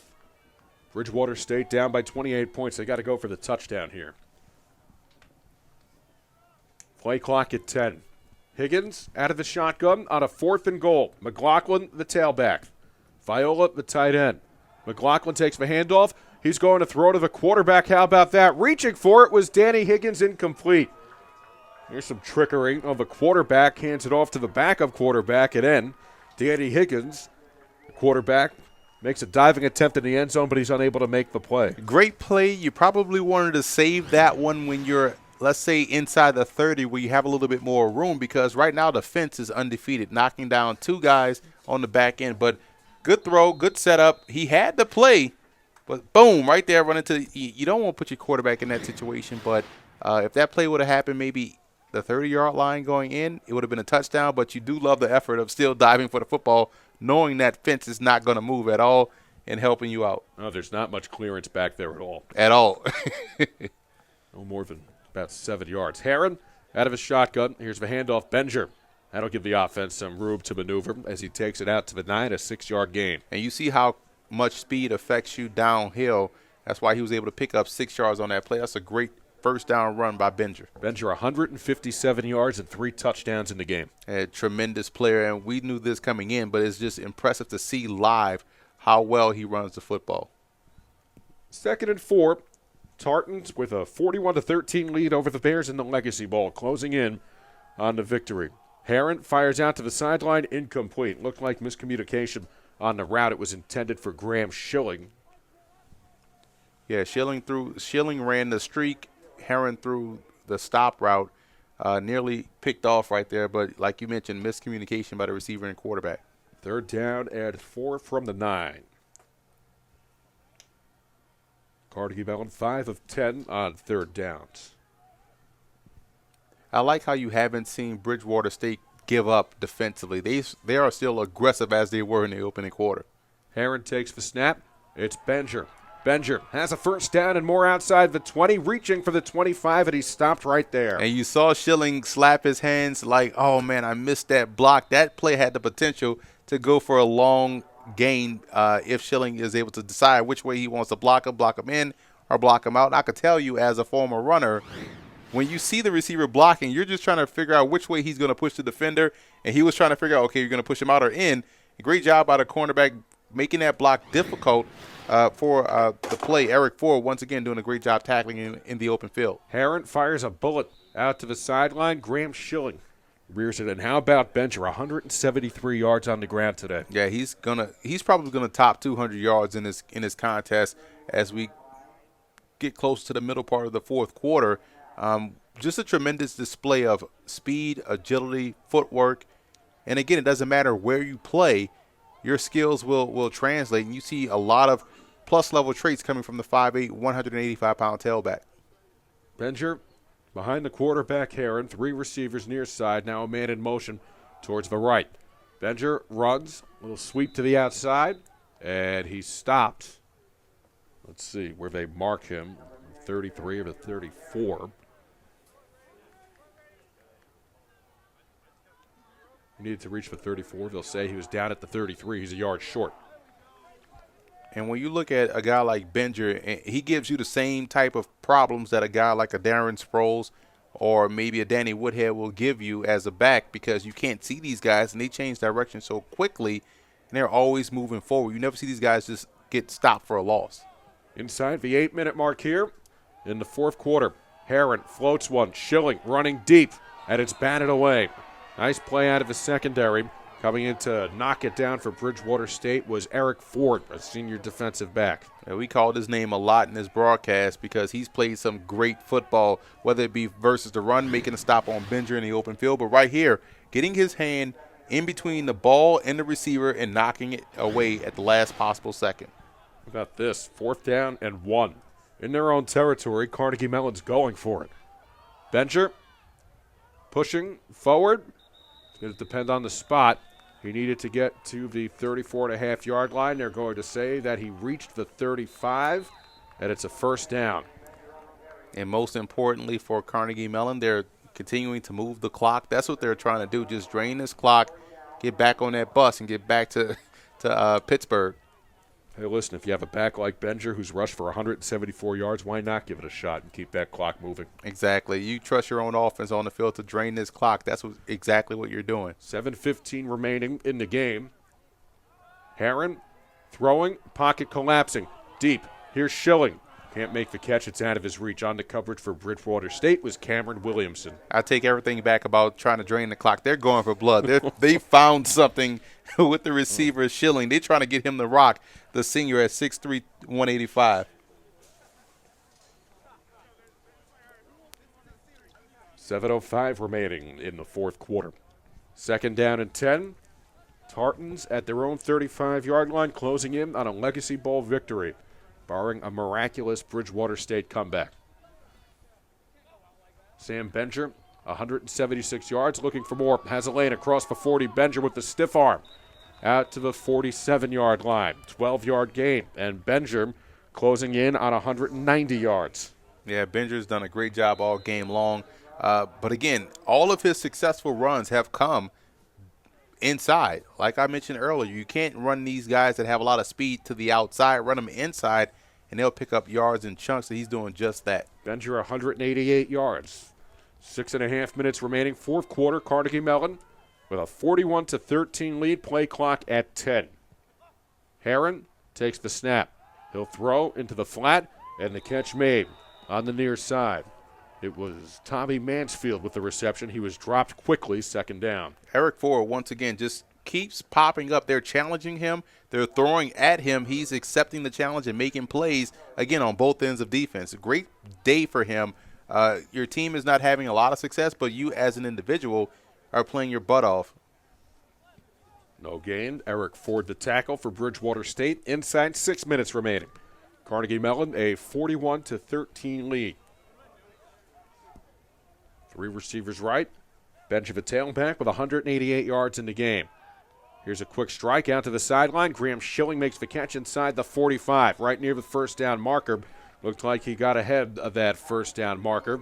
Bridgewater State down by 28 points. They got to go for the touchdown here. Play clock at 10. Higgins out of the shotgun on a fourth and goal. McLaughlin, the tailback. Viola, the tight end. McLaughlin takes the handoff. He's going to throw to the quarterback. How about that? Reaching for it was Danny Higgins, incomplete. Here's some trickery of the quarterback. Hands it off to the backup quarterback and in. Danny Higgins, the quarterback, makes a diving attempt in the end zone, but he's unable to make the play. Great play. You probably wanted to save that one when you're, let's say, inside the 30 where you have a little bit more room, because right now the fence is undefeated, knocking down 2 guys on the back end. But good throw, good setup. He had the play, but boom, right there, run into – you don't want to put your quarterback in that situation, but if that play would have happened maybe the 30-yard line going in, it would have been a touchdown. But you do love the effort of still diving for the football, knowing that fence is not going to move at all and helping you out. No, there's not much clearance back there at all. At all. No more than about 7 yards. Herron out of his shotgun. Here's the handoff. Benger. That'll give the offense some room to maneuver as he takes it out to the 9, a 6-yard gain. And you see how much speed affects you downhill. That's why he was able to pick up 6 yards on that play. That's a great first down run by Benger. Benger, 157 yards and 3 touchdowns in the game. A tremendous player, and we knew this coming in, but it's just impressive to see live how well he runs the football. 2nd and 4. Tartans with a 41-13 lead over the Bears in the Legacy Bowl, closing in on the victory. Herron fires out to the sideline, incomplete. Looked like miscommunication on the route. It was intended for Graham Schilling. Yeah, Schilling ran the streak. Herron threw the stop route. Nearly picked off right there, but like you mentioned, miscommunication by the receiver and quarterback. 3rd down and 4 from the 9. Carnegie Mellon 5 of 10 on 3rd downs. I like how you haven't seen Bridgewater State give up defensively. They are still aggressive as they were in the opening quarter. Herron takes the snap. It's Benger. Benger has a 1st down and more outside the 20, reaching for the 25, and he stopped right there. And you saw Schilling slap his hands like, oh, man, I missed that block. That play had the potential to go for a long gain if Schilling is able to decide which way he wants to block him in, or block him out. And I could tell you as a former runner, when you see the receiver blocking, you're just trying to figure out which way he's going to push the defender, and he was trying to figure out, okay, you're going to push him out or in. Great job by the cornerback making that block difficult for the play. Eric Ford, once again, doing a great job tackling in the open field. Herron fires a bullet out to the sideline. Graham Schilling rears it. And how about Benger? 173 yards on the ground today. Yeah, he's probably gonna top 200 yards in this contest as we get close to the middle part of the 4th quarter. Just a tremendous display of speed, agility, footwork, and again, it doesn't matter where you play. Your skills will translate, and you see a lot of plus-level traits coming from the 5'8", 185-pound tailback. Benger behind the quarterback, Herron. 3 receivers near side. Now a man in motion towards the right. Benger runs. A little sweep to the outside, and he stopped. Let's see where they mark him. 33 or the 34. He needed to reach for 34. They'll say he was down at the 33. He's a yard short. And when you look at a guy like Benger, he gives you the same type of problems that a guy like a Darren Sproles or maybe a Danny Woodhead will give you as a back, because you can't see these guys and they change direction so quickly and they're always moving forward. You never see these guys just get stopped for a loss. Inside the 8-minute mark here in the 4th quarter. Herron floats one. Schilling running deep, and it's batted away. Nice play out of the secondary. Coming in to knock it down for Bridgewater State was Eric Ford, a senior defensive back. Yeah, we called his name a lot in this broadcast because he's played some great football, whether it be versus the run, making a stop on Benger in the open field, but right here, getting his hand in between the ball and the receiver and knocking it away at the last possible second. How about this? 4th down and 1. In their own territory, Carnegie Mellon's going for it. Benger pushing forward. It's going to depend on the spot. He needed to get to the 34.5-yard line. They're going to say that he reached the 35, and it's a 1st down. And most importantly for Carnegie Mellon, they're continuing to move the clock. That's what they're trying to do, just drain this clock, get back on that bus, and get back to Pittsburgh. Hey, listen, if you have a back like Benger who's rushed for 174 yards, why not give it a shot and keep that clock moving? Exactly. You trust your own offense on the field to drain this clock. That's exactly what you're doing. 7:15 remaining in the game. Herron throwing, pocket collapsing. Deep. Here's Schilling. Can't make the catch. It's out of his reach. On the coverage for Bridgewater State was Cameron Williamson. I take everything back about trying to drain the clock. They're going for blood. They found something with the receiver Schilling. They're trying to get him to rock, the senior at 6'3", 185. 7:05 remaining in the 4th quarter. 2nd down and 10. Tartans at their own 35-yard line, closing in on a Legacy Bowl victory, barring a miraculous Bridgewater State comeback. Sam Benger, 176 yards, looking for more. Has a lane across the 40. Benger with the stiff arm out to the 47-yard line. 12-yard gain, and Benger closing in on 190 yards. Yeah, Benger's done a great job all game long. But again, all of his successful runs have come inside. Like I mentioned earlier, you can't run these guys that have a lot of speed to the outside, run them inside, and they'll pick up yards in chunks, and he's doing just that. Benger 188 yards. 6.5 minutes remaining. 4th quarter, Carnegie Mellon with a 41-13 lead. Play clock at 10. Herron takes the snap. He'll throw into the flat, and the catch made on the near side. It was Tommy Mansfield with the reception. He was dropped quickly, second down. Eric Ford, once again, just keeps popping up. They're challenging him. They're throwing at him. He's accepting the challenge and making plays, again, on both ends of defense. A great day for him. Your team is not having a lot of success, but you as an individual are playing your butt off. No gain. Eric Ford the tackle for Bridgewater State. Inside 6 minutes remaining. Carnegie Mellon a 41-13 lead. 3 receivers right. Bench of a tailback with 188 yards in the game. Here's a quick strike out to the sideline. Graham Schilling makes the catch inside the 45, right near the first down marker. Looked like he got ahead of that first down marker,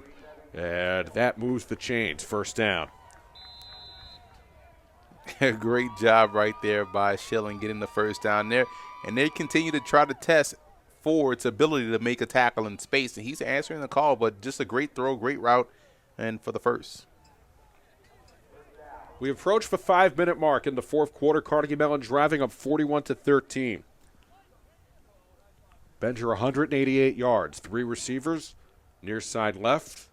and that moves the chains. First down. Great job right there by Schilling getting the first down there. And they continue to try to test Ford's ability to make a tackle in space. And he's answering the call, but just a great throw, great route, and for the first. We approach the 5-minute mark in the fourth quarter. Carnegie Mellon driving up 41-13. Benger 188 yards, 3 receivers, near side left.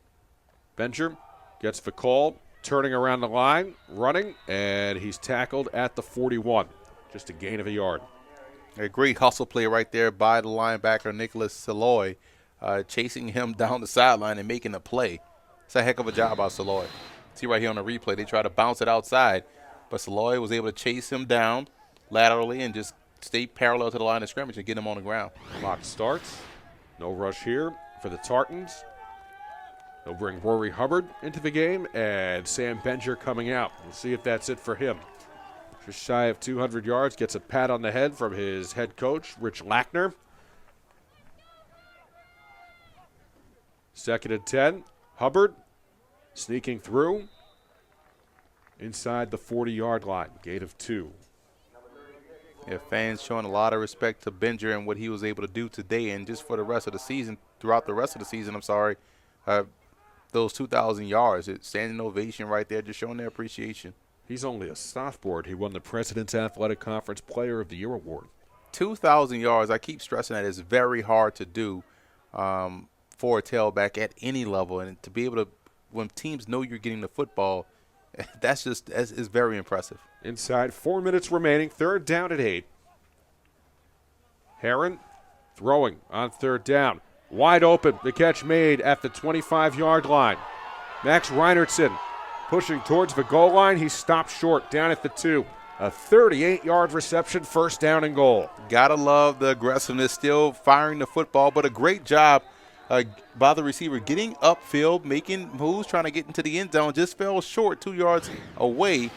Benger gets the call, turning around the line, running, and he's tackled at the 41. Just a gain of a yard. A great hustle play right there by the linebacker, Nicholas Saloy, chasing him down the sideline and making a play. It's a heck of a job by Saloy. See right here on the replay, they try to bounce it outside, but Saloy was able to chase him down laterally and just stay parallel to the line of scrimmage and get him on the ground. Clock starts. No rush here for the Tartans. They'll bring Rory Hubbard into the game and Sam Benger coming out. We'll see if that's it for him. Just shy of 200 yards, gets a pat on the head from his head coach, Rich Lackner. 2nd and 10. Hubbard sneaking through inside the 40-yard line. Gain of 2. Yeah, fans showing a lot of respect to Benger and what he was able to do today, and just for the rest of the season, throughout the rest of the season, those 2,000 yards, it's standing ovation right there, just showing their appreciation. He's only a sophomore. He won the President's Athletic Conference Player of the Year award. 2,000 yards, I keep stressing that, is very hard to do for a tailback at any level, and to be able to, when teams know you're getting the football, that's very impressive. Inside 4 minutes remaining, 3rd down at 8. Herron throwing on 3rd down. Wide open, the catch made at the 25-yard line. Max Reinertsen pushing towards the goal line. He stopped short down at the 2. A 38-yard reception, first down and goal. Gotta love the aggressiveness, still firing the football, but a great job by the receiver getting upfield, making moves, trying to get into the end zone. Just fell short, 2 yards away.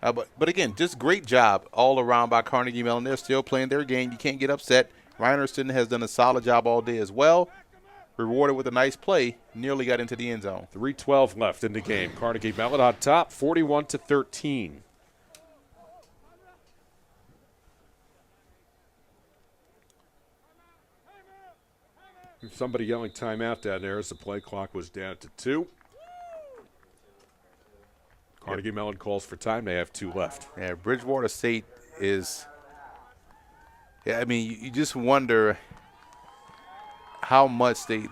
But again, just great job all around by Carnegie Mellon. They're still playing their game. You can't get upset. Reinertsen has done a solid job all day as well. Rewarded with a nice play. Nearly got into the end zone. 3:12 left in the game. Carnegie Mellon on top, 41-13. Somebody yelling timeout down there as the play clock was down to 2. Carnegie Mellon calls for time. They have 2 left. Yeah, Bridgewater State is – yeah, I mean, you just wonder how much they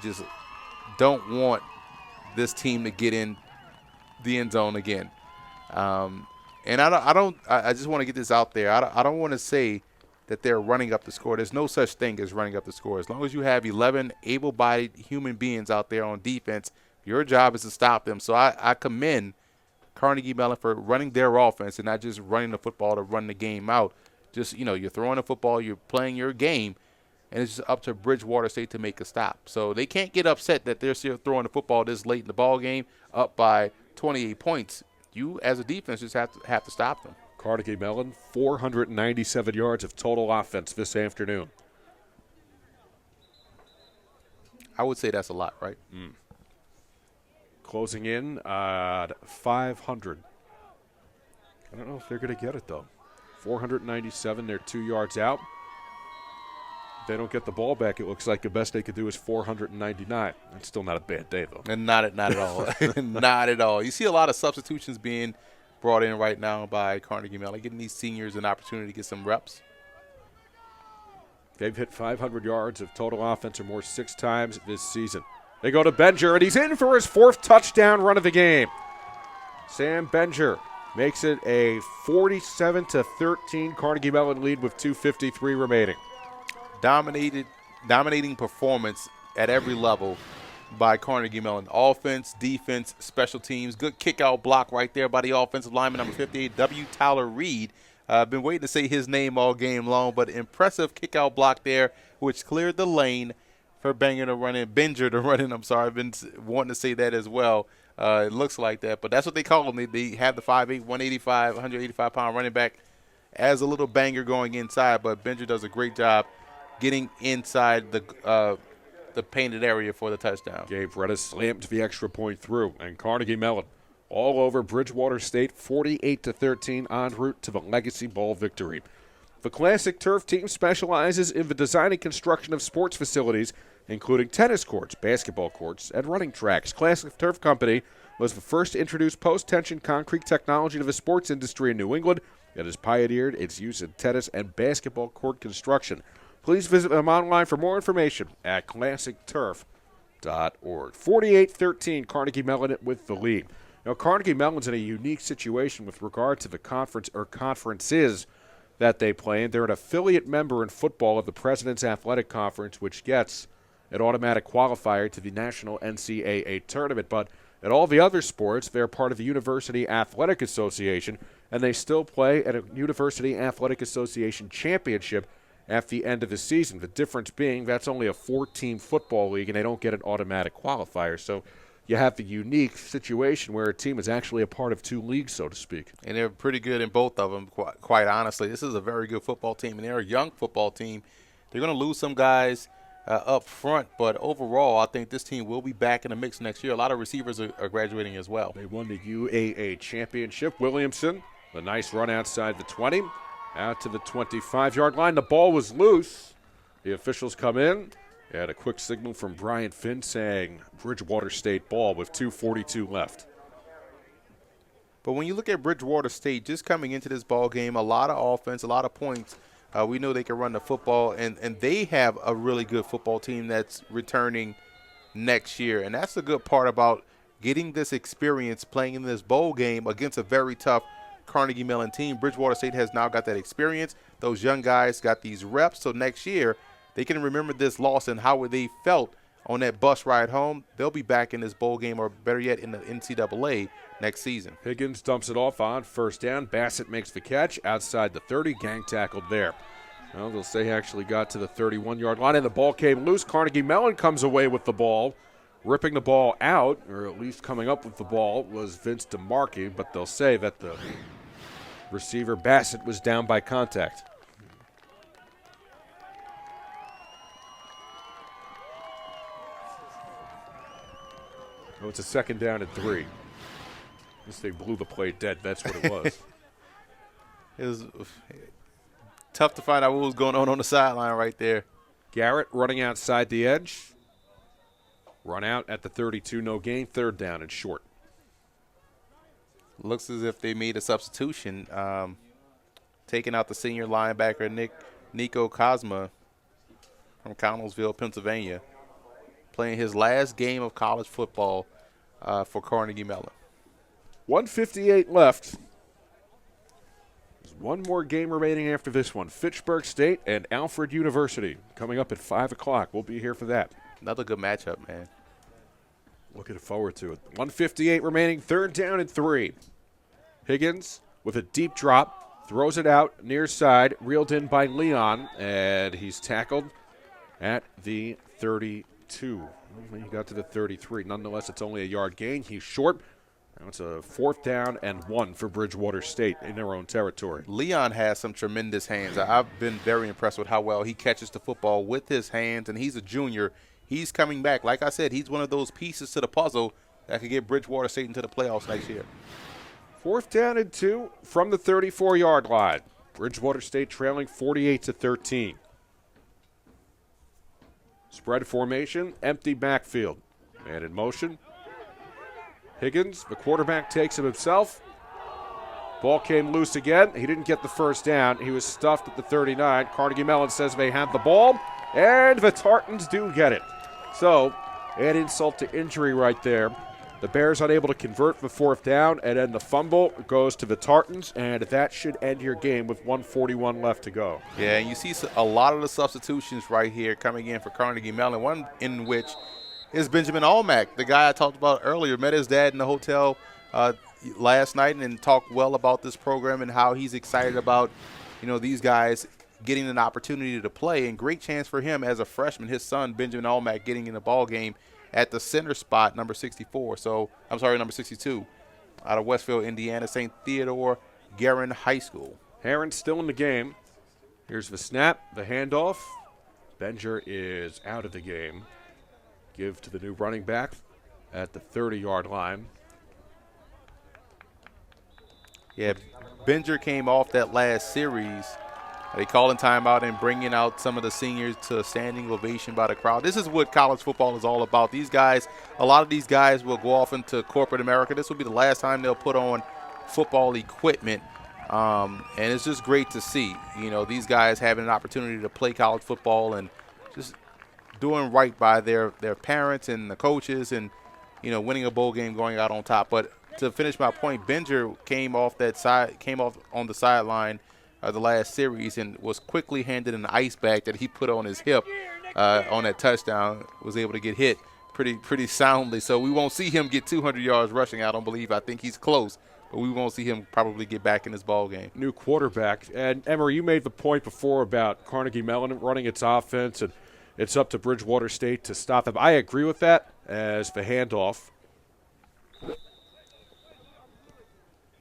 just don't want this team to get in the end zone again. And I just want to get this out there. I don't want to say that they're running up the score. There's no such thing as running up the score. As long as you have 11 able-bodied human beings out there on defense, your job is to stop them. So I commend Carnegie Mellon for running their offense and not just running the football to run the game out. Just, you're throwing the football, you're playing your game, and it's just up to Bridgewater State to make a stop. So they can't get upset that they're still throwing the football this late in the ball game, up by 28 points. You, as a defense, just have to stop them. Carnegie Mellon, 497 yards of total offense this afternoon. I would say that's a lot, right? Closing in at 500. I don't know if they're going to get it, though. 497, they're 2 yards out. If they don't get the ball back, it looks like the best they could do is 499. That's still not a bad day, though. And not at all. Not at all. You see a lot of substitutions being brought in right now by Carnegie Mellon, getting these seniors an opportunity to get some reps. They've hit 500 yards of total offense or more 6 times this season. They go to Benger, and he's in for his 4th touchdown run of the game. Sam Benger makes it a 47-13 Carnegie Mellon lead with 2:53 remaining. Dominating performance at every level by Carnegie Mellon. Offense, defense, special teams. Good kick-out block right there by the offensive lineman, number 58, W. Tyler Reed. I've been waiting to say his name all game long, but impressive kick-out block there, which cleared the lane for Benger to run in. I'm sorry, I've been wanting to say that as well. It looks like that, but that's what they call him. They have the 5'8", 185-pound running back as a little banger going inside, but Benger does a great job getting inside the painted area for the touchdown. Gabe Redis slammed the extra point through, and Carnegie Mellon all over Bridgewater State, 48-13 en route to the Legacy Bowl victory. The Classic Turf team specializes in the design and construction of sports facilities, including tennis courts, basketball courts, and running tracks. Classic Turf Company was the first to introduce post-tension concrete technology to the sports industry in New England and has pioneered its use in tennis and basketball court construction. Please visit them online for more information at classicturf.org. 48-13, Carnegie Mellon with the lead. Now, Carnegie Mellon's in a unique situation with regard to the conference or conferences that they play in. They're an affiliate member in football of the President's Athletic Conference, which gets an automatic qualifier to the National NCAA tournament. But at all the other sports, they're part of the University Athletic Association, and they still play at a University Athletic Association championship at the end of the season. The difference being that's only a 4-team football league, and they don't get an automatic qualifier. So you have the unique situation where a team is actually a part of 2 leagues, so to speak. And they're pretty good in both of them, quite honestly. This is a very good football team, and they're a young football team. They're going to lose some guys up front, but overall, I think this team will be back in the mix next year. A lot of receivers are graduating as well. They won the UAA championship. Williamson, the nice run outside the 20, out to the 25-yard line. The ball was loose. The officials come in. And a quick signal from Brian Finn saying Bridgewater State ball with 2:42 left. But when you look at Bridgewater State, just coming into this ball game, a lot of offense, a lot of points. We know they can run the football, and they have a really good football team that's returning next year. And that's the good part about getting this experience playing in this bowl game against a very tough Carnegie Mellon team. Bridgewater State has now got that experience. Those young guys got these reps, so next year they can remember this loss and how they felt on that bus ride home. They'll be back in this bowl game, or better yet, in the NCAA next season. Higgins dumps it off on first down. Bassett makes the catch outside the 30. Gang tackled there. Well, they'll say he actually got to the 31-yard line, and the ball came loose. Carnegie Mellon comes away with the ball. Ripping the ball out, or at least coming up with the ball, was Vince DeMarchi, but they'll say that the receiver Bassett was down by contact. Oh, it's a 2nd down and 3. I guess they blew the play dead. That's what it was. It was tough to find out what was going on the sideline right there. Garrett running outside the edge. Run out at the 32, no gain. 3rd down and short. Looks as if they made a substitution, taking out the senior linebacker Nico Cosma from Connellsville, Pennsylvania, playing his last game of college football for Carnegie Mellon. 1:58 left. There's one more game remaining after this one. Fitchburg State and Alfred University coming up at 5 o'clock. We'll be here for that. Another good matchup, man. Looking forward to it. 1:58 remaining, 3rd down and 3. Higgins with a deep drop, throws it out near side, reeled in by Leon, and he's tackled at the 32. He got to the 33. Nonetheless, it's only a yard gain. He's short. Now it's a 4th down and 1 for Bridgewater State in their own territory. Leon has some tremendous hands. I've been very impressed with how well he catches the football with his hands, and he's a junior. He's coming back. Like I said, he's one of those pieces to the puzzle that could get Bridgewater State into the playoffs next year. 4th down and 2 from the 34-yard line. Bridgewater State trailing 48-13. Spread formation, empty backfield. Man in motion. Higgins, the quarterback, takes him himself. Ball came loose again. He didn't get the first down. He was stuffed at the 39. Carnegie Mellon says they have the ball, and the Tartans do get it. So, add insult to injury right there. The Bears unable to convert the fourth down, and then the fumble goes to the Tartans, and that should end your game with 1:41 left to go. Yeah, and you see a lot of the substitutions right here coming in for Carnegie Mellon, one in which is Benjamin Almack, the guy I talked about earlier. Met his dad in the hotel last night and talked well about this program and how he's excited about, these guys getting an opportunity to play, and great chance for him as a freshman, his son Benjamin Almack, getting in the ball game at the center spot, number 62, out of Westfield, Indiana, St. Theodore Guerin High School. Heron's still in the game. Here's the snap, the handoff. Benger is out of the game. Give to the new running back at the 30-yard line. Yeah, Benger came off that last series. They calling timeout and bringing out some of the seniors to a standing ovation by the crowd. This is what college football is all about. These guys, a lot of these guys will go off into corporate America. This will be the last time they'll put on football equipment. And it's just great to see, these guys having an opportunity to play college football and just doing right by their parents and the coaches and, winning a bowl game, going out on top. But to finish my point, Benger came off on the sideline the last series and was quickly handed an ice bag that he put on his hip on that touchdown, was able to get hit pretty soundly. So we won't see him get 200 yards rushing, I don't believe. I think he's close, but we won't see him probably get back in this ball game. New quarterback. And, Emory, you made the point before about Carnegie Mellon running its offense, and it's up to Bridgewater State to stop them. I agree with that as the handoff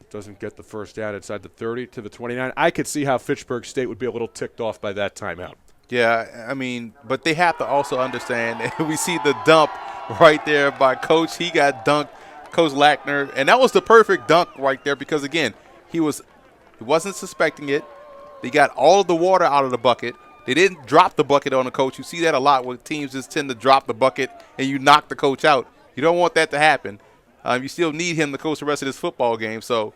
doesn't get the first down inside the 30 to the 29. I could see how Fitchburg State would be a little ticked off by that timeout. Yeah, I mean, but they have to also understand that we see the dump right there by Coach. He got dunked, Coach Lackner, and that was the perfect dunk right there because, again, he wasn't suspecting it. They got all of the water out of the bucket. They didn't drop the bucket on the coach. You see that a lot where teams just tend to drop the bucket and you knock the coach out. You don't want that to happen. You still need him to coach the rest of this football game, so.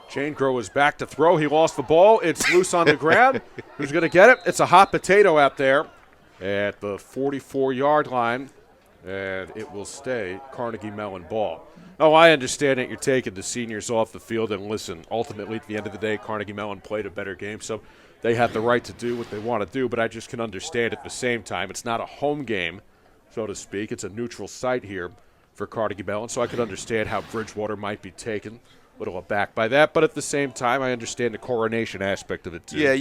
Chaingrow is back to throw. He lost the ball. It's loose on the ground. Who's going to get it? It's a hot potato out there at the 44-yard line, and it will stay Carnegie Mellon ball. Oh, I understand that you're taking the seniors off the field, and listen, ultimately at the end of the day, Carnegie Mellon played a better game, so they have the right to do what they want to do, but I just can understand at the same time it's not a home game, so to speak. It's a neutral site here for Carnegie Mellon, so I could understand how Bridgewater might be taken a little aback by that, but at the same time, I understand the coronation aspect of it too. Yeah,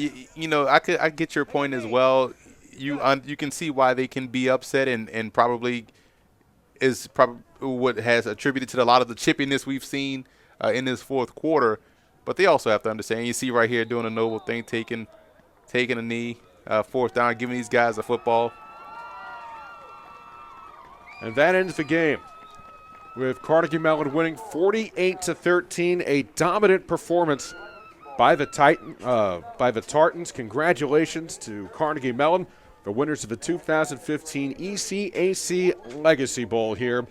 I get your point as well. You can see why they can be upset, and probably what has attributed to a lot of the chippiness we've seen in this fourth quarter. But they also have to understand. You see right here doing a noble thing, taking a knee, fourth down, giving these guys a football. And that ends the game with Carnegie Mellon winning 48-13, a dominant performance by the Tartans. Congratulations to Carnegie Mellon, the winners of the 2015 ECAC Legacy Bowl here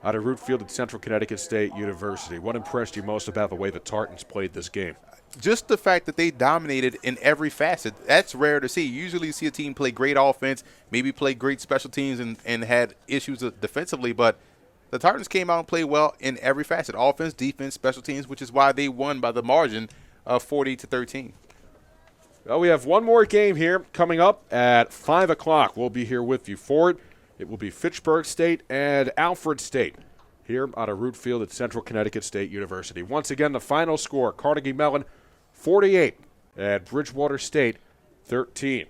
out of Root Field at Central Connecticut State University. What impressed you most about the way the Tartans played this game? Just the fact that they dominated in every facet. That's rare to see. Usually you see a team play great offense, maybe play great special teams and had issues defensively, but the Tartans came out and played well in every facet, offense, defense, special teams, which is why they won by the margin of 40-13. Well, we have one more game here coming up at 5 o'clock. We'll be here with you for it. It will be Fitchburg State and Alfred State here out of Root Field at Central Connecticut State University. Once again, the final score, Carnegie Mellon 48 and Bridgewater State 13.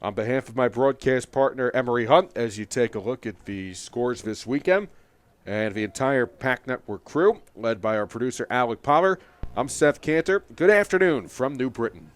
On behalf of my broadcast partner, Emory Hunt, as you take a look at the scores this weekend, and the entire PAC Network crew, led by our producer, Alec Poller, I'm Seth Cantor. Good afternoon from New Britain.